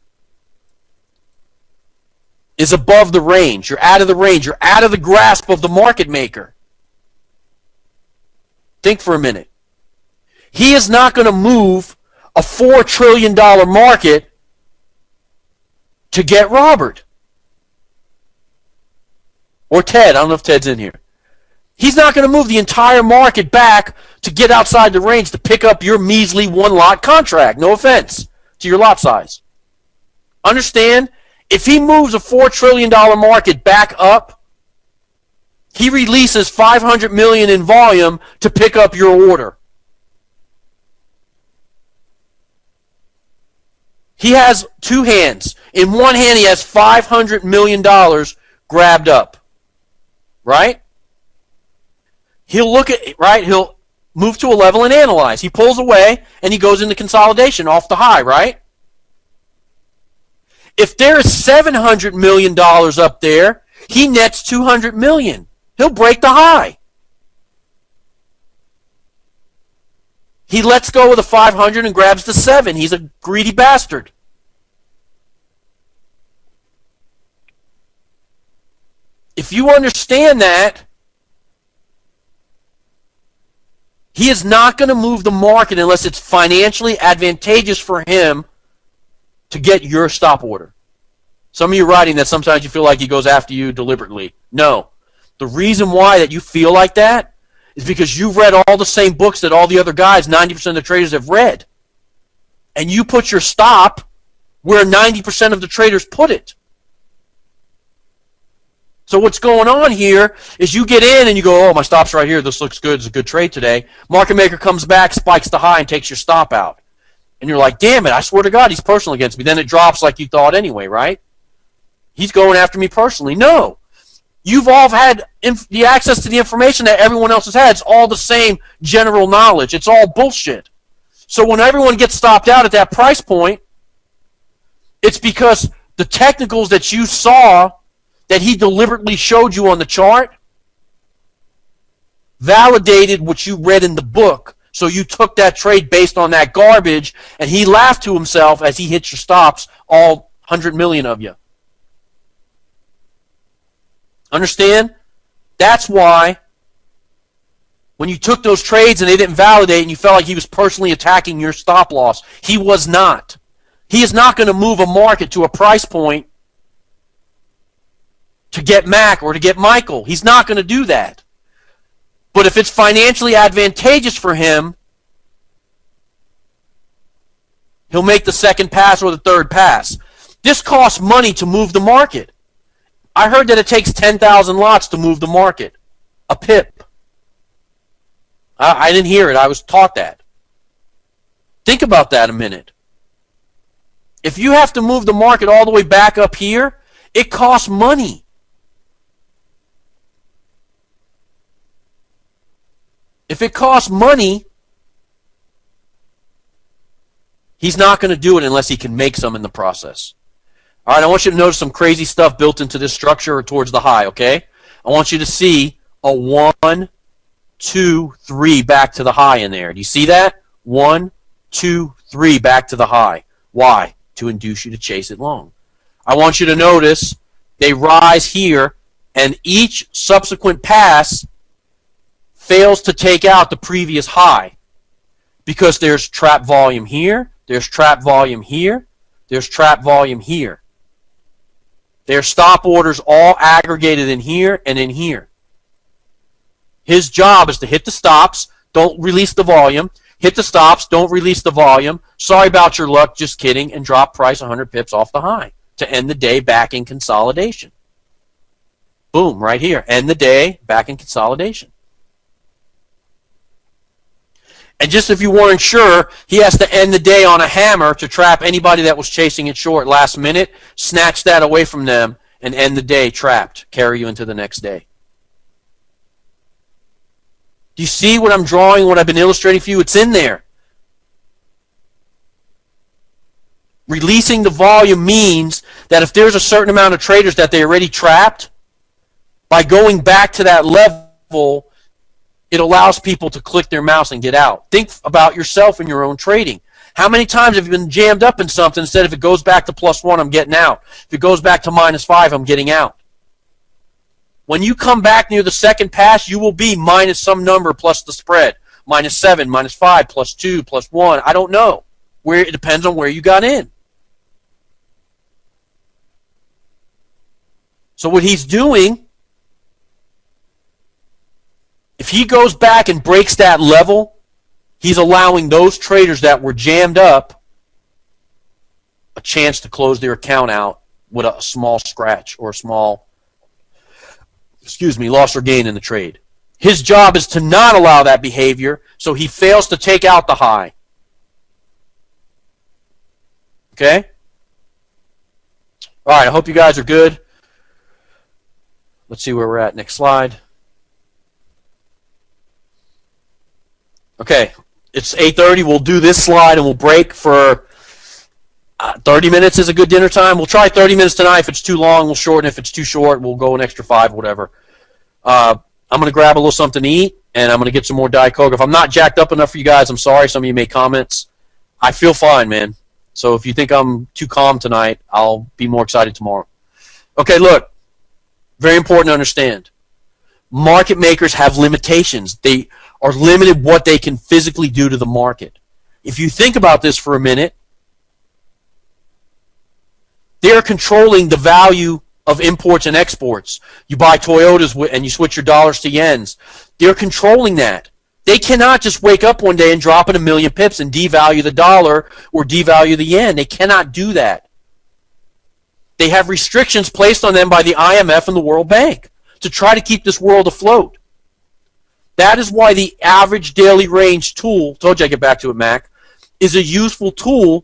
Speaker 1: is above the range. You're out of the range. You're out of the grasp of the market maker. Think for a minute. He is not going to move a $4 trillion market to get Robert. Or Ted. I don't know if Ted's in here. He's not going to move the entire market back to get outside the range to pick up your measly one-lot contract. No offense to your lot size. Understand? If he moves a $4 trillion market back up, he releases $500 million in volume to pick up your order. He has two hands. In one hand, he has $500 million grabbed up. Right? He'll look at it, right? He'll move to a level and analyze. He pulls away and he goes into consolidation off the high, right? If there is $700 million up there, he nets $200 million. He'll break the high. He lets go of the 500 and grabs the 7. He's a greedy bastard. If you understand that, he is not going to move the market unless it's financially advantageous for him to get your stop order. Some of you are writing that sometimes you feel like he goes after you deliberately. No. The reason why that you feel like that is because you've read all the same books that all the other guys, 90% of the traders, have read. And you put your stop where 90% of the traders put it. So what's going on here is you get in and you go, oh, my stop's right here. This looks good. It's a good trade today. Market maker comes back, spikes the high, and takes your stop out. And you're like, damn it, I swear to God, he's personal against me. Then it drops like you thought anyway, right? He's going after me personally. No. You've all had the access to the information that everyone else has had. It's all the same general knowledge. It's all bullshit. So when everyone gets stopped out at that price point, it's because the technicals that you saw that he deliberately showed you on the chart validated what you read in the book. So you took that trade based on that garbage, and he laughed to himself as he hit your stops, all 100 million of you. Understand? That's why when you took those trades and they didn't validate and you felt like he was personally attacking your stop loss, he was not. He is not going to move a market to a price point to get Mac or to get Michael. He's not going to do that. But if it's financially advantageous for him, he'll make the second pass or the third pass. This costs money to move the market. I heard that it takes 10,000 lots to move the market. A pip. I didn't hear it. I was taught that. Think about that a minute. If you have to move the market all the way back up here, it costs money. If it costs money, he's not going to do it unless he can make some in the process. All right, I want you to notice some crazy stuff built into this structure towards the high, okay? I want you to see a 1, 2, 3 back to the high in there. Do you see that? 1, 2, 3 back to the high. Why? To induce you to chase it long. I want you to notice they rise here, and each subsequent pass fails to take out the previous high because there's trap volume here, there's trap volume here, there's trap volume here. There's stop orders all aggregated in here and in here. His job is to hit the stops, don't release the volume. Hit the stops, don't release the volume. Sorry about your luck, just kidding, and drop price 100 pips off the high to end the day back in consolidation. Boom, right here. End the day back in consolidation. And just if you weren't sure, he has to end the day on a hammer to trap anybody that was chasing it short last minute, snatch that away from them, and end the day trapped, carry you into the next day. Do you see what I'm drawing, what I've been illustrating for you? It's in there. Releasing the volume means that if there's a certain amount of traders that they already trapped, by going back to that level, it allows people to click their mouse and get out. Think about yourself in your own trading. How many times have you been jammed up in something, instead if it goes back to +1, I'm getting out. If it goes back to -5, I'm getting out. When you come back near the second pass, you will be minus some number plus the spread. -7, -5, +2, +1. I don't know. It depends on where you got in. So what he's doing, if he goes back and breaks that level, he's allowing those traders that were jammed up a chance to close their account out with a small scratch or a small, loss or gain in the trade. His job is to not allow that behavior, so he fails to take out the high. Okay? All right, I hope you guys are good. Let's see where we're at. Next slide. Okay, it's 8:30. We'll do this slide and we'll break for 30 minutes is a good dinner time. We'll try 30 minutes tonight. If it's too long, we'll shorten. If it's too short, we'll go an extra 5, whatever. I'm going to grab a little something to eat, and I'm going to get some more Diet Coke. If I'm not jacked up enough for you guys, I'm sorry. Some of you made comments. I feel fine, man. So if you think I'm too calm tonight, I'll be more excited tomorrow. Okay, look. Very important to understand. Market makers have limitations. They are limited what they can physically do to the market. If you think about this for a minute, they're controlling the value of imports and exports. You buy Toyotas and you switch your dollars to yens. They're controlling that. They cannot just wake up one day and drop in 1,000,000 pips and devalue the dollar or devalue the yen. They cannot do that. They have restrictions placed on them by the IMF and the World Bank to try to keep this world afloat. That is why the average daily range tool, told you I'd get back to it, Mac, is a useful tool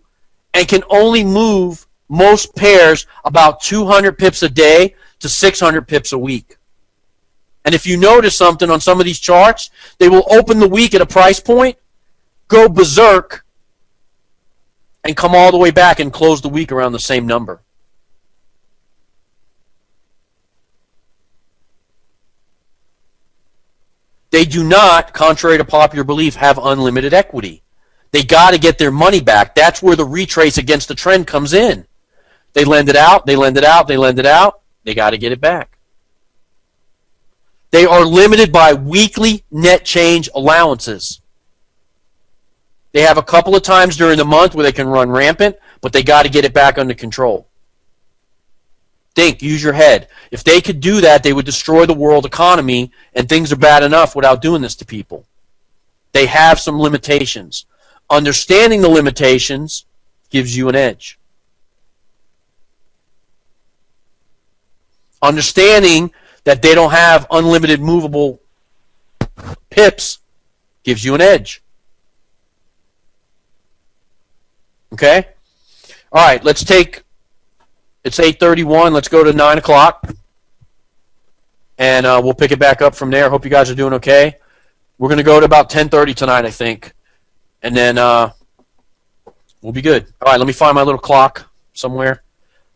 Speaker 1: and can only move most pairs about 200 pips a day to 600 pips a week. And if you notice something on some of these charts, they will open the week at a price point, go berserk, and come all the way back and close the week around the same number. They do not, contrary to popular belief, have unlimited equity. They got to get their money back. That's where the retrace against the trend comes in. They lend it out, they lend it out, they lend it out. They got to get it back. They are limited by weekly net change allowances. They have a couple of times during the month where they can run rampant, but they got to get it back under control. Think, use your head. If they could do that, they would destroy the world economy, and things are bad enough without doing this to people. They have some limitations. Understanding the limitations gives you an edge. Understanding that they don't have unlimited movable pips gives you an edge. Okay? All right, let's take, it's 8:31. Let's go to 9 o'clock. And we'll pick it back up from there. Hope you guys are doing okay. We're going to go to about 10:30 tonight, I think. And then we'll be good. All right, let me find my little clock somewhere.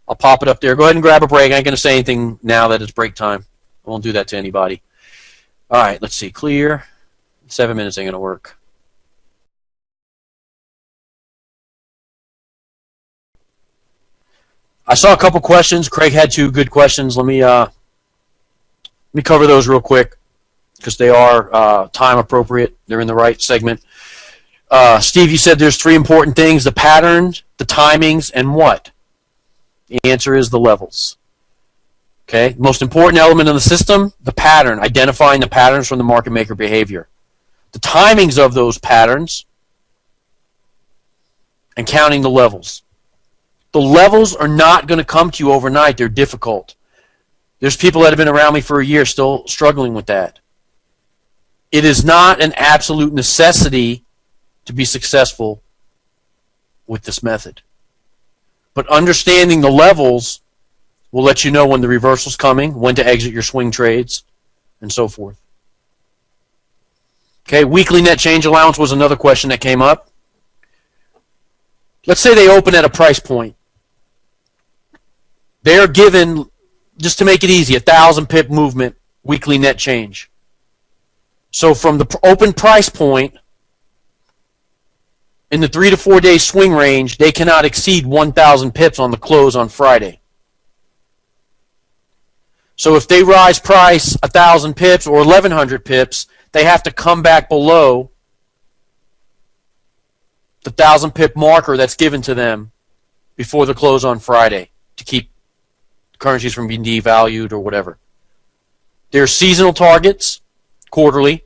Speaker 1: I'll pop it up there. Go ahead and grab a break. I ain't going to say anything now that it's break time. I won't do that to anybody. All right, let's see. Clear. 7 minutes ain't going to work. I saw a couple questions. Craig had 2 good questions. Let me cover those real quick because they are time appropriate. They're in the right segment. Steve, you said there's 3 important things: the patterns, the timings, and what? The answer is the levels. Okay, most important element in the system, the pattern, identifying the patterns from the market maker behavior. The timings of those patterns and counting the levels. The levels are not going to come to you overnight. They're difficult. There's people that have been around me for a year still struggling with that. It is not an absolute necessity to be successful with this method. But understanding the levels will let you know when the reversal's coming, when to exit your swing trades, and so forth. Okay, weekly net change allowance was another question that came up. Let's say they open at a price point. They are given, just to make it easy, 1,000 pip movement weekly net change. So from the open price point, in the 3 to 4 day swing range, they cannot exceed 1,000 pips on the close on Friday. So if they rise price 1,000 pips or 1,100 pips, they have to come back below the 1,000 pip marker that's given to them before the close on Friday to keep currencies from being devalued or whatever. There's seasonal targets, quarterly.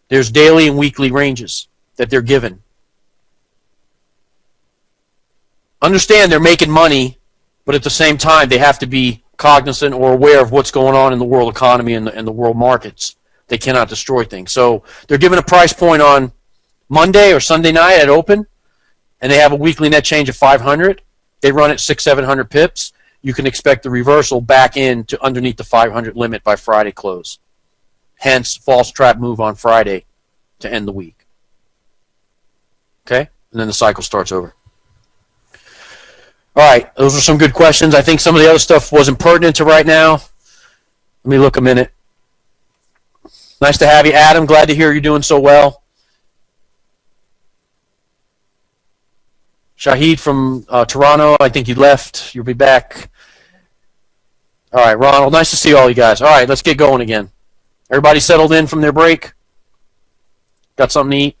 Speaker 1: There's daily and weekly ranges that they're given. Understand they're making money, but at the same time they have to be cognizant or aware of what's going on in the world economy and the world markets. They cannot destroy things. So they're given a price point on Monday or Sunday night at open, and they have a weekly net change of 500. They run at 600-700 pips. You can expect the reversal back in to underneath the 500 limit by Friday close. Hence, false trap move on Friday to end the week. Okay? And then the cycle starts over. All right, those are some good questions. I think some of the other stuff wasn't pertinent to right now. Let me look a minute. Nice to have you, Adam. Glad to hear you're doing so well. Shahid from Toronto, I think you left. You'll be back. All right, Ronald, nice to see all you guys. All right, let's get going again. Everybody settled in from their break? Got something to eat?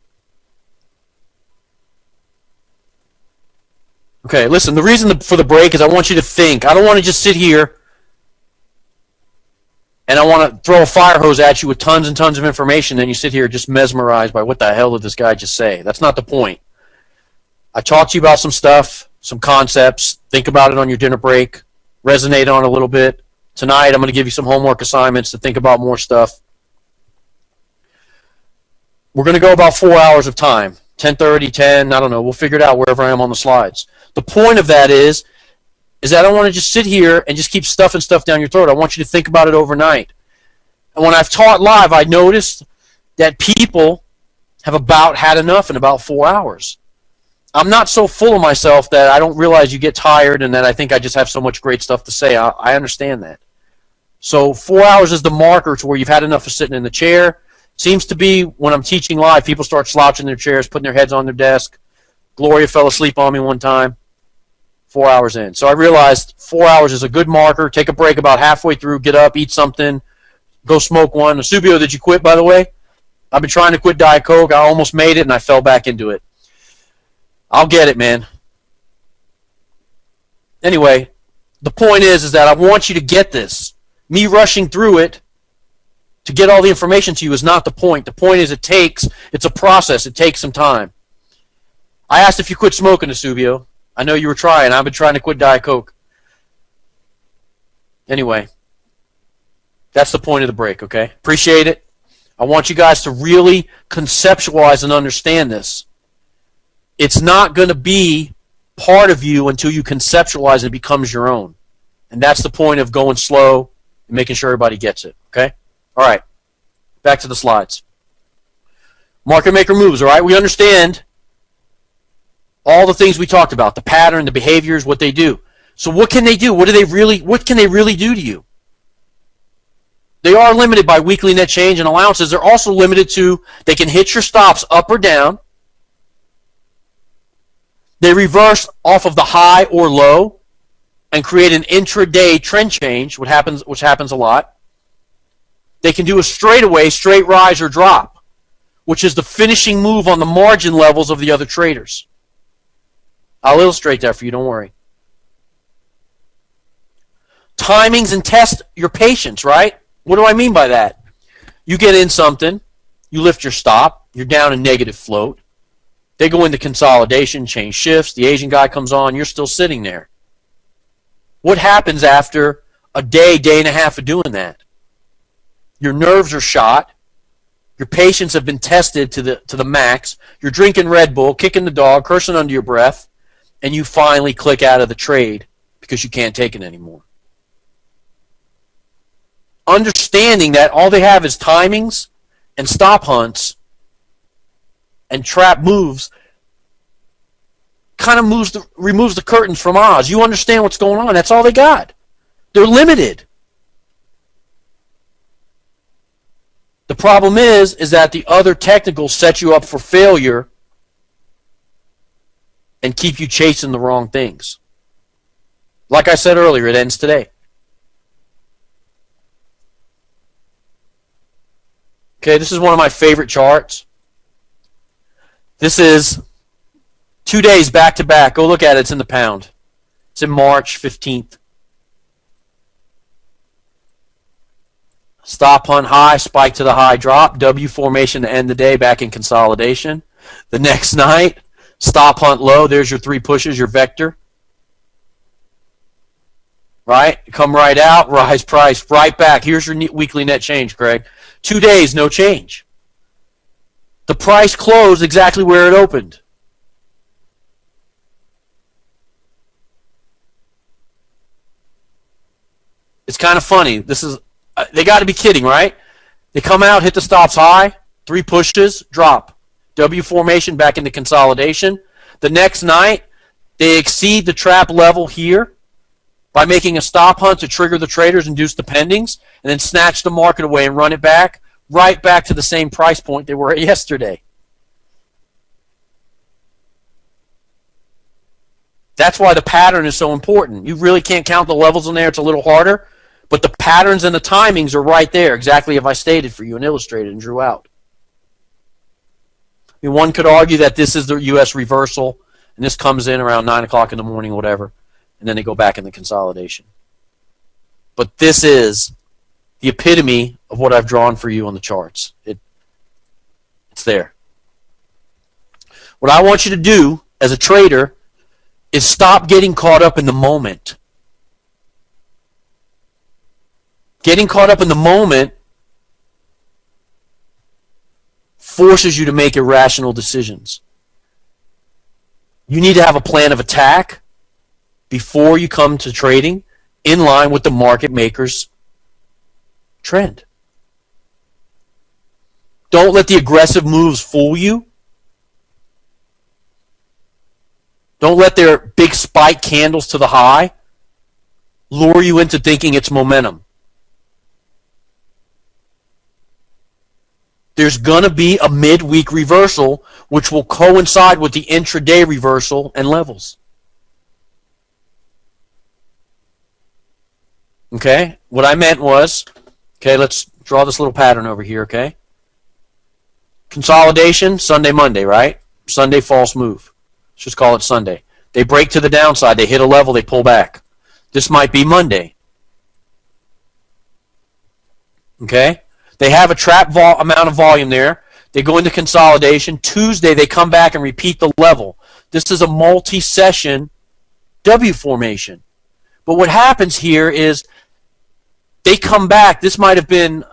Speaker 1: Okay, listen, the reason for the break is I want you to think. I don't want to just sit here and I want to throw a fire hose at you with tons and tons of information, and you sit here just mesmerized by what the hell did this guy just say. That's not the point. I talked to you about some stuff, some concepts. Think about it on your dinner break. Resonate on it a little bit. Tonight I'm going to give you some homework assignments to think about more stuff. We're going to go about 4 hours of time. 10:30, 10, I don't know. We'll figure it out wherever I am on the slides. The point of that is that I don't want to just sit here and just keep stuffing stuff down your throat. I want you to think about it overnight. And when I've taught live, I noticed that people have about had enough in about 4 hours. I'm not so full of myself that I don't realize you get tired and that I think I just have so much great stuff to say. I understand that. So 4 hours is the marker to where you've had enough of sitting in the chair. Seems to be when I'm teaching live, people start slouching their chairs, putting their heads on their desk. Gloria fell asleep on me one time, 4 hours in. So I realized 4 hours is a good marker. Take a break about halfway through, get up, eat something, go smoke one. Subio, did you quit, by the way? I've been trying to quit Diet Coke. I almost made it, and I fell back into it. I'll get it, man. Anyway, the point is that I want you to get this. Me rushing through it to get all the information to you is not the point. The point is it's a process. It takes some time. I asked if you quit smoking, Subio. I know you were trying. I've been trying to quit Diet Coke. Anyway, that's the point of the break, okay? Appreciate it. I want you guys to really conceptualize and understand this. It's not going to be part of you until you conceptualize it becomes your own. And that's the point of going slow and making sure everybody gets it, okay? All right, back to the slides. Market maker moves, all right? We understand all the things we talked about, the pattern, the behaviors, what they do. So what can they do? What can they really do to you? They are limited by weekly net change and allowances. They're also limited to, they can hit your stops up or down. They reverse off of the high or low and create an intraday trend change, which happens a lot. They can do a straightaway, straight rise or drop, which is the finishing move on the margin levels of the other traders. I'll illustrate that for you, don't worry. timings and test your patience, right? What do I mean by that? You get in something, you lift your stop, you're down a negative float. They go into consolidation, change shifts, the Asian guy comes on, you're still sitting there. What happens after a day, day and a half of doing that? Your nerves are shot. Your patience have been tested to the max. You're drinking Red Bull, kicking the dog, cursing under your breath, and you finally click out of the trade because you can't take it anymore. Understanding that all they have is timings and stop hunts and trap moves kind of removes the curtains from Oz. You understand what's going on. That's all they got. They're limited. The problem is that the other technicals set you up for failure and keep you chasing the wrong things. Like I said earlier, it ends today. Okay, this is one of my favorite charts. This is 2 days back to back. Go look at it. It's in the pound. It's in March 15th. Stop hunt high, spike to the high, drop. W formation to end the day, back in consolidation. The next night, stop hunt low. There's your three pushes, your vector. Right? Come right out, rise price, right back. Here's your weekly net change, Craig. 2 days, no change. The price closed exactly where it opened. It's kind of funny. This is they got to be kidding, right? They come out, hit the stops high, three pushes, drop. W formation back into consolidation. The next night, they exceed the trap level here by making a stop hunt to trigger the traders, induce the pendings, and then snatch the market away and run it back, right back to the same price point they were at yesterday. That's why the pattern is so important. You really can't count the levels in there. It's a little harder. But the patterns and the timings are right there, exactly as I stated for you and illustrated and drew out. I mean, one could argue that this is the U.S. reversal, and this comes in around 9 o'clock in the morning, whatever, and then they go back in the consolidation. But this is the epitome of what I've drawn for you on the charts. It's there. What I want you to do as a trader is stop getting caught up in the moment. Getting caught up in the moment forces you to make irrational decisions. You need to have a plan of attack before you come to trading in line with the market maker's trend. Don't let the aggressive moves fool you. Don't let their big spike candles to the high lure you into thinking it's momentum. There's going to be a midweek reversal which will coincide with the intraday reversal and levels. Okay? What I meant was, okay, let's draw this little pattern over here, okay? Consolidation, Sunday, Monday, right? Sunday, false move. Let's just call it Sunday. They break to the downside. They hit a level. They pull back. This might be Monday. Okay? They have a trap amount of volume there. They go into consolidation. Tuesday, they come back and repeat the level. This is a multi-session W formation. But what happens here is they come back. This might have been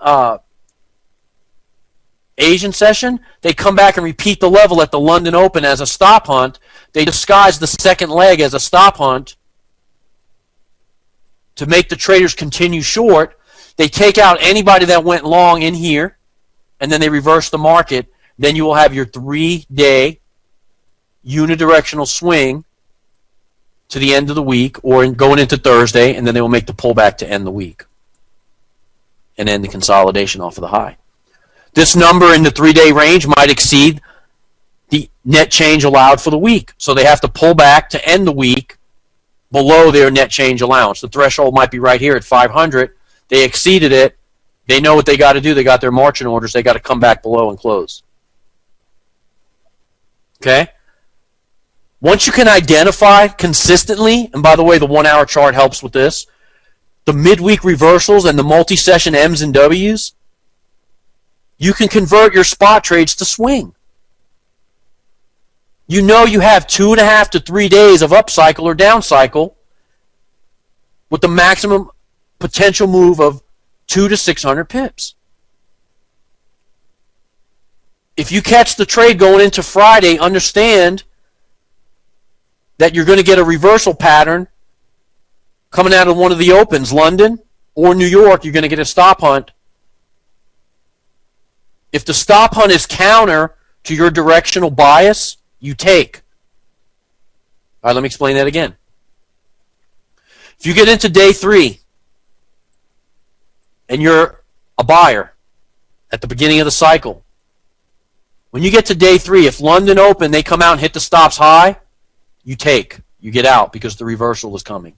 Speaker 1: Asian session. They come back and repeat the level at the London Open as a stop hunt. They disguise the second leg as a stop hunt to make the traders continue short. They take out anybody that went long in here, and then they reverse the market. Then you will have your 3-day unidirectional swing to the end of the week or going into Thursday, and then they will make the pullback to end the week and end the consolidation off of the high. This number in the 3-day range might exceed the net change allowed for the week. So they have to pull back to end the week below their net change allowance. The threshold might be right here at 500. They exceeded it. They know what they got to do. They got their marching orders. They got to come back below and close. Okay? Once you can identify consistently, and by the way, the 1-hour chart helps with this, the midweek reversals and the multi-session M's and W's, you can convert your spot trades to swing. You know you have 2.5 to 3 days of up cycle or down cycle with the maximum potential move of 200 to 600 pips. If you catch the trade going into Friday, understand that you're going to get a reversal pattern coming out of one of the opens, London or New York. You're going to get a stop hunt. If the stop hunt is counter to your directional bias, you take. All right, let me explain that again. If you get into day 3 and you're a buyer at the beginning of the cycle, when you get to day 3, if London open, they come out and hit the stops high, you take. You get out because the reversal is coming.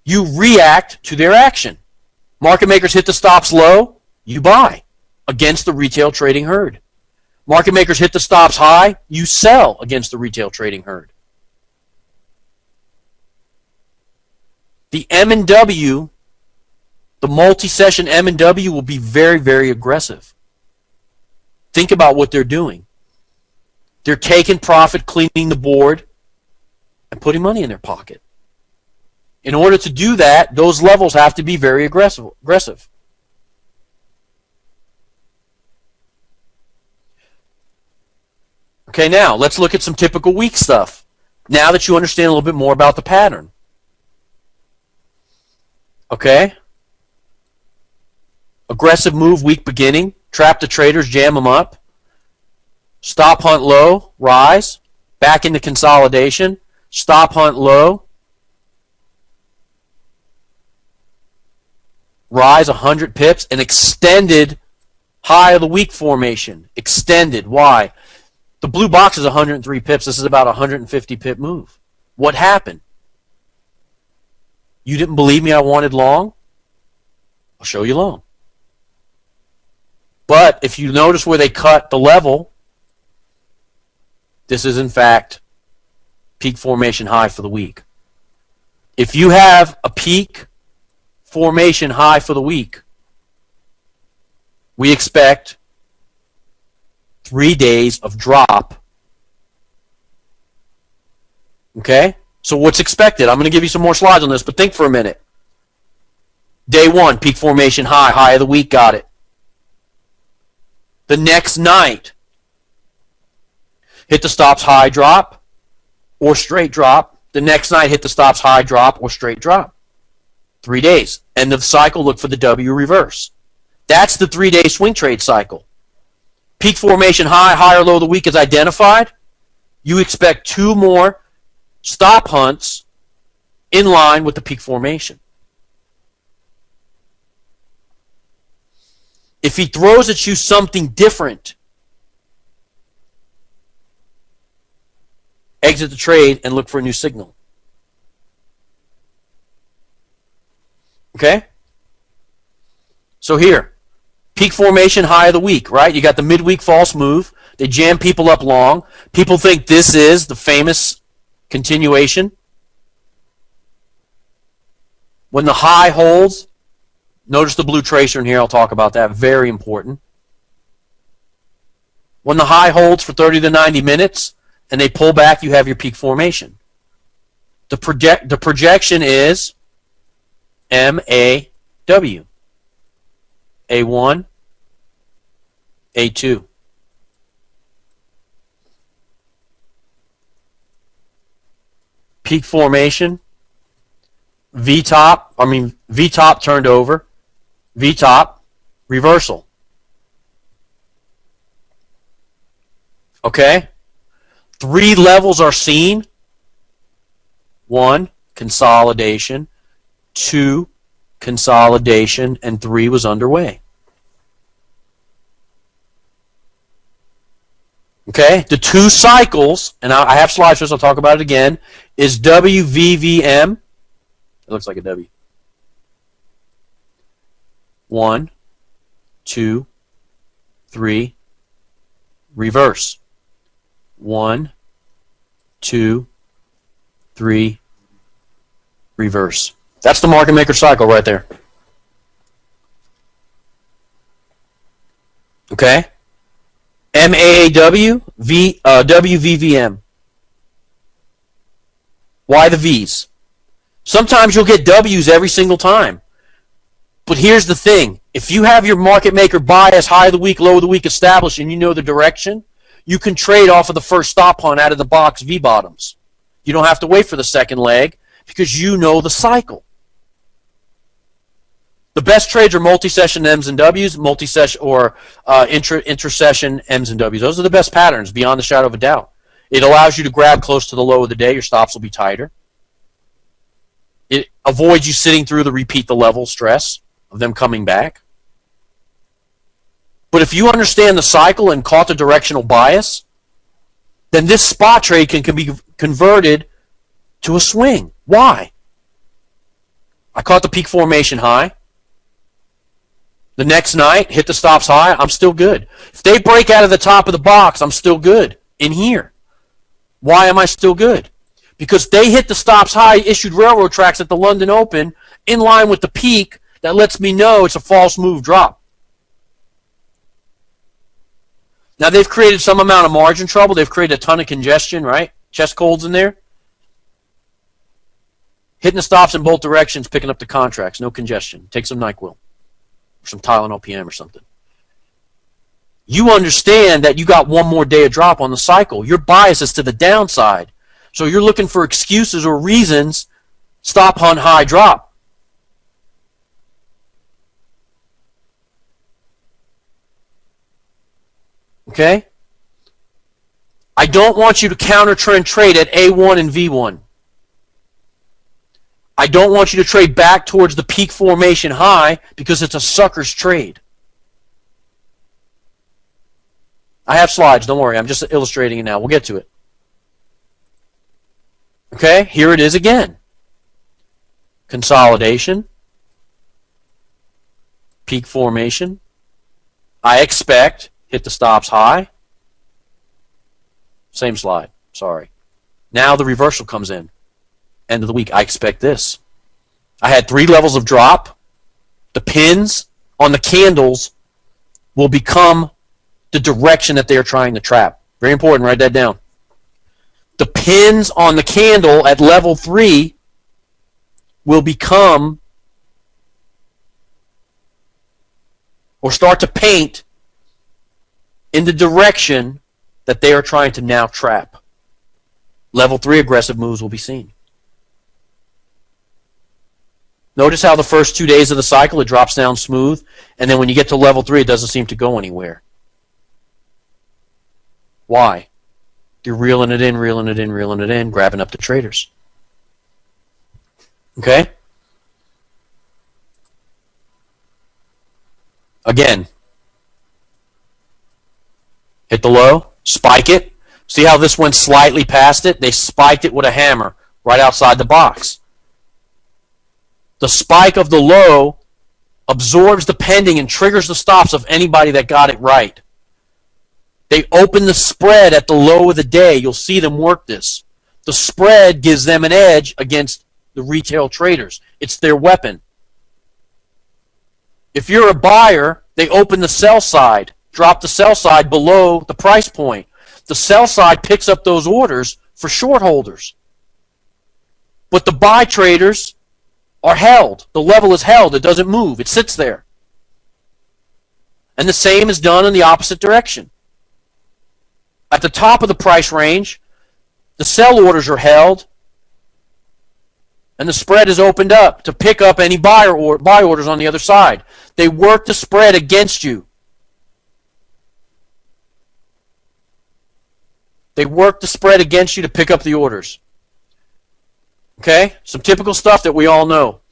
Speaker 1: You react to their action. Market makers hit the stops low, you buy against the retail trading herd. Market makers hit the stops high, you sell against the retail trading herd. The M&W, the multi-session M&W will be very, very aggressive. Think about what they're doing. They're taking profit, cleaning the board, and putting money in their pocket. In order to do that, those levels have to be very aggressive. Okay, now let's look at some typical week stuff. Now that you understand a little bit more about the pattern. Okay? Aggressive move, week beginning. Trap the traders, jam them up. Stop hunt low, rise. Back into consolidation. Stop hunt low. Rise 100 pips. An extended high of the week formation. Extended. Why? The blue box is 103 pips. This is about a 150 pip move. What happened? You didn't believe me I wanted long? I'll show you long. But if you notice where they cut the level, this is in fact peak formation high for the week. If you have a peak formation high for the week, we expect 3 days of drop. Okay? So what's expected? I'm going to give you some more slides on this, but think for a minute. Day 1, peak formation high, high of the week, got it. The next night, hit the stops high, drop, or straight drop. The next night, hit the stops high, drop, or straight drop. 3 days. End of the cycle, look for the W reverse. That's the 3-day swing trade cycle. Peak formation high, high or low of the week is identified. You expect 2 more stop hunts in line with the peak formation. If he throws at you something different, exit the trade and look for a new signal. Okay? So here, peak formation high of the week, right? You got the midweek false move. They jam people up long. People think this is the famous continuation. When the high holds, notice the blue tracer in here. I'll talk about that. Very important. When the high holds for 30 to 90 minutes and they pull back, you have your peak formation. The projection is MAW. A1, A2. Peak formation, V-top turned over, V-top, reversal. Okay? 3 levels are seen. 1, consolidation. 2, consolidation. And 3 was underway. Okay? The 2 cycles, and I have slides for this, I'll talk about it again, is WVVM. It looks like a W. 1, 2, 3, reverse. 1, 2, 3, reverse. That's the market maker cycle right there. Okay? MAAW, WVVM. Why the V's? Sometimes you'll get W's every single time. But here's the thing. If you have your market maker bias high of the week, low of the week established, and you know the direction, you can trade off of the first stop hunt out of the box V bottoms. You don't have to wait for the second leg because you know the cycle. The best trades are multi-session M's and W's, multi-session or intra-session M's and W's. Those are the best patterns, beyond the shadow of a doubt. It allows you to grab close to the low of the day. Your stops will be tighter. It avoids you sitting through the repeat the level stress of them coming back. But if you understand the cycle and caught the directional bias, then this spot trade can be converted to a swing. Why? I caught the peak formation high. The next night, hit the stops high, I'm still good. If they break out of the top of the box, I'm still good in here. Why am I still good? Because they hit the stops high, issued railroad tracks at the London Open in line with the peak that lets me know it's a false move drop. Now, they've created some amount of margin trouble. They've created a ton of congestion, right? Chest colds in there. Hitting the stops in both directions, picking up the contracts. No congestion. Take some NyQuil. Or some Tylenol PM or something. You understand that you got one more day of drop on the cycle. Your bias is to the downside. So you're looking for excuses or reasons, stop hunt high drop. Okay? I don't want you to counter trend trade at A1 and V1. I don't want you to trade back towards the peak formation high because it's a sucker's trade. I have slides, don't worry. I'm just illustrating it now. We'll get to it. Okay, here it is again. Consolidation. Peak formation. I expect, hit the stops high. Same slide, sorry. Now the reversal comes in. End of the week, I expect this. I had 3 levels of drop. The pins on the candles will become the direction that they are trying to trap. Very important, write that down. The pins on the candle at level 3 will become or start to paint in the direction that they are trying to now trap. Level 3 aggressive moves will be seen. Notice how the first 2 days of the cycle it drops down smooth, and then when you get to level 3 it doesn't seem to go anywhere. Why? You're reeling it in, reeling it in, reeling it in, grabbing up the traders. Okay? Again. Hit the low, spike it. See how this went slightly past it? They spiked it with a hammer right outside the box. The spike of the low absorbs the pending and triggers the stops of anybody that got it right. They open the spread at the low of the day. You'll see them work this. The spread gives them an edge against the retail traders. It's their weapon. If you're a buyer, they open the sell side, drop the sell side below the price point. The sell side picks up those orders for short holders. But the buy traders are held. The level is held. It doesn't move. It sits there. And the same is done in the opposite direction. At the top of the price range, the sell orders are held, and the spread is opened up to pick up any buy orders on the other side. They work the spread against you. They work the spread against you to pick up the orders. Okay? Some typical stuff that we all know.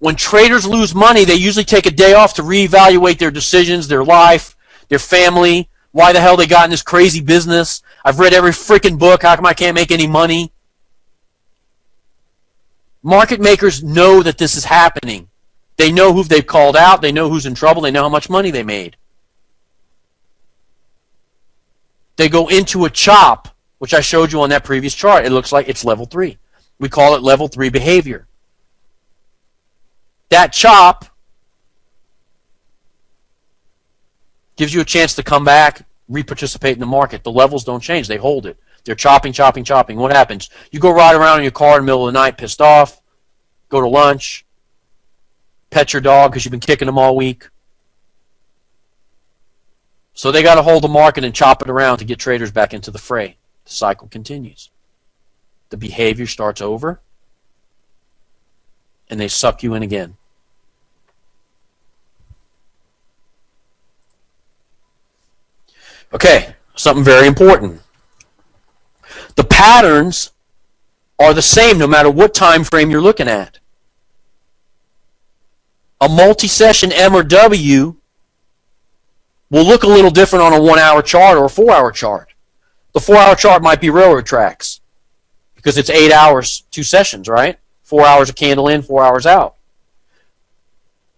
Speaker 1: When traders lose money, they usually take a day off to reevaluate their decisions, their life, their family, why the hell they got in this crazy business. I've read every freaking book. How come I can't make any money? Market makers know that this is happening. They know who they've called out. They know who's in trouble. They know how much money they made. They go into a chop, which I showed you on that previous chart. It looks like it's level 3. We call it level 3 behavior. That chop gives you a chance to come back, reparticipate in the market. The levels don't change. They hold it. They're chopping, chopping, chopping. What happens? You go ride around in your car in the middle of the night pissed off, go to lunch, pet your dog because you've been kicking them all week. So they got to hold the market and chop it around to get traders back into the fray. The cycle continues. The behavior starts over, and they suck you in again. Okay, something very important. The patterns are the same no matter what time frame you're looking at. A multi-session M or W will look a little different on a 1-hour chart or a 4-hour chart. The 4-hour chart might be railroad tracks because it's 8 hours, 2 sessions, right? 4 hours a candle in, 4 hours out.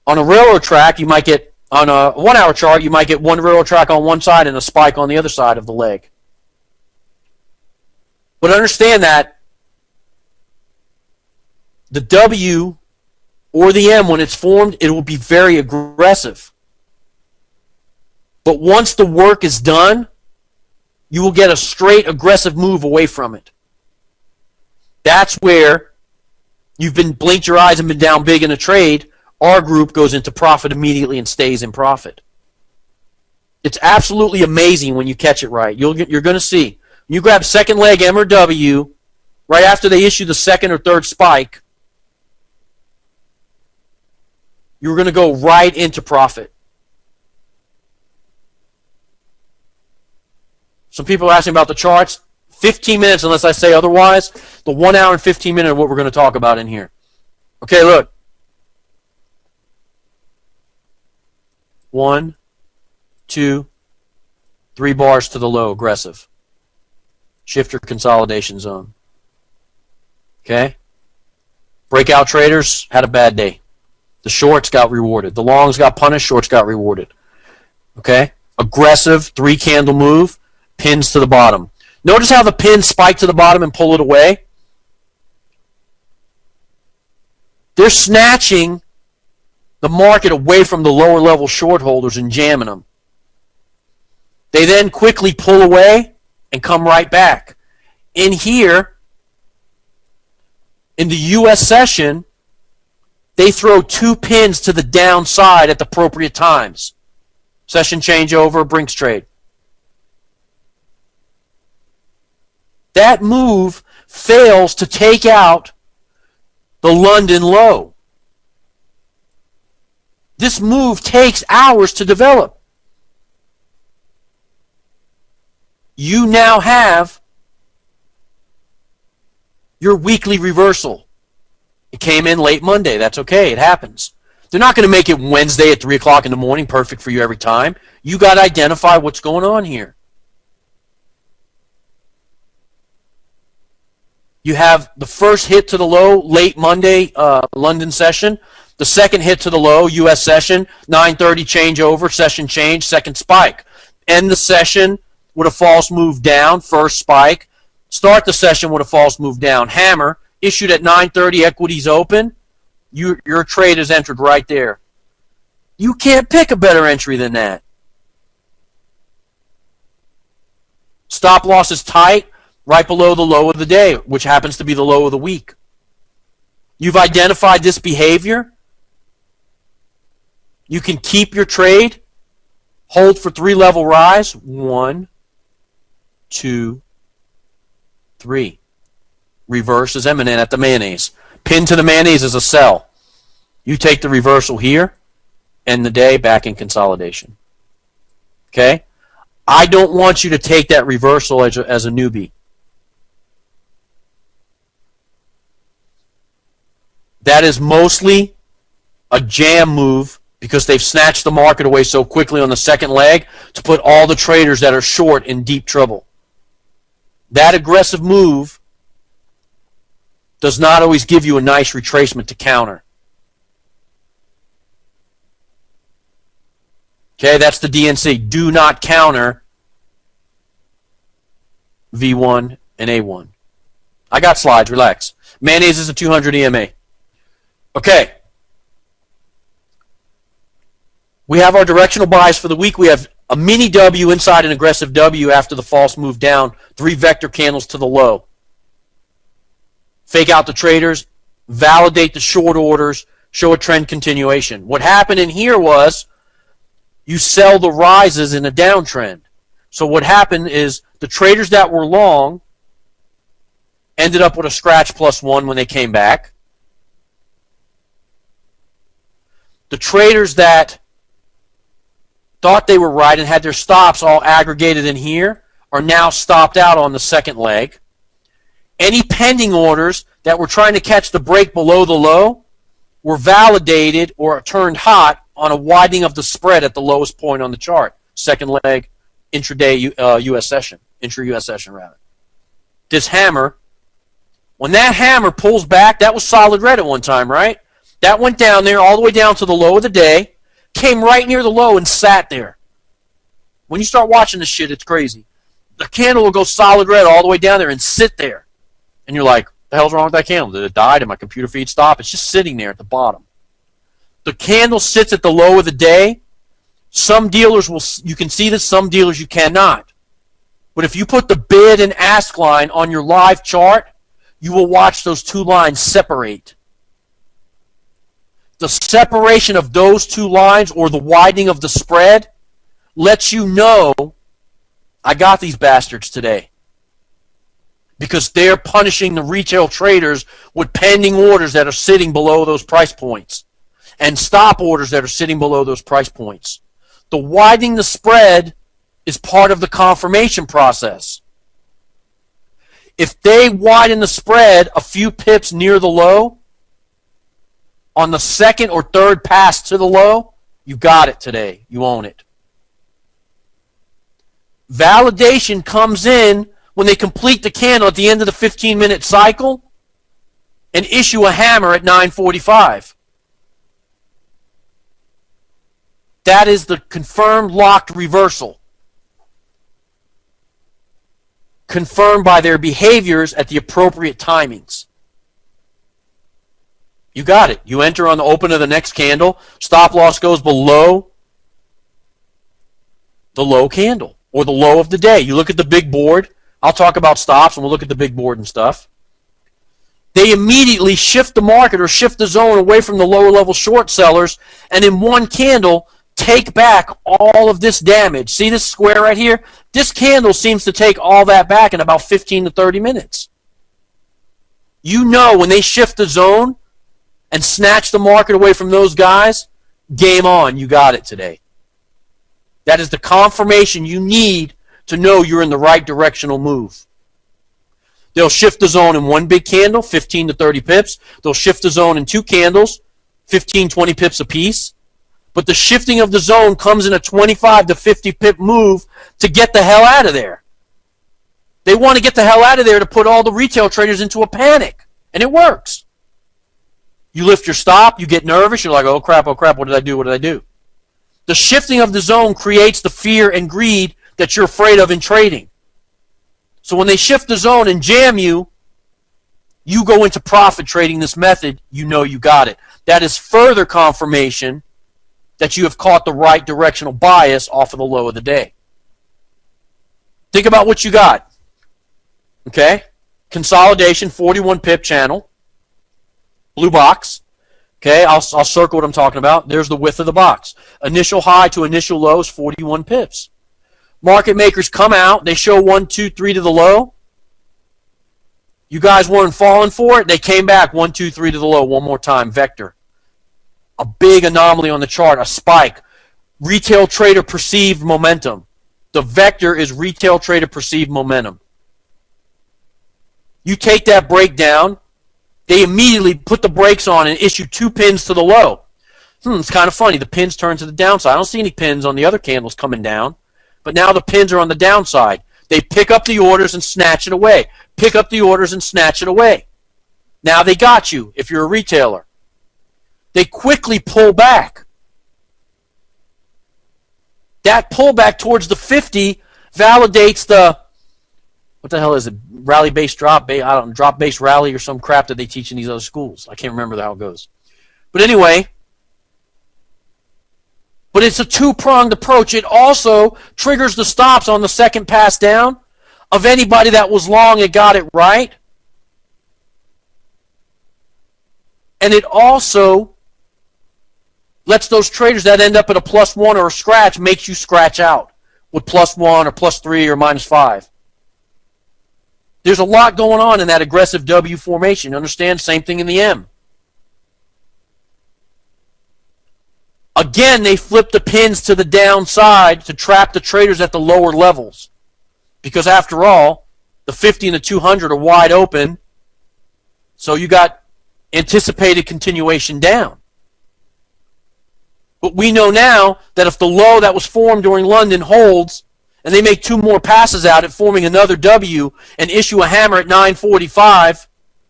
Speaker 1: On a railroad track, you might get, on a 1-hour chart, you might get one railroad track on one side and a spike on the other side of the leg. But understand that the W or the M, when it's formed, it will be very aggressive. But once the work is done, you will get a straight aggressive move away from it. That's where you've been blinked your eyes and been down big in a trade. Our group goes into profit immediately and stays in profit. It's absolutely amazing when you catch it right. You're going to see. You grab second leg M or W right after they issue the second or third spike, you're going to go right into profit. Some people are asking about the charts. 15 minutes, unless I say otherwise. The 1 hour and 15 minutes are what we're going to talk about in here. Okay, look. 1, 2, 3 bars to the low, aggressive. Shifter consolidation zone. Okay? Breakout traders had a bad day. The shorts got rewarded. The longs got punished, shorts got rewarded. Okay? Aggressive 3-candle move, pins to the bottom. Notice how the pins spike to the bottom and pull it away? They're snatching the market away from the lower level short holders and jamming them. They then quickly pull away and come right back. In here, in the U.S. session, they throw 2 pins to the downside at the appropriate times. Session changeover, Brinks trade. That move fails to take out the London low. This move takes hours to develop. You now have your weekly reversal. It came in late Monday. That's okay. It happens. They're not going to make it Wednesday at 3 o'clock in the morning, perfect for you every time. You got to identify what's going on here. You have the first hit to the low, late Monday, London session. The second hit to the low, U.S. session, 9:30 changeover, session change, second spike. End the session with a false move down, first spike. Start the session with a false move down. Hammer, issued at 9:30, equities open. Your trade is entered right there. You can't pick a better entry than that. Stop loss is tight, right below the low of the day, which happens to be the low of the week. You've identified this behavior. You can keep your trade, hold for 3-level rise. 1, 2, 3. Reverse is imminent at the mayonnaise. Pin to the mayonnaise is a sell. You take the reversal here, end the day back in consolidation. Okay? I don't want you to take that reversal as a newbie. That is mostly a jam move because they've snatched the market away so quickly on the second leg to put all the traders that are short in deep trouble. That aggressive move does not always give you a nice retracement to counter. Okay, that's the DNC. Do not counter V1 and A1. I got slides, relax. Mayonnaise is a 200 EMA. Okay. We have our directional buys for the week. We have a mini W inside an aggressive W after the false move down. 3 vector candles to the low. Fake out the traders. Validate the short orders. Show a trend continuation. What happened in here was you sell the rises in a downtrend. So what happened is the traders that were long ended up with a scratch +1 when they came back. The traders that thought they were right and had their stops all aggregated in here are now stopped out on the second leg. Any pending orders that were trying to catch the break below the low were validated or turned hot on a widening of the spread at the lowest point on the chart. Second leg, intraday U.S. session, intra-U.S. session rather. This hammer, when that hammer pulls back, that was solid red at one time, right? That went down there all the way down to the low of the day, came right near the low and sat there. When you start watching this shit, it's crazy. The candle will go solid red all the way down there and sit there. And you're like, the hell's wrong with that candle? Did it die? Did my computer feed stop? It's just sitting there at the bottom. The candle sits at the low of the day. Some dealers will, you can see this, some dealers you cannot. But if you put the bid and ask line on your live chart, you will watch those two lines separate. The separation of those two lines or the widening of the spread lets you know I got these bastards today. Because they're punishing the retail traders with pending orders that are sitting below those price points and stop orders that are sitting below those price points. The widening the spread is part of the confirmation process. If they widen the spread a few pips near the low, on the second or third pass to the low, you got it today. You own it. Validation comes in when they complete the candle at the end of the 15-minute cycle and issue a hammer at 9:45. That is the confirmed locked reversal. Confirmed by their behaviors at the appropriate timings. You got it. You enter on the open of the next candle. Stop loss goes below the low candle or the low of the day. You look at the big board. I'll talk about stops and we'll look at the big board and stuff. They immediately shift the market or shift the zone away from the lower level short sellers and in one candle take back all of this damage. See this square right here? This candle seems to take all that back in about 15 to 30 minutes. You know when they shift the zone and snatch the market away from those guys, game on. You got it today. That is the confirmation you need to know you're in the right directional move. They'll shift the zone in one big candle, 15 to 30 pips. They'll shift the zone in two candles, 15, 20 pips apiece. But the shifting of the zone comes in a 25 to 50 pip move to get the hell out of there. They want to get the hell out of there to put all the retail traders into a panic. And it works. You lift your stop, you get nervous, you're like, oh crap, what did I do, what did I do? The shifting of the zone creates the fear and greed that you're afraid of in trading. So when they shift the zone and jam you, you go into profit trading this method, you know you got it. That is further confirmation that you have caught the right directional bias off of the low of the day. Think about what you got. Okay? Consolidation, 41 pip channel. Blue box. Okay, I'll circle what I'm talking about. There's the width of the box. Initial high to initial low is 41 pips. Market makers come out. They show 1, 2, 3 to the low. You guys weren't falling for it. They came back 1, 2, 3 to the low one more time. Vector. A big anomaly on the chart. A spike. Retail trader perceived momentum. The vector is retail trader perceived momentum. You take that breakdown. They immediately put the brakes on and issue 2 pins to the low. It's kind of funny. The pins turn to the downside. I don't see any pins on the other candles coming down. But now the pins are on the downside. They pick up the orders and snatch it away. Pick up the orders and snatch it away. Now they got you if you're a retailer. They quickly pull back. That pullback towards the 50 validates the, what the hell is it? Rally-based drop, I don't know, drop-based rally or some crap that they teach in these other schools. I can't remember how it goes. But anyway, But it's a two-pronged approach. It also triggers the stops on the second pass down of anybody that was long and got it right. And it also lets those traders that end up at a +1 or a scratch, makes you scratch out with +1 or +3 or -5. There's a lot going on in that aggressive W formation. Understand? Same thing in the M. Again, they flip the pins to the downside to trap the traders at the lower levels. Because after all, the 50 and the 200 are wide open. So you got anticipated continuation down. But we know now that if the low that was formed during London holds, and they make two more passes out at forming another W and issue a hammer at 945,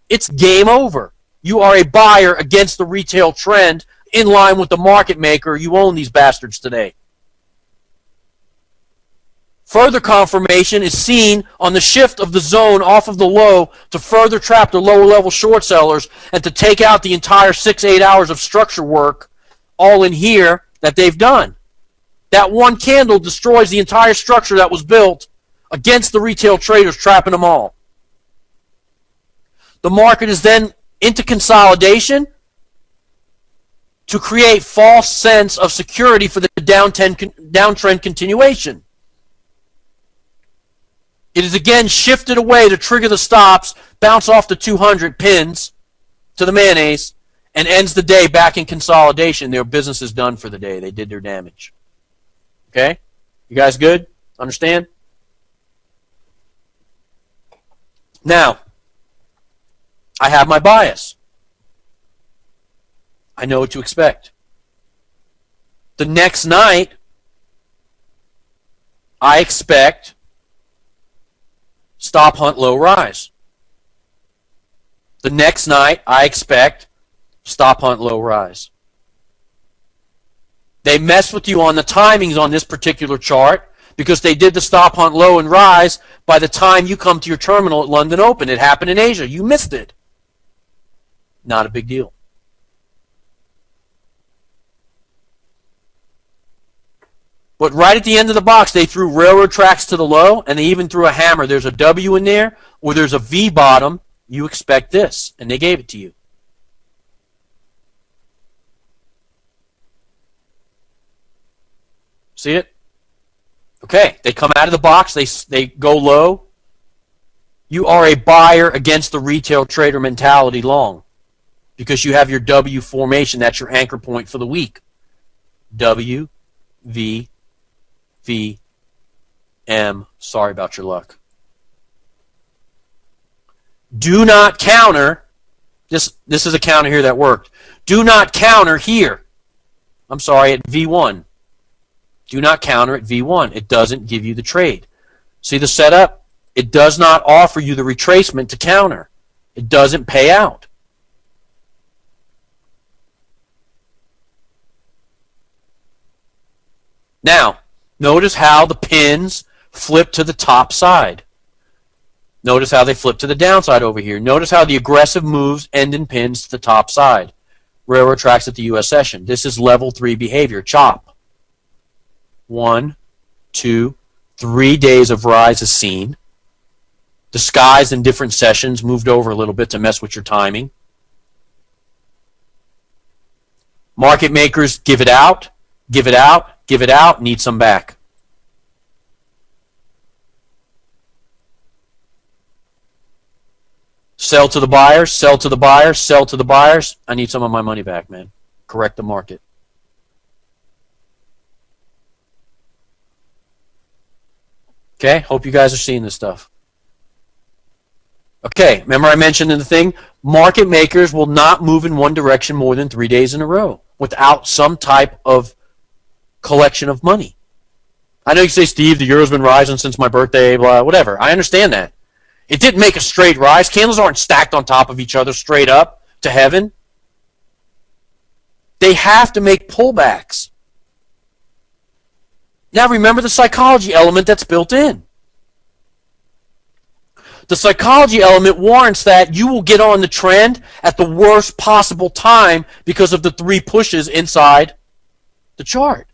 Speaker 1: it's game over. You are a buyer against the retail trend in line with the market maker. You own these bastards today. Further confirmation is seen on the shift of the zone off of the low to further trap the lower level short sellers and to take out the entire 6-8 hours of structure work all in here that they've done. That one candle destroys the entire structure that was built against the retail traders, trapping them all. The market is then into consolidation to create false sense of security for the downtrend continuation. It is again shifted away to trigger the stops, bounce off the 200 pins to the mayonnaise, and ends the day back in consolidation. Their business is done for the day. They did their damage. Okay? You guys good? Understand? Now, I have my bias. I know what to expect. The next night, I expect stop, hunt, low, rise. The next night, I expect stop, hunt, low, rise. They mess with you on the timings on this particular chart because they did the stop, hunt, low, and rise by the time you come to your terminal at London Open. It happened in Asia. You missed it. Not a big deal. But right at the end of the box, they threw railroad tracks to the low, and they even threw a hammer. There's a W in there, or there's a V bottom. You expect this, and they gave it to you. See it? Okay, they come out of the box, they go low. You are a buyer against the retail trader mentality long because you have your W formation. That's your anchor point for the week. W, V, V, M. Sorry about your luck. Do not counter. This is a counter here that worked. Do not counter here. I'm sorry, at V1. Do not counter at V1. It doesn't give you the trade. See the setup? It does not offer you the retracement to counter. It doesn't pay out. Now, notice how the pins flip to the top side. Notice how they flip to the downside over here. Notice how the aggressive moves end in pins to the top side. Railroad tracks at the U.S. session. This is level 3 behavior. Chop. 1, 2, 3 days of rise is seen. Disguised in different sessions, moved over a little bit to mess with your timing. Market makers give it out, give it out, give it out, need some back. Sell to the buyers, sell to the buyers, sell to the buyers. I need some of my money back, man. Correct the market. Okay, hope you guys are seeing this stuff. Okay, remember I mentioned in the thing, market makers will not move in one direction more than 3 days in a row without some type of collection of money. I know you say, Steve, the euro's been rising since my birthday, blah, whatever. I understand that. It didn't make a straight rise. Candles aren't stacked on top of each other straight up to heaven. They have to make pullbacks. Now remember the psychology element that's built in. The psychology element warrants that you will get on the trend at the worst possible time because of the 3 pushes inside the chart.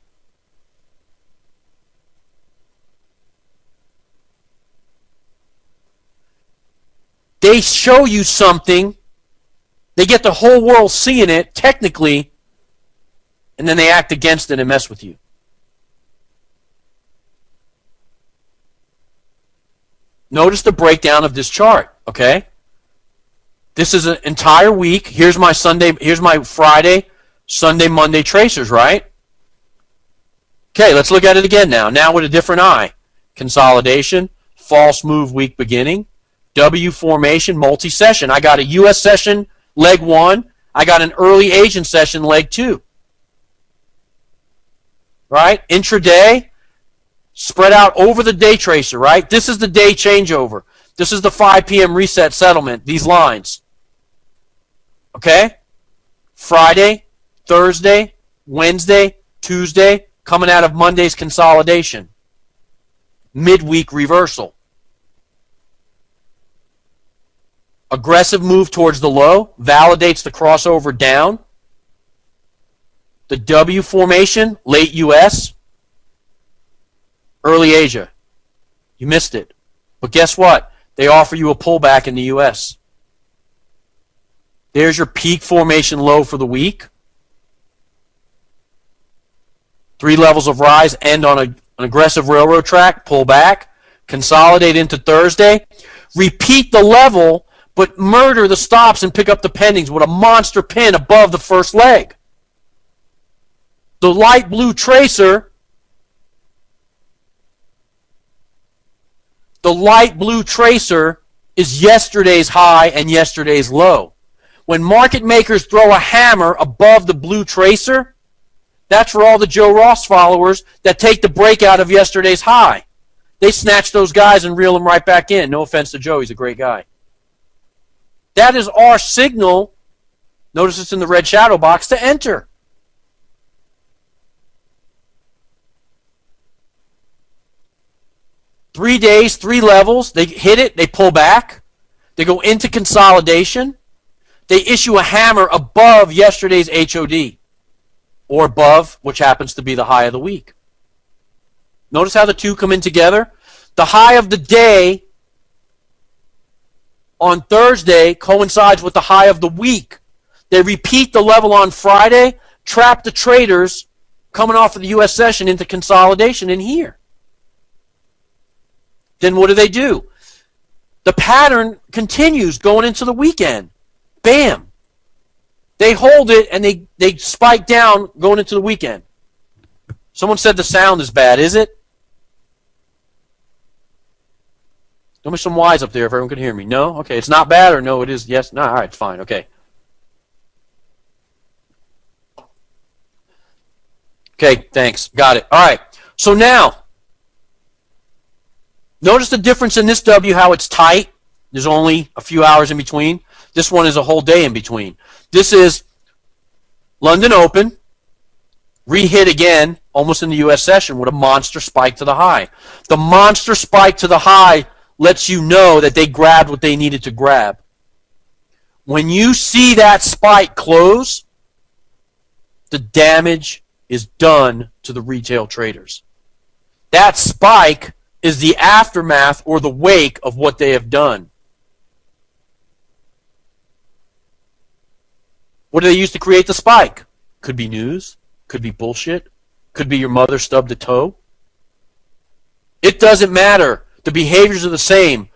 Speaker 1: They show you something. They get the whole world seeing it, technically, and then they act against it and mess with you. Notice the breakdown of this chart, okay? This is an entire week. Here's my Friday, Sunday, Monday tracers, right? Okay, let's look at it again now. Now with a different eye. Consolidation, false move week beginning, W formation, multi-session. I got a US session, leg 1. I got an early Asian session, leg 2. Right? Intraday, spread out over the day tracer, right? This is the day changeover. This is the 5 p.m. reset settlement, these lines. Okay? Friday, Thursday, Wednesday, Tuesday, coming out of Monday's consolidation. Midweek reversal. Aggressive move towards the low, validates the crossover down. The W formation, late US, early Asia. You missed it. But guess what? They offer you a pullback in the US. There's your peak formation low for the week. 3 levels of rise, end on an aggressive railroad track, pull back, consolidate into Thursday, repeat the level, but murder the stops and pick up the pendings with a monster pin above the first leg. The light blue tracer, is yesterday's high and yesterday's low. When market makers throw a hammer above the blue tracer, that's for all the Joe Ross followers that take the breakout of yesterday's high. They snatch those guys and reel them right back in. No offense to Joe, he's a great guy. That is our signal, notice it's in the red shadow box, to enter. Three days, 3 levels, they hit it, they pull back, they go into consolidation, they issue a hammer above yesterday's HOD, or above, which happens to be the high of the week. Notice how the two come in together? The high of the day on Thursday coincides with the high of the week. They repeat the level on Friday, trap the traders coming off of the US session into consolidation in here. Then what do? The pattern continues going into the weekend. Bam! They hold it and they spike down going into the weekend. Someone said the sound is bad. Is it? Give me some Y's up there if everyone can hear me. No? Okay. It's not bad or no, it is? Yes? No? All right. Fine. Okay. Okay. Thanks. Got it. All right. So now, notice the difference in this W, how it's tight. There's only a few hours in between. This one is a whole day in between. This is London Open, re-hit again, almost in the US session, with a monster spike to the high. The monster spike to the high lets you know that they grabbed what they needed to grab. When you see that spike close, the damage is done to the retail traders. That spike is the aftermath or the wake of what they have done. What do they use to create the spike? Could be news, could be bullshit, could be your mother stubbed a toe. It doesn't matter. The behaviors are the same.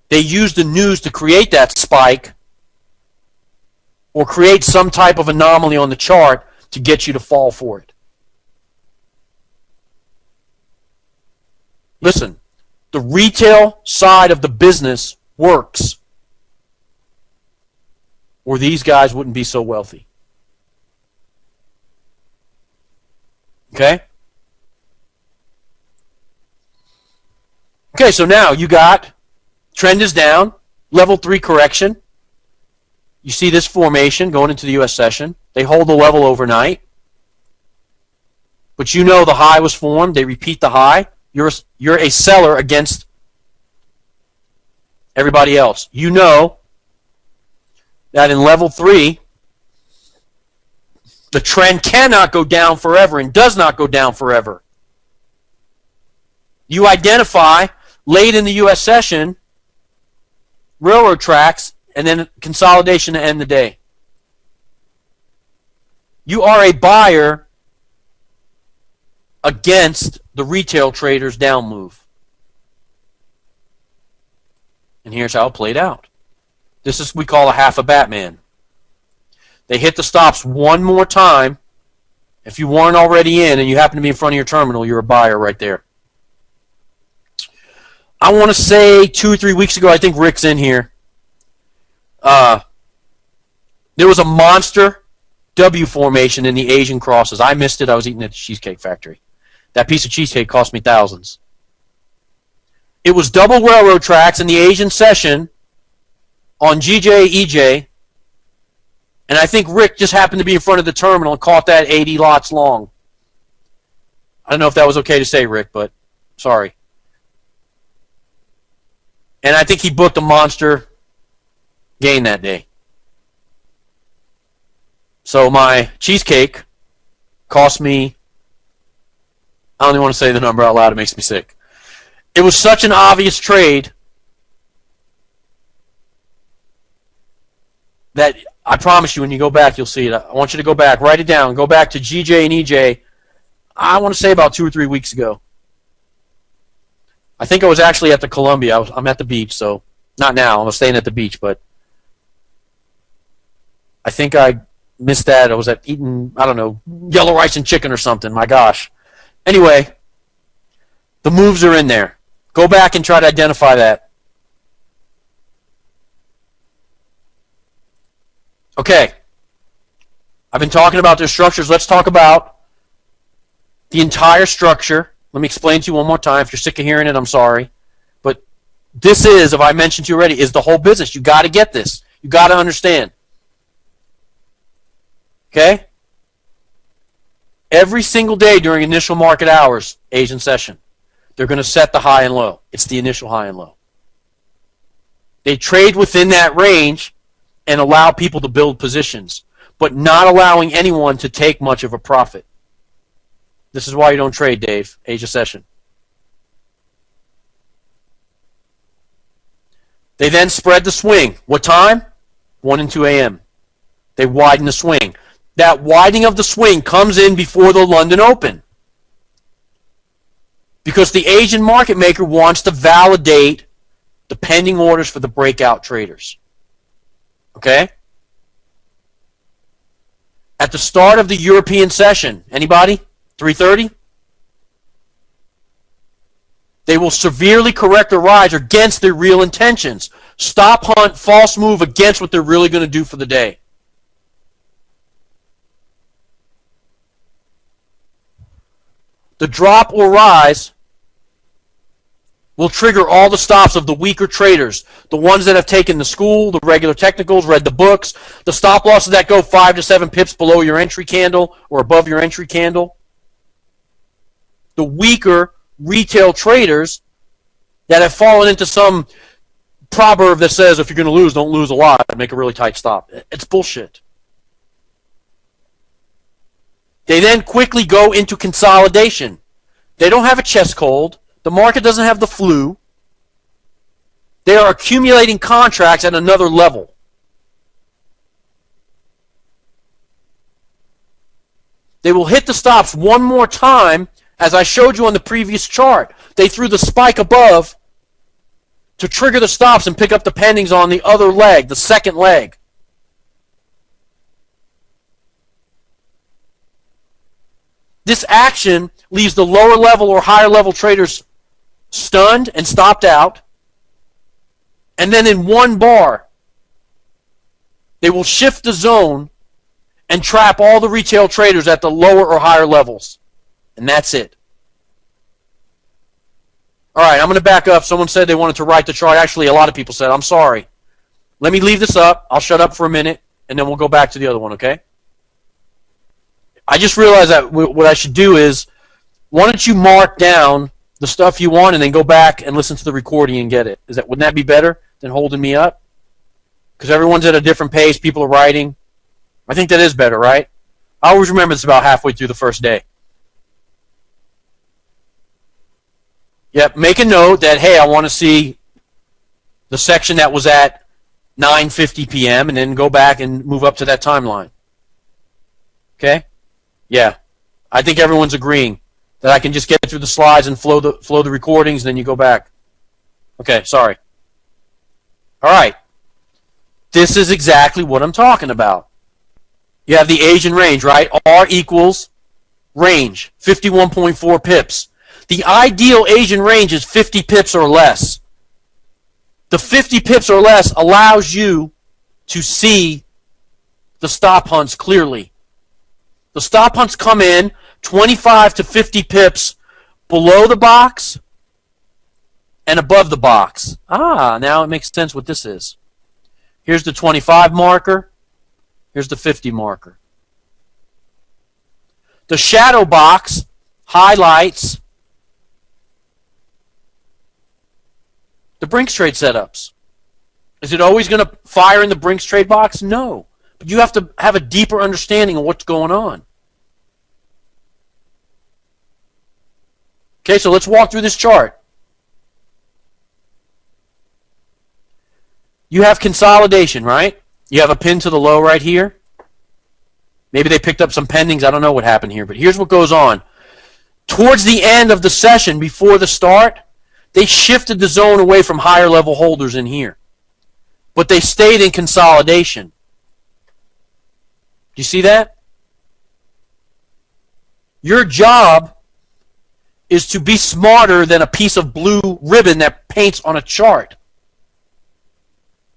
Speaker 1: They use the news to create that spike or create some type of anomaly on the chart to get you to fall for it. Listen, the retail side of the business works, or these guys wouldn't be so wealthy. Okay? Okay, so now you got trend is down, level 3 correction. You see this formation going into the US session. They hold the level overnight. But you know the high was formed. They repeat the high. You're a seller against everybody else. You know that in level 3, the trend cannot go down forever and does not go down forever. You identify late in the US session railroad tracks, and then consolidation to end the day. You are a buyer against the retail trader's down move. And here's how it played out. This is what we call a half a Batman. They hit the stops one more time. If you weren't already in and you happen to be in front of your terminal, you're a buyer right there. I want to say 2 or 3 weeks ago, I think Rick's in here. There was a monster W formation in the Asian crosses. I missed it. I was eating at the Cheesecake Factory. That piece of cheesecake cost me thousands. It was double railroad tracks in the Asian session on GJ, EJ, and I think Rick just happened to be in front of the terminal and caught that 80 lots long. I don't know if that was okay to say, Rick, but sorry. And I think he booked a monster gain that day. So my cheesecake cost me, I don't even want to say the number out loud, it makes me sick. It was such an obvious trade that I promise you when you go back you'll see it. I want you to go back, write it down, go back to GJ and EJ, I want to say about 2 or 3 weeks ago. I think I was actually at the Columbia. I'm at the beach, so not now. I'm staying at the beach, but I think I missed that. I was at eating, I don't know, yellow rice and chicken or something. My gosh. Anyway, the moves are in there. Go back and try to identify that. Okay. I've been talking about their structures. Let's talk about the entire structure. Let me explain to you one more time. If you're sick of hearing it, I'm sorry. But this is, if I mentioned to you already, is the whole business. You got to get this. You got to understand. Okay? Every single day during initial market hours, Asian session, they're going to set the high and low. It's the initial high and low. They trade within that range and allow people to build positions, but not allowing anyone to take much of a profit. This is why you don't trade, Dave. Asia session. They then spread the swing. What time? 1 and 2 a.m. They widen the swing. That widening of the swing comes in before the London Open. Because the Asian market maker wants to validate the pending orders for the breakout traders. Okay? At the start of the European session, anybody? 3:30? They will severely correct or rise against their real intentions. Stop, hunt, false move against what they're really going to do for the day. The drop or rise will trigger all the stops of the weaker traders, the ones that have taken the school, the regular technicals, read the books, the stop losses that go 5 to 7 pips below your entry candle or above your entry candle. The weaker retail traders that have fallen into some proverb that says if you're going to lose, don't lose a lot and make a really tight stop. It's bullshit. They then quickly go into consolidation. They don't have a chest cold. The market doesn't have the flu. They are accumulating contracts at another level. They will hit the stops one more time. As I showed you on the previous chart, they threw the spike above to trigger the stops and pick up the pendings on the other leg, the second leg. This action leaves the lower level or higher level traders stunned and stopped out. And then in one bar, they will shift the zone and trap all the retail traders at the lower or higher levels. And that's it. All right, I'm going to back up. Someone said they wanted to write the chart. Actually, a lot of people said, I'm sorry. Let me leave this up. I'll shut up for a minute, and then we'll go back to the other one, okay? I just realized that what I should do is, why don't you mark down the stuff you want and then go back and listen to the recording and get it? Wouldn't that be better than holding me up? Because everyone's at a different pace. People are writing. I think that is better, right? I always remember this about halfway through the first day. Yep, make a note that, hey, I want to see The section that was at 9:50 p.m. and then go back and move up to that timeline. Okay? Yeah. I think everyone's agreeing that I can just get through the slides and flow the recordings, and then you go back. Okay, sorry. All right. This is exactly what I'm talking about. You have the Asian range, right? R equals range, 51.4 pips. The ideal Asian range is 50 pips or less. The 50 pips or less allows you to see the stop hunts clearly. The stop hunts come in 25 to 50 pips below the box and above the box. Ah, now it makes sense what this is. Here's the 25 marker. Here's the 50 marker. The shadow box highlights the Brinks trade setups. Is it always going to fire in the Brinks trade box? No. But you have to have a deeper understanding of what's going on. Okay, so let's walk through this chart. You have consolidation, right? You have a pin to the low right here. Maybe they picked up some pendings. I don't know what happened here, but here's what goes on. Towards the end of the session, before the start, they shifted the zone away from higher level holders in here. But they stayed in consolidation. Do you see that? Your job is to be smarter than a piece of blue ribbon that paints on a chart.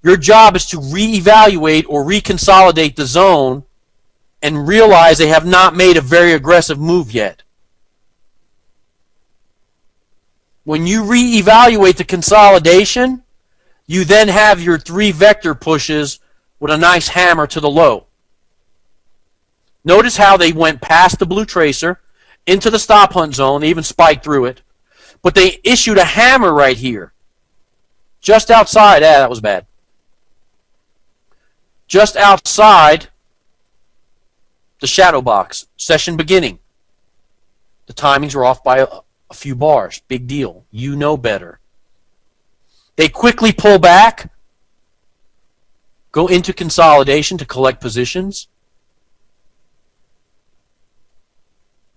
Speaker 1: Your job is to reevaluate or reconsolidate the zone and realize they have not made a very aggressive move yet. When you reevaluate the consolidation, you then have your 3 vector pushes with a nice hammer to the low. Notice how they went past the blue tracer into the stop hunt zone. They even spiked through it. But they issued a hammer right here. Just outside. That was bad. Just outside the shadow box. Session beginning. The timings were off by a few bars. Big deal. You know better. They quickly pull back. Go into consolidation to collect positions.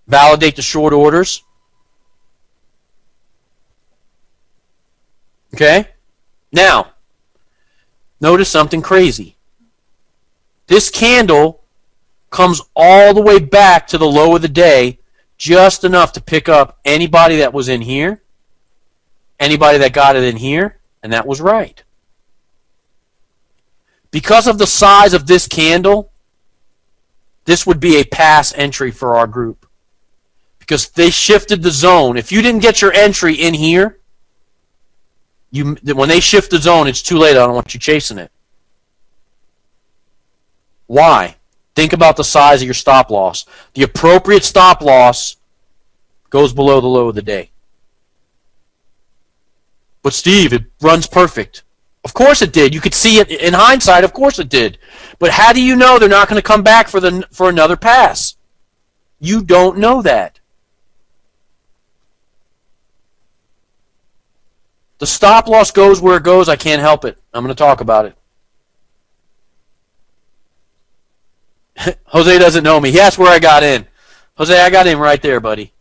Speaker 1: Validate the short orders. Okay? Now, notice something crazy. This candle comes all the way back to the low of the day, just enough to pick up anybody that was in here, anybody that got it in here, and that was right. Because of the size of this candle, this would be a pass entry for our group. Because they shifted the zone. If you didn't get your entry in here, when they shift the zone, it's too late. I don't want you chasing it. Why? Think about the size of your stop loss. The appropriate stop loss goes below the low of the day. But Steve, it runs perfect. Of course it did. You could see it in hindsight. Of course it did. But how do you know they're not going to come back for another pass? You don't know that. The stop loss goes where it goes. I can't help it. I'm going to talk about it. Jose doesn't know me. He asked where I got in. Jose, I got in right there, buddy.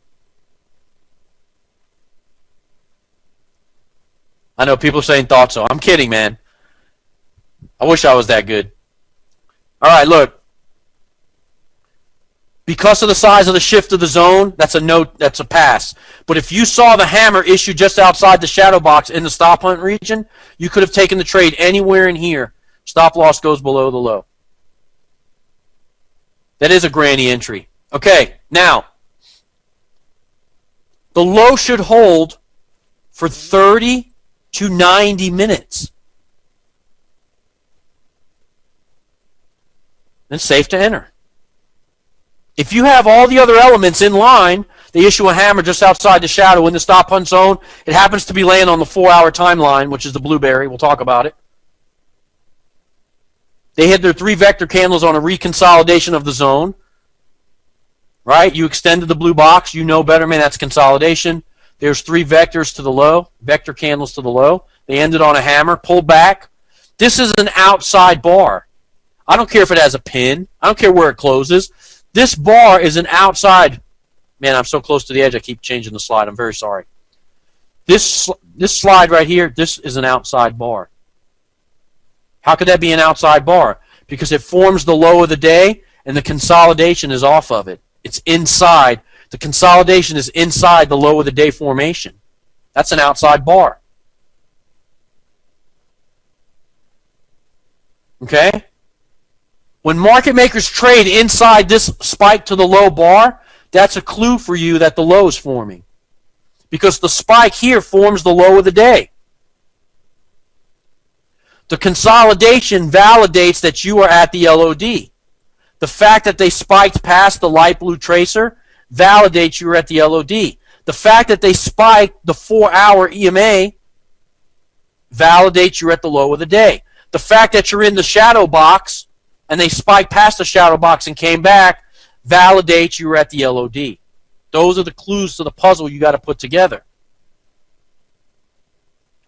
Speaker 1: I know people are saying thought so. I'm kidding, man. I wish I was that good. All right, look. Because of the size of the shift of the zone, that's a note, that's a pass. But if you saw the hammer issue just outside the shadow box in the stop hunt region, you could have taken the trade anywhere in here. Stop loss goes below the low. That is a granny entry. Okay, now, the low should hold for 30 to 90 minutes. Then safe to enter. If you have all the other elements in line, they issue a hammer just outside the shadow in the stop hunt zone. It happens to be laying on the 4-hour timeline, which is the blueberry. We'll talk about it. They had their 3 vector candles on a reconsolidation of the zone. Right? You extended the blue box. You know better, man. That's consolidation. There's 3 vectors to the low, vector candles to the low. They ended on a hammer, pulled back. This is an outside bar. I don't care if it has a pin. I don't care where it closes. This bar is an outside. Man, I'm so close to the edge, I keep changing the slide. I'm very sorry. This slide right here, this is an outside bar. How could that be an outside bar? Because it forms the low of the day, and the consolidation is off of it. It's inside. The consolidation is inside the low of the day formation. That's an outside bar. Okay? When market makers trade inside this spike to the low bar, that's a clue for you that the low is forming. Because the spike here forms the low of the day. The consolidation validates that you are at the LOD. The fact that they spiked past the light blue tracer validates you're at the LOD. The fact that they spiked the 4-hour EMA validates you're at the low of the day. The fact that you're in the shadow box and they spiked past the shadow box and came back validates you're at the LOD. Those are the clues to the puzzle you got to put together.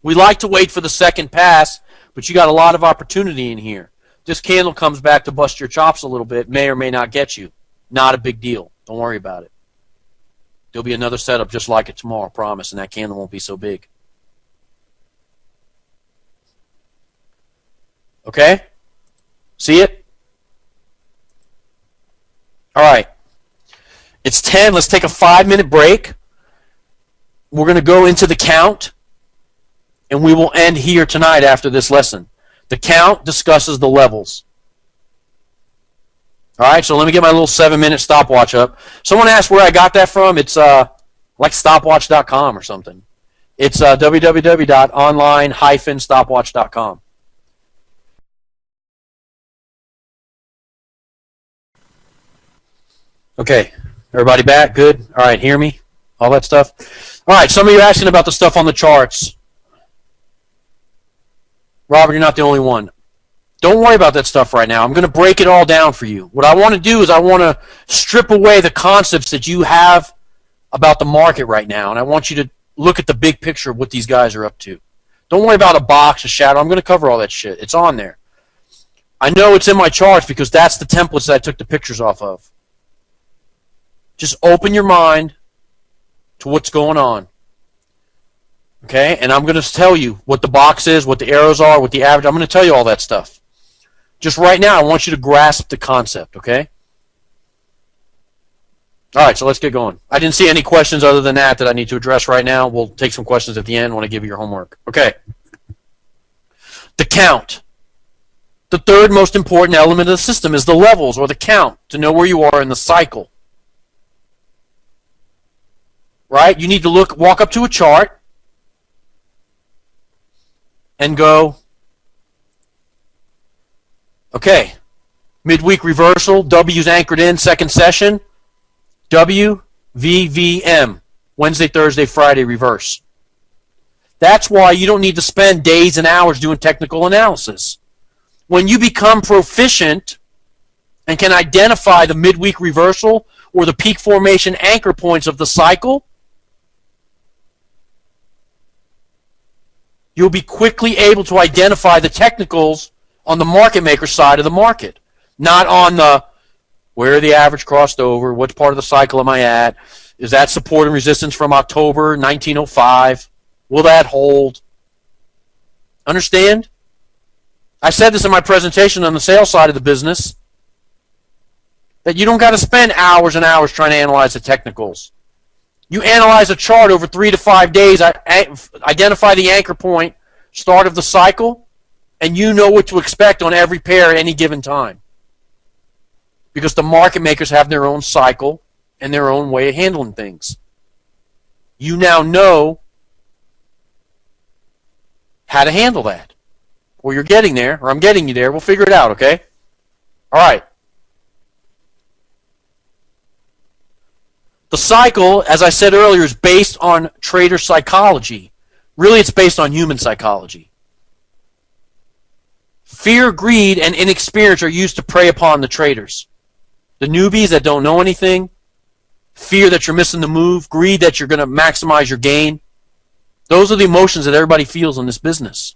Speaker 1: We like to wait for the second pass, but you got a lot of opportunity in here. This candle comes back to bust your chops a little bit, may or may not get you. Not a big deal. Don't worry about it. There'll be another setup just like it tomorrow, I promise, and that candle won't be so big. Okay? See it? All right. It's 10. Let's take a 5-minute break. We're going to go into the count, and we will end here tonight after this lesson. The count discusses the levels. All right, so let me get my little 7-minute stopwatch up. Someone asked where I got that from. It's like stopwatch.com or something. It's www.online-stopwatch.com. Okay, everybody back? Good? All right, hear me? All that stuff? All right, some of you are asking about the stuff on the charts. Robert, you're not the only one. Don't worry about that stuff right now. I'm going to break it all down for you. What I want to do is I want to strip away the concepts that you have about the market right now, and I want you to look at the big picture of what these guys are up to. Don't worry about a box, a shadow. I'm going to cover all that shit. It's on there. I know it's in my charts because that's the templates that I took the pictures off of. Just open your mind to what's going on. Okay? And I'm going to tell you what the box is, what the arrows are, what the average. I'm going to tell you all that stuff. Just right now, I want you to grasp the concept, okay? All right, so let's get going. I didn't see any questions other than that I need to address right now. We'll take some questions at the end when I give you your homework. Okay. The count. The third most important element of the system is the levels, or the count, to know where you are in the cycle. Right? You need to walk up to a chart and go, okay, midweek reversal, W's anchored in, second session, W, V, V, M, Wednesday, Thursday, Friday, reverse. That's why you don't need to spend days and hours doing technical analysis. When you become proficient and can identify the midweek reversal or the peak formation anchor points of the cycle, you'll be quickly able to identify the technicals on the market maker side of the market. Not on the, where the average crossed over, what part of the cycle am I at, is that support and resistance from October 1905, will that hold? Understand? I said this in my presentation on the sales side of the business, that you don't got to spend hours and hours trying to analyze the technicals. You analyze a chart over 3 to 5 days, identify the anchor point, start of the cycle, and you know what to expect on every pair at any given time. Because the market makers have their own cycle and their own way of handling things. You now know how to handle that. Or you're getting there, or I'm getting you there. We'll figure it out, okay? All right. The cycle, as I said earlier, is based on trader psychology. Really, it's based on human psychology. Fear, greed, and inexperience are used to prey upon the traders. The newbies that don't know anything, fear that you're missing the move, greed that you're going to maximize your gain. Those are the emotions that everybody feels in this business.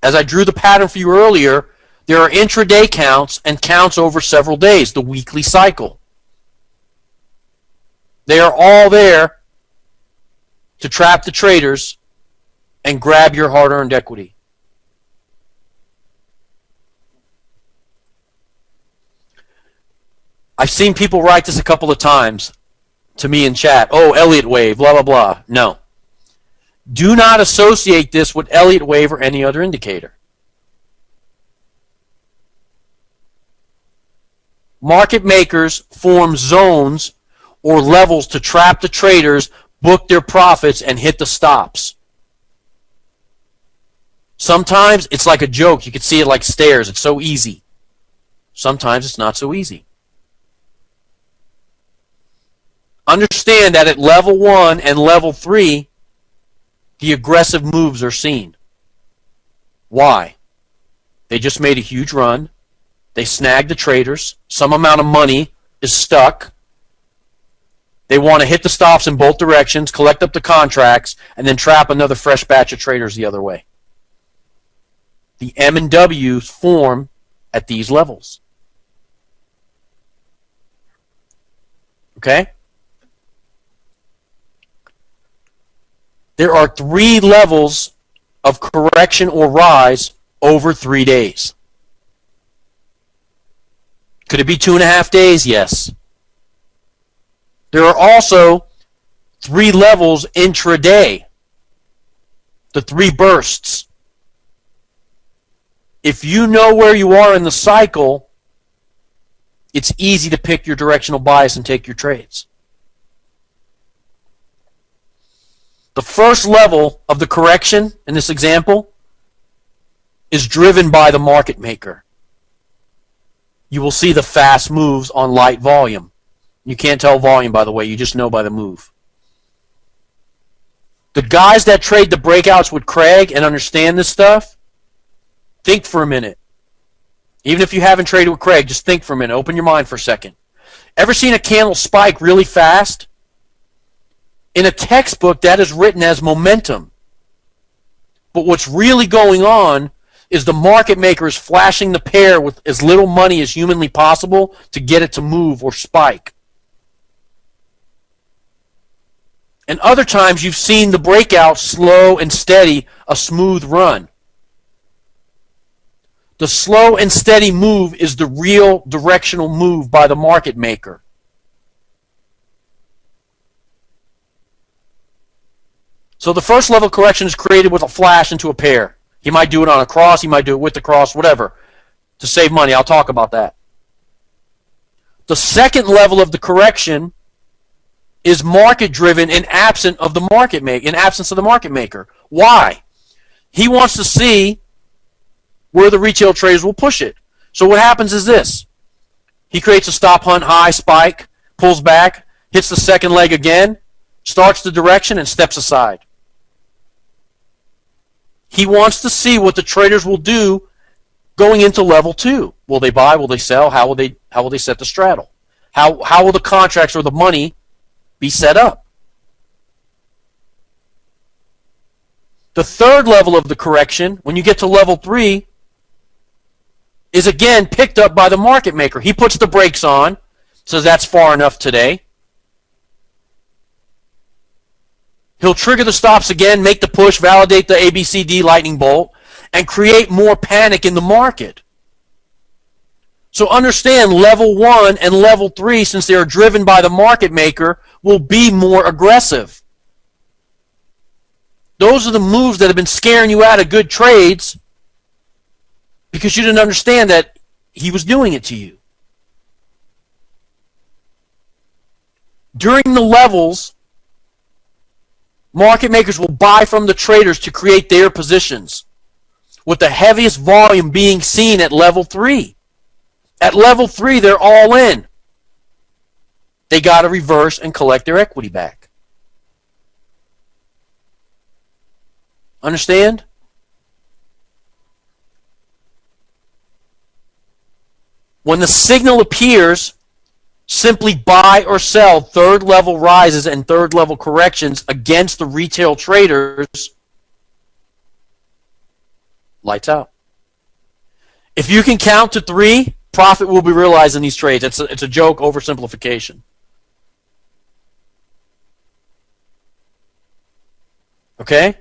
Speaker 1: As I drew the pattern for you earlier, there are intraday counts and counts over several days, the weekly cycle. They are all there to trap the traders and grab your hard-earned equity. I've seen people write this a couple of times to me in chat. Oh, Elliott wave, blah, blah, blah. No. Do not associate this with Elliott wave or any other indicator. Market makers form zones or levels to trap the traders, book their profits, and hit the stops. Sometimes it's like a joke. You can see it like stairs. It's so easy. Sometimes it's not so easy. Understand that at level 1 and level 3, the aggressive moves are seen. Why? They just made a huge run. They snagged the traders. Some amount of money is stuck. They want to hit the stops in both directions, collect up the contracts, and then trap another fresh batch of traders the other way. The M and Ws form at these levels. Okay? There are 3 levels of correction or rise over 3 days. Could it be 2.5 days? Yes. There are also 3 levels intraday, the 3 bursts. If you know where you are in the cycle, it's easy to pick your directional bias and take your trades. The first level of the correction in this example is driven by the market maker. You will see the fast moves on light volume. You can't tell volume, by the way. You just know by the move. The guys that trade the breakouts with Craig and understand this stuff, think for a minute. Even if you haven't traded with Craig, just think for a minute. Open your mind for a second. Ever seen a candle spike really fast? In a textbook, that is written as momentum. But what's really going on is the market maker is flashing the pair with as little money as humanly possible to get it to move or spike. And other times you've seen the breakout slow and steady, a smooth run. The slow and steady move is the real directional move by the market maker. So the first level correction is created with a flash into a pair. He might do it on a cross, he might do it with the cross, whatever, to save money. I'll talk about that. The second level of the correction is market driven in absence of the market maker. Why? He wants to see where the retail traders will push it. So what happens is this. He creates a stop hunt high spike, pulls back, hits the second leg again, starts the direction, and steps aside. He wants to see what the traders will do going into level 2. Will they buy? Will they sell? How will they set the straddle? How will the contracts or the money be set up? The third level of the correction, when you get to level 3, is again picked up by the market maker. He puts the brakes on, says that's far enough today. He'll trigger the stops again, make the push, validate the ABCD lightning bolt, and create more panic in the market. So understand level 1 and level 3, since they are driven by the market maker, will be more aggressive. Those are the moves that have been scaring you out of good trades because you didn't understand that he was doing it to you. During the levels, market makers will buy from the traders to create their positions, with the heaviest volume being seen at level 3. At level 3, they're all in. They got to reverse and collect their equity back. Understand? When the signal appears, simply buy or sell third level rises and third level corrections against the retail traders, lights out. If you can count to 3, profit will be realized in these trades. It's a joke oversimplification. Okay?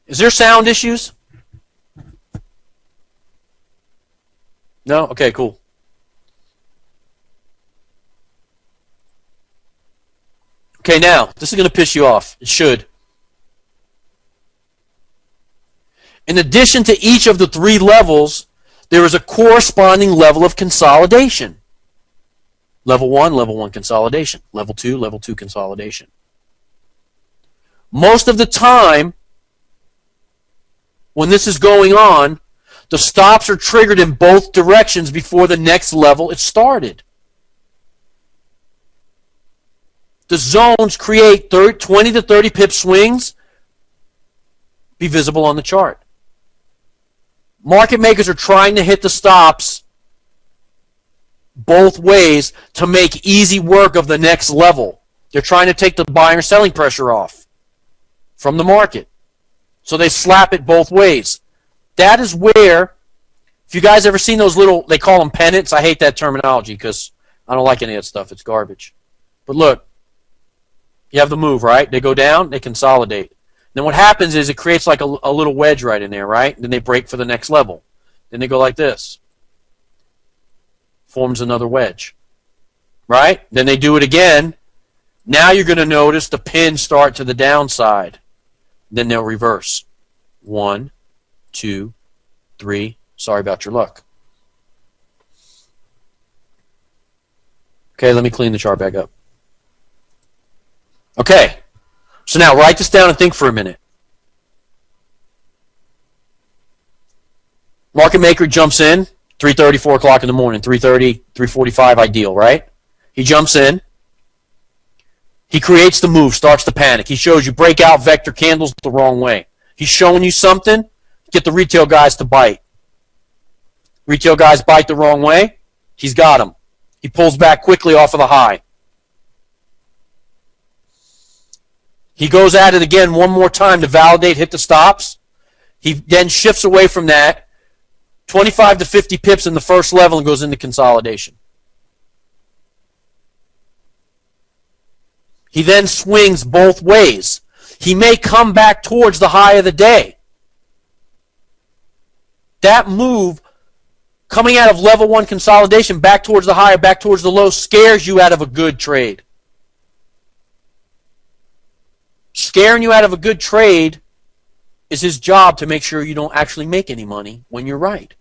Speaker 1: Is there sound issues? No? Okay, cool. Okay, now, this is going to piss you off. It should. In addition to each of the 3 levels, there is a corresponding level of consolidation. Level 1 consolidation. Level 2 consolidation. Most of the time, when this is going on, the stops are triggered in both directions before the next level is started. The zones create 20 to 30 pip swings, be visible on the chart. Market makers are trying to hit the stops both ways to make easy work of the next level. They're trying to take the buying or selling pressure off from the market. So they slap it both ways. That is where, if you guys ever seen those little, they call them pennants. I hate that terminology because I don't like any of that stuff. It's garbage. But look, you have the move, right? They go down, they consolidate. Then what happens is it creates like a little wedge right in there, right? Then they break for the next level. Then they go like this. Forms another wedge. Right? Then they do it again. Now you're going to notice the pins start to the downside. Then they'll reverse. 1, 2, 3. Sorry about your luck. Okay, let me clean the chart back up. Okay. So now write this down and think for a minute. Market maker jumps in, 3:30, 4 o'clock in the morning, 3:30, 3:45 ideal, right? He jumps in. He creates the move, starts to panic. He shows you breakout vector candles the wrong way. He's showing you something, get the retail guys to bite. Retail guys bite the wrong way, he's got them. He pulls back quickly off of the high. He goes at it again one more time to validate, hit the stops. He then shifts away from that, 25 to 50 pips in the first level and goes into consolidation. He then swings both ways. He may come back towards the high of the day. That move, coming out of level 1 consolidation back towards the high or back towards the low, scares you out of a good trade. Scaring you out of a good trade is his job to make sure you don't actually make any money when you're right.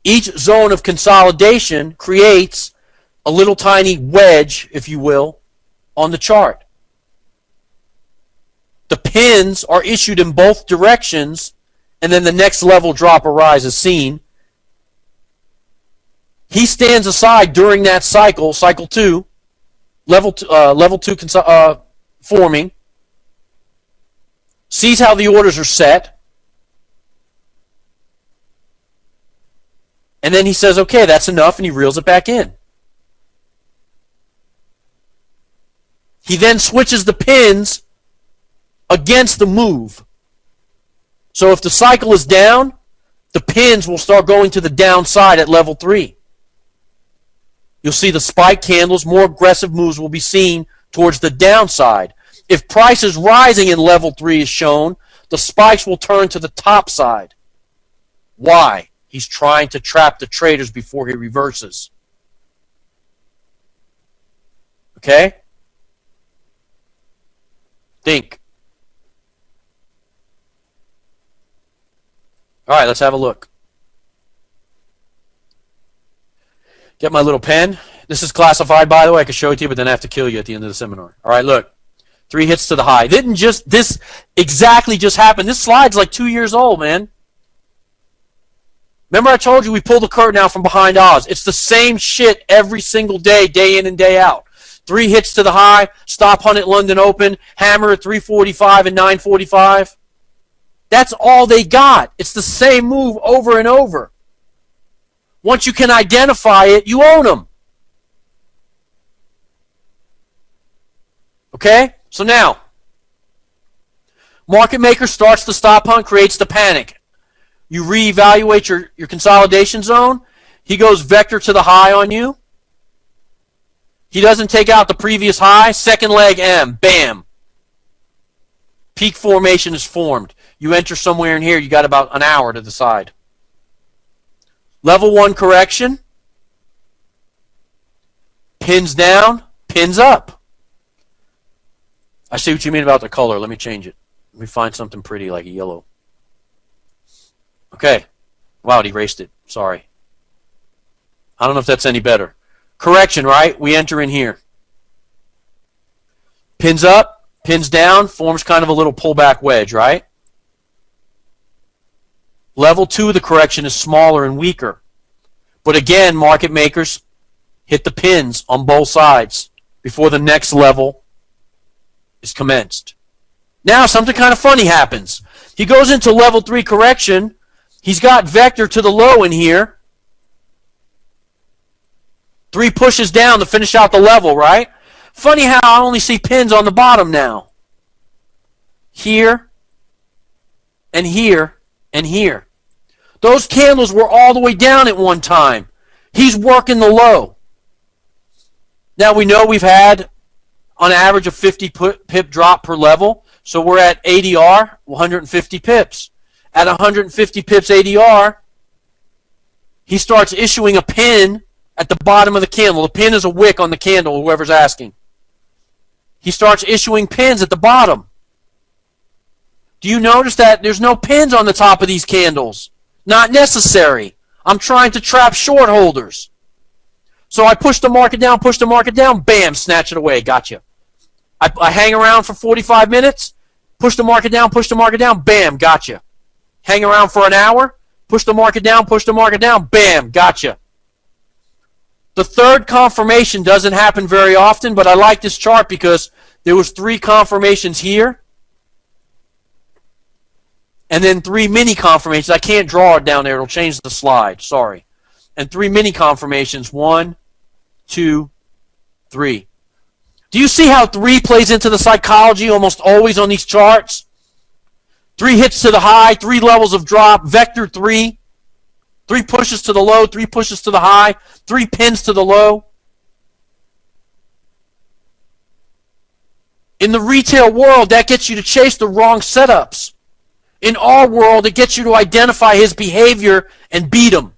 Speaker 1: Each zone of consolidation creates a little tiny wedge, if you will, on the chart. The pins are issued in both directions, and then the next level drop or rise is seen. He stands aside during that cycle, cycle 2, level 2 forming, sees how the orders are set, and then he says, okay, that's enough, and he reels it back in. He then switches the pins against the move. So if the cycle is down, the pins will start going to the downside at level 3. You'll see the spike candles, more aggressive moves will be seen towards the downside. If price is rising and level 3 is shown, the spikes will turn to the top side. Why? He's trying to trap the traders before he reverses. Okay? Think. All right, let's have a look. Get my little pen. This is classified, by the way. I can show it to you, but then I have to kill you at the end of the seminar. All right, look. 3 hits to the high. Didn't just this exactly just happen. This slide's like 2 years old, man. Remember I told you we pulled the curtain out from behind Oz. It's the same shit every single day, day in and day out. 3 hits to the high, stop hunt at London Open, hammer at 345 and 945. That's all they got. It's the same move over and over. Once you can identify it, you own them. Okay? So now, market maker starts the stop hunt, creates the panic. You reevaluate your consolidation zone. He goes vector to the high on you. He doesn't take out the previous high. Second leg M. Bam. Peak formation is formed. You enter somewhere in here. You got about an hour to decide. Level 1 correction. Pins down. Pins up. I see what you mean about the color. Let me change it. Let me find something pretty like a yellow. Okay. Wow, it erased it. Sorry. I don't know if that's any better. Correction, right? We enter in here. Pins up, pins down, forms kind of a little pullback wedge, right? Level 2 of the correction is smaller and weaker. But again, market makers hit the pins on both sides before the next level is commenced. Now something kind of funny happens. He goes into level 3 correction. He's got vector to the low in here. 3 pushes down to finish out the level, right? Funny how I only see pins on the bottom now. Here, and here, and here. Those candles were all the way down at one time. He's working the low. Now we know we've had on average a 50 pip drop per level. So we're at ADR, 150 pips. At 150 pips ADR, he starts issuing a pin at the bottom of the candle. The pin is a wick on the candle, whoever's asking. He starts issuing pins at the bottom. Do you notice that there's no pins on the top of these candles? Not necessary. I'm trying to trap short holders. So I push the market down, bam, snatch it away, gotcha. I hang around for 45 minutes, push the market down, bam, gotcha. Hang around for an hour, push the market down, bam, gotcha. The third confirmation doesn't happen very often, but I like this chart because there was 3 confirmations here and then 3 mini confirmations. I can't draw it down there. It'll change the slide. Sorry. And 3 mini confirmations. 1, 2, 3. Do you see how 3 plays into the psychology almost always on these charts? 3 hits to the high, 3 levels of drop, vector 3. 3 pushes to the low, 3 pushes to the high, 3 pins to the low. In the retail world, that gets you to chase the wrong setups. In our world, it gets you to identify his behavior and beat him.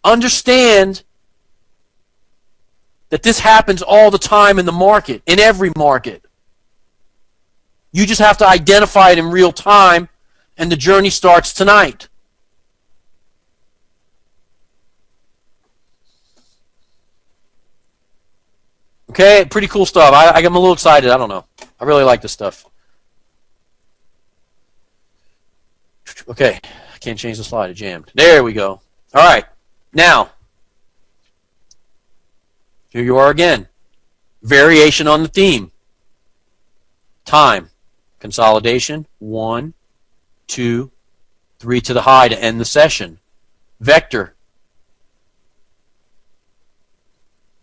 Speaker 1: Understand that this happens all the time in the market, in every market. You just have to identify it in real time, and the journey starts tonight. Okay, pretty cool stuff. I'm a little excited. I don't know. I really like this stuff. Okay, I can't change the slide. It jammed. There we go. All right, now, here you are again. Variation on the theme. Time. Consolidation, 1, 2, 3 to the high to end the session. Vector.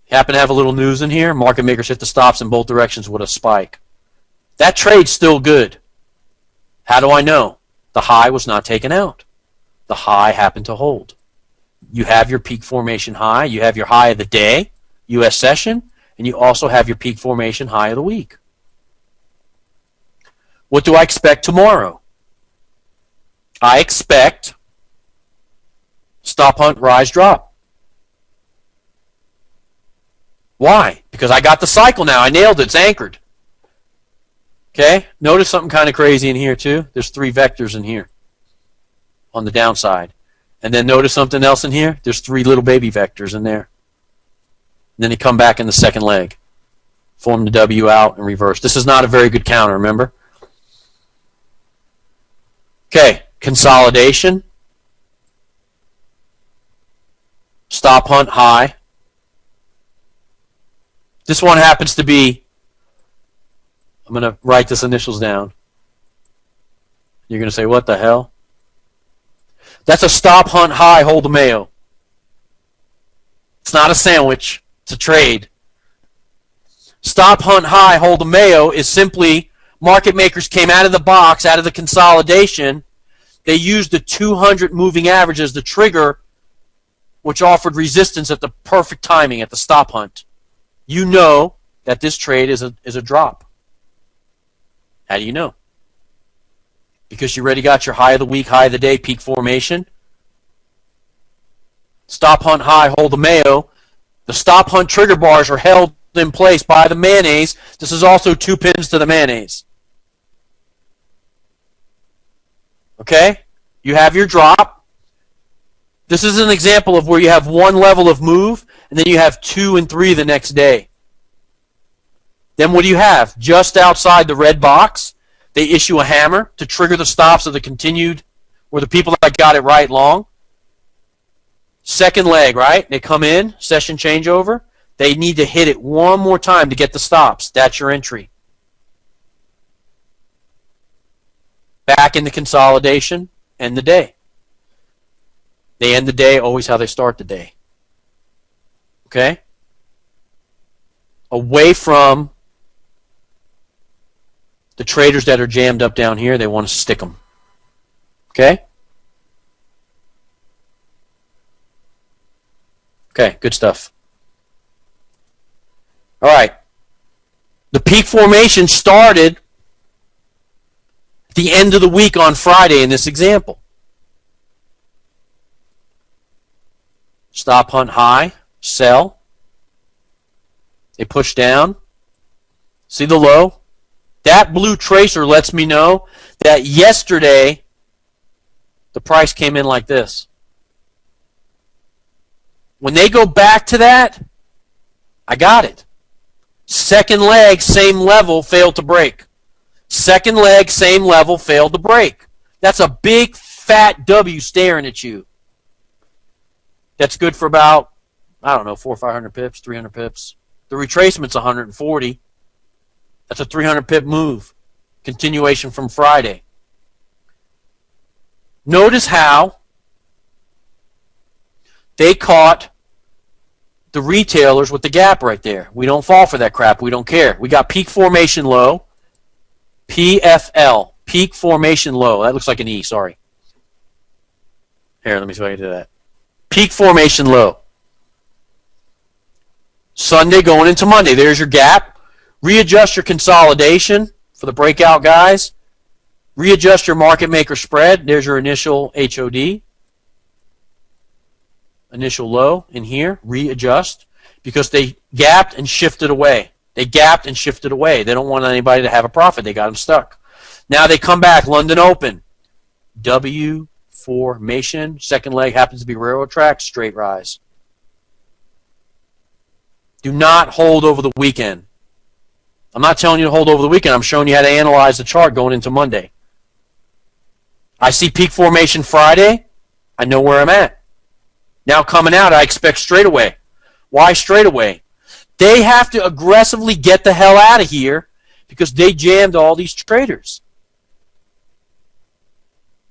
Speaker 1: Happen to have a little news in here. Market makers hit the stops in both directions with a spike. That trade's still good. How do I know? The high was not taken out. The high happened to hold. You have your peak formation high. You have your high of the day, U.S. session, and you also have your peak formation high of the week. What do I expect tomorrow? I expect stop hunt, rise, drop. Why? Because I got the cycle now. I nailed it. It's anchored. Okay? Notice something kind of crazy in here too. There's 3 vectors in here on the downside. And then notice something else in here. There's 3 little baby vectors in there. And then they come back in the second leg. Form the W out and reverse. This is not a very good counter, remember? Okay, consolidation, stop hunt high. This one happens to be, I'm going to write this initials down, You're going to say, what the hell? That's a stop, hunt, high, hold the Mayo. It's not a sandwich. It's a trade. Stop, hunt, high, hold the Mayo is simply market makers came out of the box, out of the consolidation. They used the 200 moving average as the trigger, which offered resistance at the perfect timing at the stop hunt. You know that this trade is a drop. How do you know? Because you already got your high of the week, high of the day, peak formation. Stop, hunt, high, hold the Mayo. The stop, hunt trigger bars are held in place by the mayonnaise. This is also 2 pins to the mayonnaise. Okay? You have your drop. This is an example of where you have one level of move, and then you have 2 and 3 the next day. Then what do you have? Just outside the red box, they issue a hammer to trigger the stops of the continued, or the people that got it right long. Second leg, right? They come in, session changeover. They need to hit it one more time to get the stops. That's your entry. Back into consolidation, end the day. They end the day always how they start the day. Okay? Away from the traders that are jammed up down here, they want to stick them. Okay? Okay, good stuff. All right. The peak formation started at the end of the week on Friday in this example. Stop, hunt, high, sell. They push down. See the low? That blue tracer lets me know that yesterday the price came in like this. When they go back to that, I got it. Second leg, same level, failed to break. Second leg, same level, failed to break. That's a big fat W staring at you. That's good for about, I don't know, 400 or 500 pips, 300 pips. The retracement's 140. That's a 300 pip move. Continuation from Friday. Notice how they caught the retailers with the gap right there. We don't fall for that crap. We don't care. We got peak formation low. PFL. Peak formation low. That looks like an E, sorry. Here, let me see if I can do that. Peak formation low. Sunday going into Monday. There's your gap. Readjust your consolidation for the breakout guys. Readjust your market maker spread. There's your initial HOD. Initial low in here. Readjust. Because they gapped and shifted away. They gapped and shifted away. They don't want anybody to have a profit. They got them stuck. Now they come back. London Open. W formation. Second leg happens to be railroad track. Straight rise. Do not hold over the weekend. I'm not telling you to hold over the weekend. I'm showing you how to analyze the chart going into Monday. I see peak formation Friday. I know where I'm at. Now coming out, I expect straightaway. Why straightaway? They have to aggressively get the hell out of here because they jammed all these traders.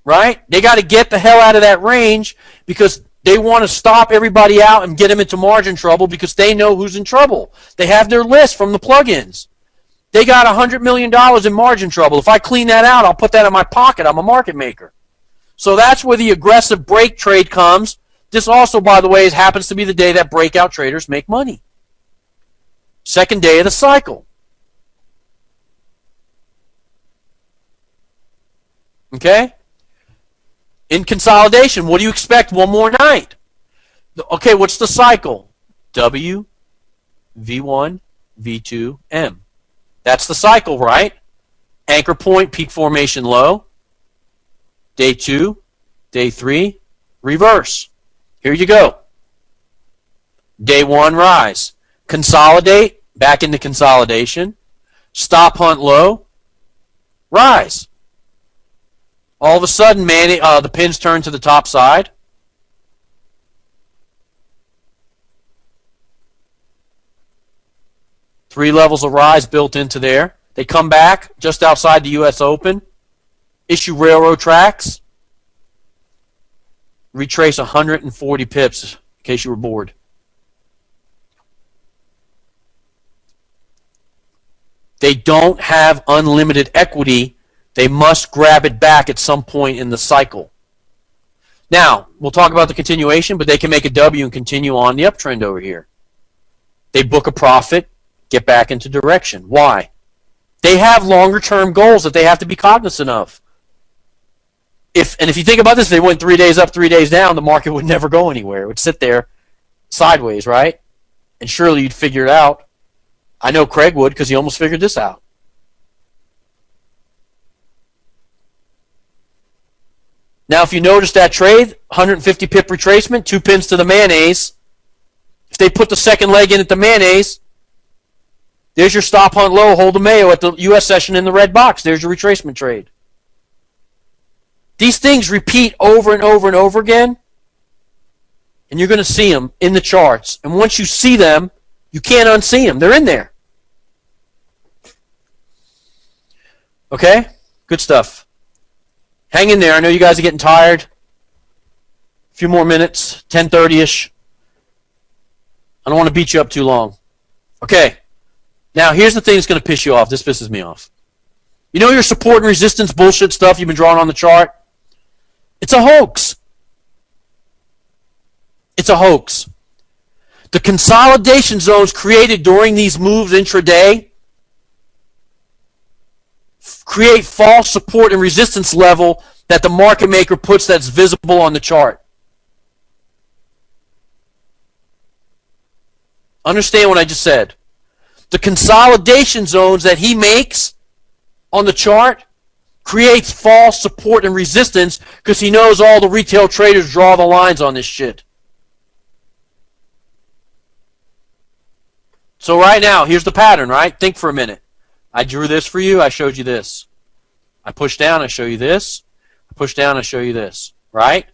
Speaker 1: Right? They got to get the hell out of that range because they want to stop everybody out and get them into margin trouble because they know who's in trouble. They have their list from the plugins. They got $100 million in margin trouble. If I clean that out, I'll put that in my pocket. I'm a market maker. So that's where the aggressive break trade comes. This also, by the way, happens to be the day that breakout traders make money. Second day of the cycle. Okay? In consolidation, what do you expect one more night? Okay, what's the cycle? W, V1, V2, M. That's the cycle, right? Anchor point, peak formation low. Day 2, day 3, reverse. Here you go. Day 1, rise. Consolidate, back into consolidation. Stop, hunt low, rise. All of a sudden, man, the pins turn to the top side. Three levels of rise built into there. They come back just outside the U.S. Open. issue railroad tracks, retrace 140 pips in case you were bored. They don't have unlimited equity. They must grab it back at some point in the cycle. Now, we'll talk about the continuation, but they can make a W and continue on the uptrend over here. They book a profit, get back into direction. Why? They have longer-term goals that they have to be cognizant of. If you think about this, if they went 3 days up, 3 days down, the market would never go anywhere. It would sit there sideways, right? And surely you'd figure it out. I know Craig would because he almost figured this out. Now, if you notice that trade, 150 pip retracement, 2 pins to the mayonnaise. If they put the second leg in at the mayonnaise, there's your stop hunt low, hold the mayo at the U.S. session in the red box. There's your retracement trade. These things repeat over and over and over again, and you're going to see them in the charts. And once you see them, you can't unsee them. They're in there. Okay? Good stuff. Hang in there. I know you guys are getting tired. A few more minutes, 10:30-ish. I don't want to beat you up too long. Okay. Now, here's the thing that's going to piss you off. This pisses me off. You know your support and resistance bullshit stuff you've been drawing on the chart? It's a hoax. It's a hoax. The consolidation zones created during these moves intraday create false support and resistance level that the market maker puts that's visible on the chart. Understand what I just said. The consolidation zones that he makes on the chart creates false support and resistance because he knows all the retail traders draw the lines on this shit. So right now, here's the pattern, right? Think for a minute. I drew this for you. I showed you this. I push down. I show you this. I push down. I show you this. Right?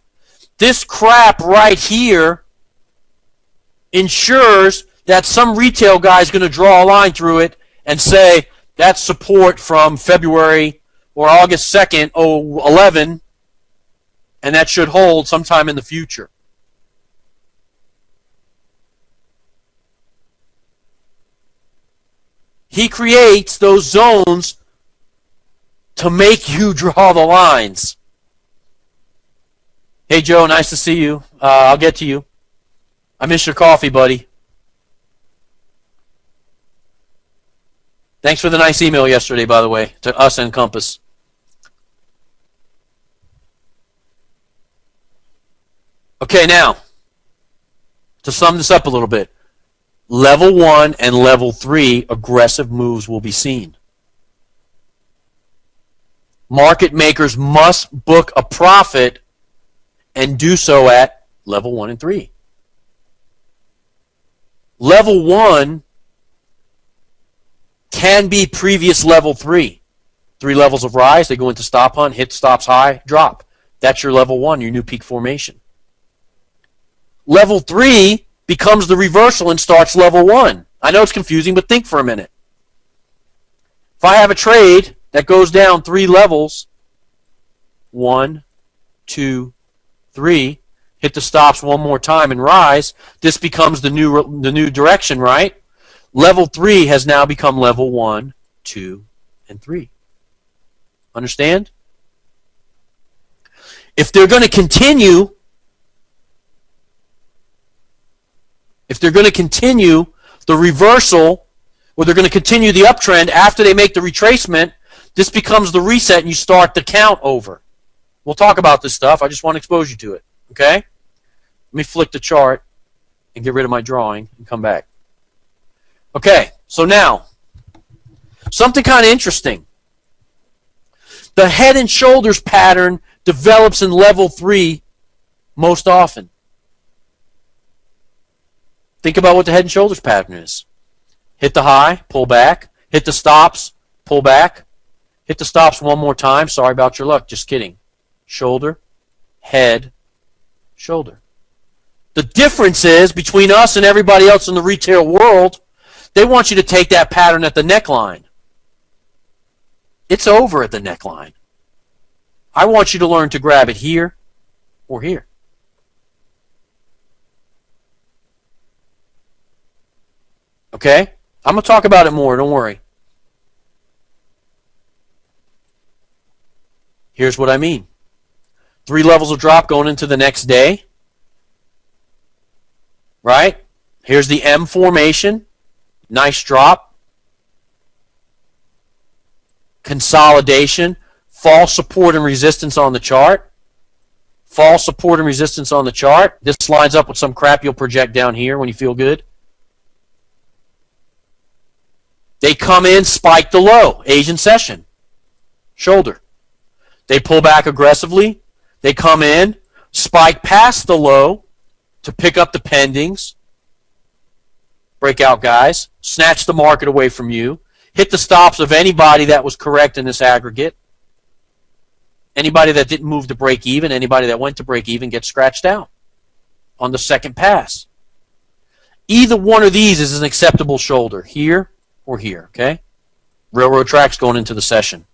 Speaker 1: This crap right here ensures that some retail guy is going to draw a line through it and say that's support from February or August 2nd, 2011, and that should hold sometime in the future. He creates those zones to make you draw the lines. Hey, Joe, nice to see you. I'll get to you. I miss your coffee, buddy. Thanks for the nice email yesterday, by the way, to us and Compass. Okay, now, to sum this up a little bit. Level 1 and Level 3 aggressive moves will be seen. Market makers must book a profit and do so at Level 1 and 3. Level 1 can be previous Level 3. 3 levels of rise, they go into stop hunt, hit stops high, drop. That's your Level 1, your new peak formation. Level 3 becomes the reversal and starts Level 1. I know it's confusing, but think for a minute. If I have a trade that goes down 3 levels, 1, 2, 3, hit the stops one more time and rise, this becomes the new direction, right? Level 3 has now become Level 1, 2, and 3. Understand? If they're going to continue the reversal, or they're going to continue the uptrend after they make the retracement, this becomes the reset and you start the count over. We'll talk about this stuff. I just want to expose you to it. Okay? Let me flick the chart and get rid of my drawing and come back. Okay, so now, something kind of interesting. The head and shoulders pattern develops in Level 3 most often. Think about what the head and shoulders pattern is. Hit the high, pull back. Hit the stops, pull back. Hit the stops one more time. Sorry about your luck. Just kidding. Shoulder, head, shoulder. The difference is between us and everybody else in the retail world, they want you to take that pattern at the neckline. It's over at the neckline. I want you to learn to grab it here or here. Okay? I'm going to talk about it more, don't worry. Here's what I mean. 3 levels of drop going into the next day. Right? Here's the M formation. Nice drop. Consolidation. False support and resistance on the chart. False support and resistance on the chart. This lines up with some crap you'll project down here when you feel good. They come in, spike the low. Asian session. Shoulder. They pull back aggressively. They come in, spike past the low to pick up the pendings. Breakout guys. Snatch the market away from you. Hit the stops of anybody that was correct in this aggregate. Anybody that didn't move to break even, anybody that went to break even gets scratched out on the second pass. Either one of these is an acceptable shoulder, here or here, okay? Railroad tracks going into the session.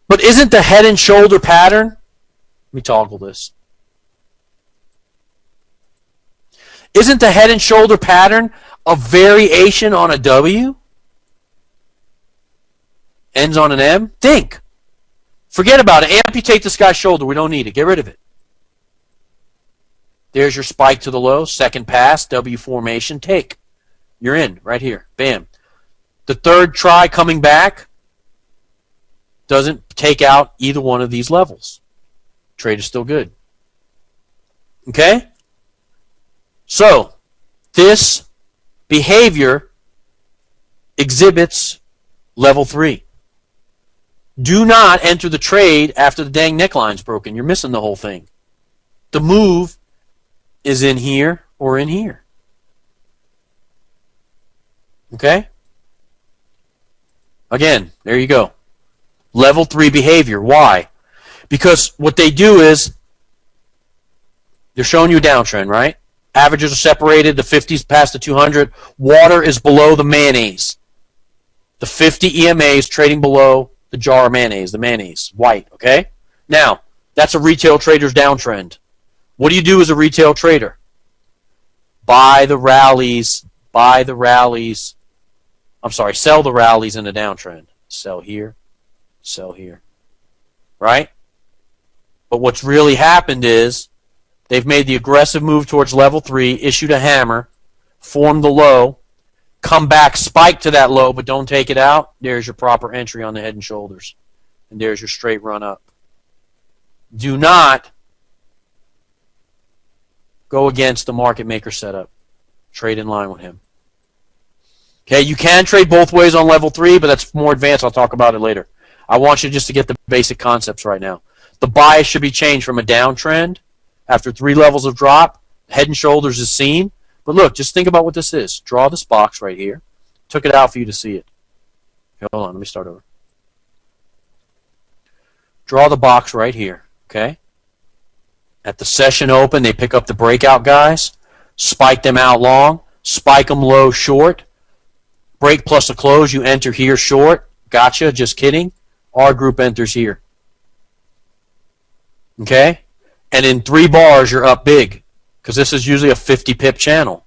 Speaker 1: But isn't the head and shoulder pattern, let me toggle this. Isn't the head and shoulder pattern a variation on a W? Ends on an M? Think. Forget about it. Amputate this guy's shoulder. We don't need it. Get rid of it. There's your spike to the low. Second pass. W formation. Take. You're in right here. Bam. The third try coming back doesn't take out either one of these levels. Trade is still good. Okay? So, this behavior exhibits level 3. Do not enter the trade after the dang neckline's broken. You're missing the whole thing. The move is in here or in here. Okay? Again, there you go. Level 3 behavior. Why? Because what they do is they're showing you a downtrend, right? Averages are separated. The 50s past the 200. Water is below the mayonnaise. The 50 EMA is trading below the jar of mayonnaise, the mayonnaise, white, okay? Now, that's a retail trader's downtrend. What do you do as a retail trader? Buy the rallies, sell the rallies in the downtrend. Sell here, right? But what's really happened is they've made the aggressive move towards level 3, issued a hammer, formed the low, come back, spike to that low, but don't take it out. There's your proper entry on the head and shoulders. And there's your straight run up. Do not go against the market maker setup. Trade in line with him. Okay, you can trade both ways on level 3, but that's more advanced. I'll talk about it later. I want you just to get the basic concepts right now. The bias should be changed from a downtrend after 3 levels of drop. Head and shoulders is seen. But look, just think about what this is. Draw this box right here. Took it out for you to see it. Okay, hold on, let me start over. Draw the box right here, okay? At the session open, they pick up the breakout guys, spike them out long, spike them low short, break plus a close, you enter here short. Gotcha, just kidding. Our group enters here. Okay? And in 3 bars, you're up big. Because this is usually a 50 pip channel.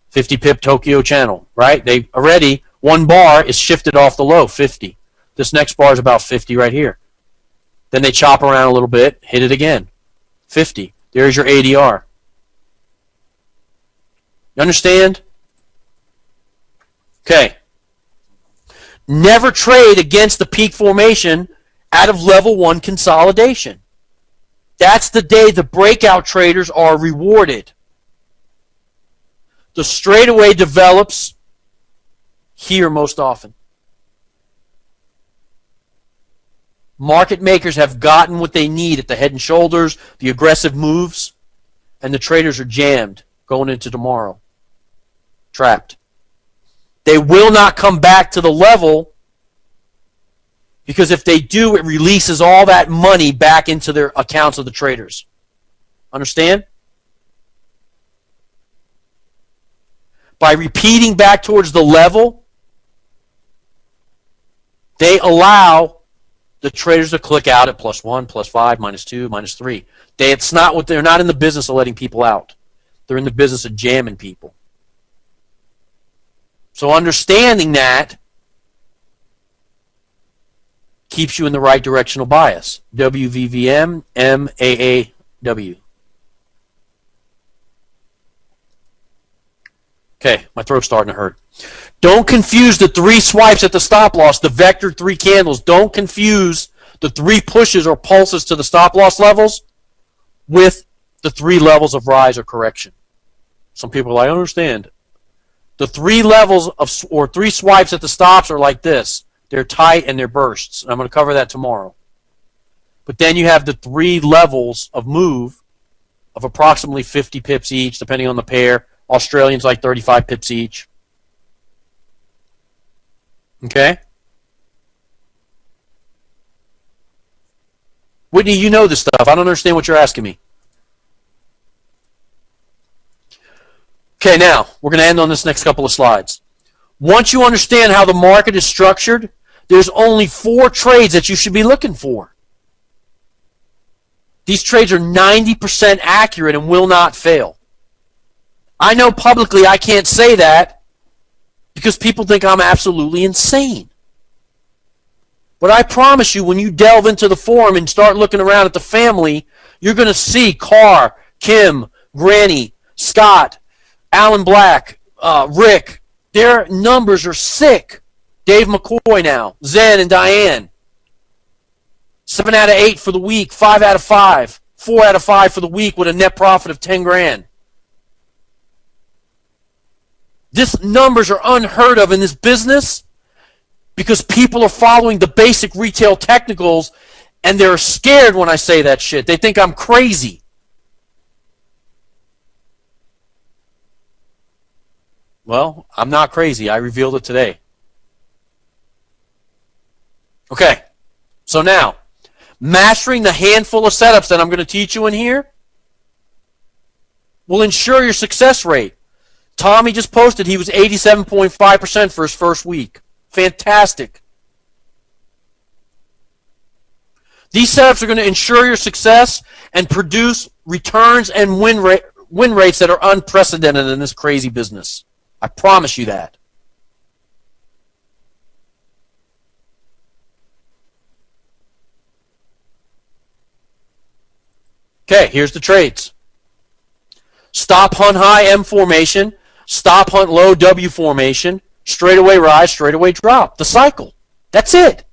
Speaker 1: 50 pip Tokyo channel, right? They already, 1 bar is shifted off the low, 50. This next bar is about 50 right here. Then they chop around a little bit, hit it again. 50. There's your ADR. You understand? Okay. Never trade against the peak formation out of level 1 consolidation. That's the day the breakout traders are rewarded. The straightaway develops here most often. Market makers have gotten what they need at the head and shoulders, the aggressive moves, and the traders are jammed going into tomorrow. Trapped. They will not come back to the level because if they do, it releases all that money back into their accounts of the traders. Understand? By repeating back towards the level, they allow the traders will click out at +1, +5, -2, -3. They're not in the business of letting people out. They're in the business of jamming people. So understanding that keeps you in the right directional bias. WVVM, MAAW. Okay, my throat's starting to hurt. Don't confuse the 3 swipes at the stop loss, the vector 3 candles. Don't confuse the 3 pushes or pulses to the stop loss levels with the 3 levels of rise or correction. Some people are like, I don't understand. The 3 levels or 3 swipes at the stops are like this. They're tight and they're bursts. And I'm going to cover that tomorrow. But then you have the 3 levels of move of approximately 50 pips each, depending on the pair. Australians like 35 pips each. Okay? Whitney, you know this stuff. I don't understand what you're asking me. Okay, now, we're going to end on this next couple of slides. Once you understand how the market is structured, there's only 4 trades that you should be looking for. These trades are 90% accurate and will not fail. I know publicly I can't say that because people think I'm absolutely insane. But I promise you, when you delve into the forum and start looking around at the family, you're going to see Carr, Kim, Granny, Scott, Alan Black, Rick. Their numbers are sick. Dave McCoy now, Zen and Diane. 7 out of 8 for the week, 5 out of 5, 4 out of 5 for the week with a net profit of 10 grand. These numbers are unheard of in this business because people are following the basic retail technicals and they're scared when I say that shit. They think I'm crazy. Well, I'm not crazy. I revealed it today. Okay, so now, mastering the handful of setups that I'm going to teach you in here will ensure your success rate. Tommy just posted he was 87.5% for his first week. Fantastic. These setups are going to ensure your success and produce returns and win rates that are unprecedented in this crazy business. I promise you that. Okay, here's the trades. Stop hunt high M formation, stop hunt low W formation, straightaway rise, straightaway drop. The cycle. That's it.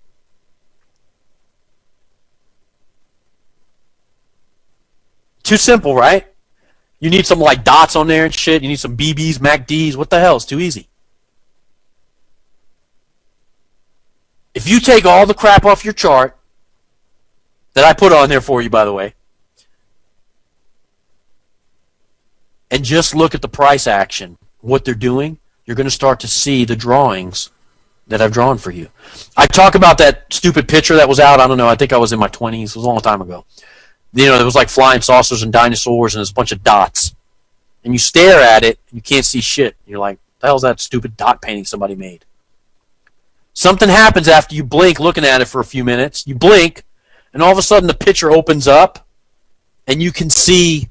Speaker 1: Too simple, right? You need some like dots on there and shit. You need some BBs, MACDs. What the hell? It's too easy. If you take all the crap off your chart that I put on there for you, by the way, and just look at the price action, what they're doing, you're going to start to see the drawings that I've drawn for you. I talk about that stupid picture that was out, I don't know, I think I was in my 20s, it was a long time ago. You know, there was like flying saucers and dinosaurs and there's a bunch of dots. And you stare at it, and you can't see shit. You're like, what the hell's that stupid dot painting somebody made? Something happens after you blink looking at it for a few minutes. You blink, and all of a sudden the picture opens up, and you can see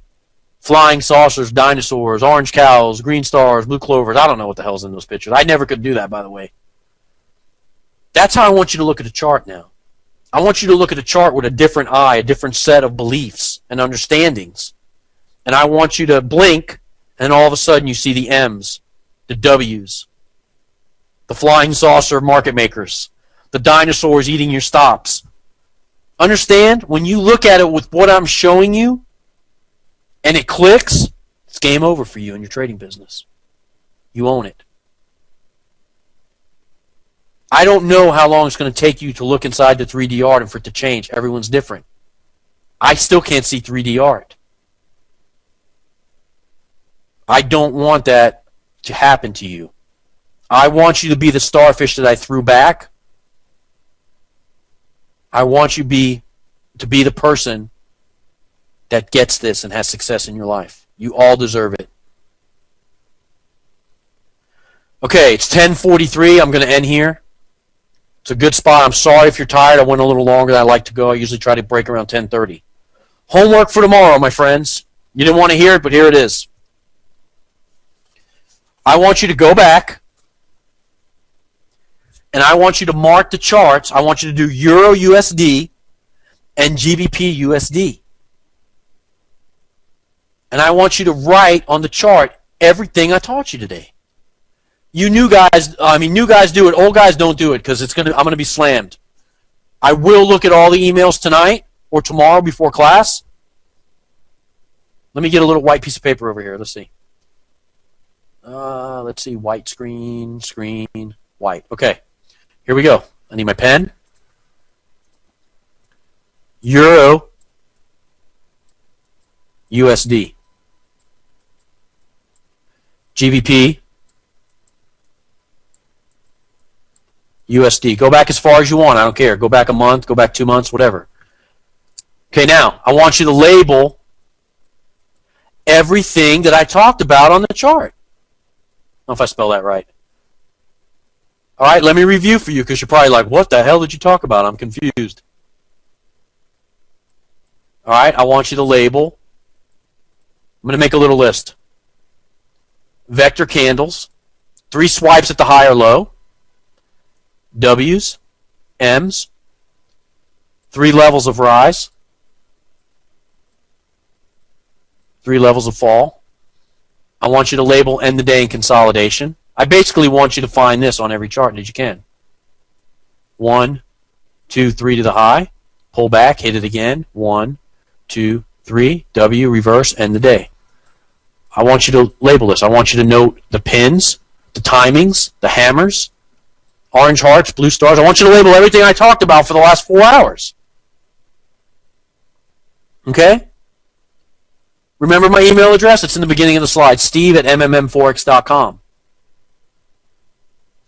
Speaker 1: flying saucers, dinosaurs, orange cows, green stars, blue clovers. I don't know what the hell's in those pictures. I never could do that, by the way. That's how I want you to look at a chart now. I want you to look at a chart with a different eye, a different set of beliefs and understandings. And I want you to blink, and all of a sudden you see the M's, the W's, the flying saucer market makers, the dinosaurs eating your stops. Understand? When you look at it with what I'm showing you, and it clicks, it's game over for you in your trading business. You own it. I don't know how long it's going to take you to look inside the 3D art and for it to change. Everyone's different. I still can't see 3D art. I don't want that to happen to you. I want you to be the starfish that I threw back. I want you to be the person that gets this and has success in your life. You all deserve it. Okay, it's 10:43. I'm going to end here. It's a good spot. I'm sorry if you're tired. I went a little longer than I like to go. I usually try to break around 10:30. Homework for tomorrow, my friends. You didn't want to hear it, but here it is. I want you to go back, and I want you to mark the charts. I want you to do Euro USD and GBP USD. And I want you to write on the chart everything I taught you today. You new guys do it. Old guys don't do it because I'm gonna be slammed. I will look at all the emails tonight or tomorrow before class. Let me get a little white piece of paper over here. Let's see. Let's see. White screen, white. Okay. Here we go. I need my pen. Euro USD. GBP USD. Go back as far as you want. I don't care. Go back a month, go back 2 months, whatever. Okay, now, I want you to label everything that I talked about on the chart. I don't know if I spell that right. All right, let me review for you because you're probably like, what the hell did you talk about? I'm confused. All right, I want you to label. I'm going to make a little list. Vector candles, 3 swipes at the high or low, W's, M's, 3 levels of rise, 3 levels of fall. I want you to label end the day in consolidation. I basically want you to find this on every chart that you can. 1, 2, 3 to the high, pull back, hit it again, 1, 2, 3, W, reverse, end the day. I want you to label this. I want you to note the pins, the timings, the hammers, orange hearts, blue stars. I want you to label everything I talked about for the last 4 hours. Okay? Remember my email address? It's in the beginning of the slide, steve@mmmforex.com.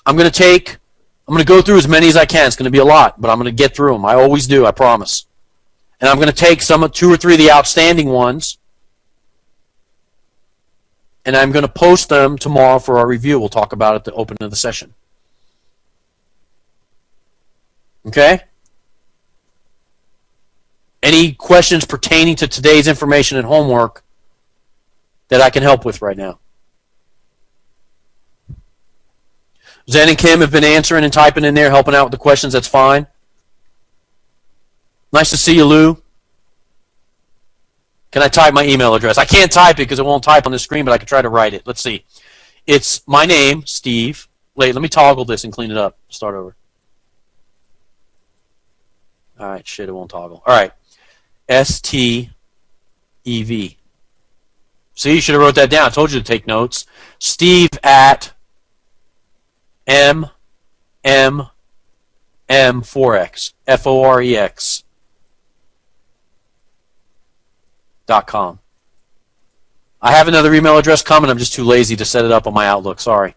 Speaker 1: I'm going to go through as many as I can. It's going to be a lot, but I'm going to get through them. I always do, I promise. And I'm going to take 2 or 3 of the outstanding ones, and I'm going to post them tomorrow for our review. We'll talk about it at the opening of the session. Okay? Any questions pertaining to today's information and homework that I can help with right now? Zen and Kim have been answering and typing in there, helping out with the questions. That's fine. Nice to see you, Lou. Can I type my email address? I can't type it because it won't type on the screen, but I can try to write it. Let's see. It's my name, Steve. Wait, let me toggle this and clean it up. Start over. All right, shit, it won't toggle. All right. STEV. See, you should have wrote that down. I told you to take notes. Steve at Forex. Forex. .com. I have another email address coming. I'm just too lazy to set it up on my Outlook. Sorry.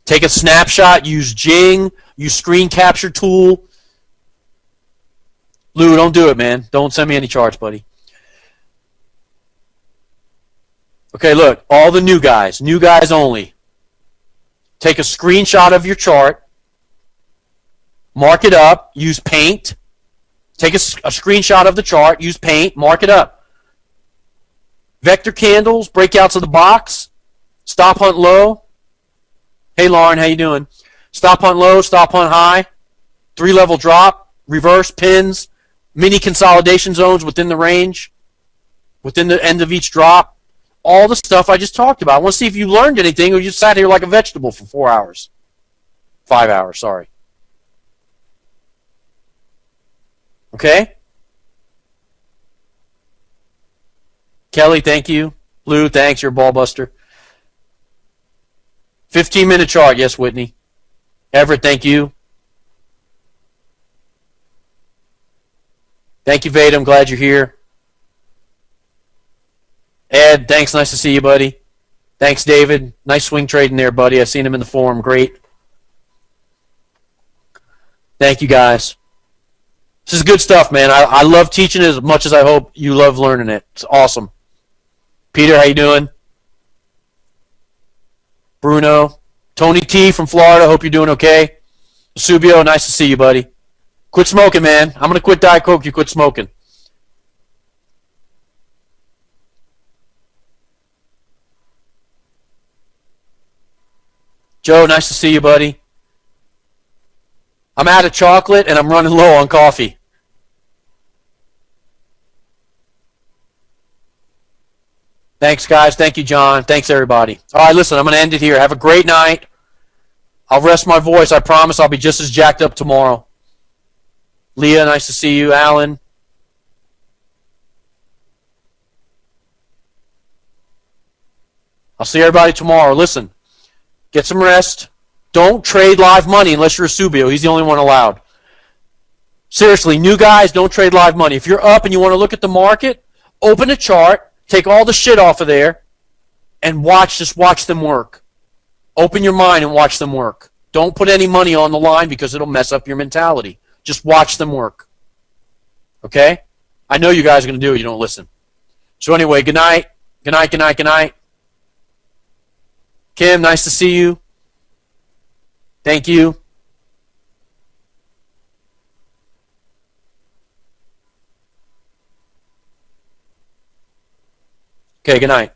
Speaker 1: Take a snapshot. Use Jing. Use screen capture tool. Lou, don't do it, man. Don't send me any charts, buddy. Okay, look. All the new guys only. Take a screenshot of your chart. Mark it up. Use Paint. Take a screenshot of the chart, use Paint, mark it up. Vector candles, breakouts of the box, stop hunt low. Hey Lauren, how you doing? Stop hunt low, stop hunt high, 3-level drop, reverse pins, mini consolidation zones within the range, within the end of each drop. All the stuff I just talked about. I want to see if you learned anything or you sat here like a vegetable for 4 hours. 5 hours, sorry. Okay? Kelly, thank you. Lou, thanks. You're a ball buster. 15-minute chart. Yes, Whitney. Everett, thank you. Thank you, Veda. I'm glad you're here. Ed, thanks. Nice to see you, buddy. Thanks, David. Nice swing trading there, buddy. I've seen him in the forum. Great. Thank you, guys. This is good stuff, man. I love teaching it as much as I hope you love learning it. It's awesome. Peter, how you doing? Bruno, Tony T from Florida, hope you're doing okay. Subio, nice to see you, buddy. Quit smoking, man. I'm going to quit Diet Coke. You quit smoking. Joe, nice to see you, buddy. I'm out of chocolate and I'm running low on coffee. Thanks, guys. Thank you, John. Thanks, everybody. All right, listen, I'm going to end it here. Have a great night. I'll rest my voice. I promise I'll be just as jacked up tomorrow. Leah, nice to see you. Alan. I'll see everybody tomorrow. Listen, get some rest. Don't trade live money unless you're a Subio. He's the only one allowed. Seriously, new guys, don't trade live money. If you're up and you want to look at the market, open a chart, take all the shit off of there, and just watch them work. Open your mind and watch them work. Don't put any money on the line because it'll mess up your mentality. Just watch them work. Okay? I know you guys are going to do it. You don't listen. So anyway, good night. Good night, good night, good night. Kim, nice to see you. Thank you. Okay, good night.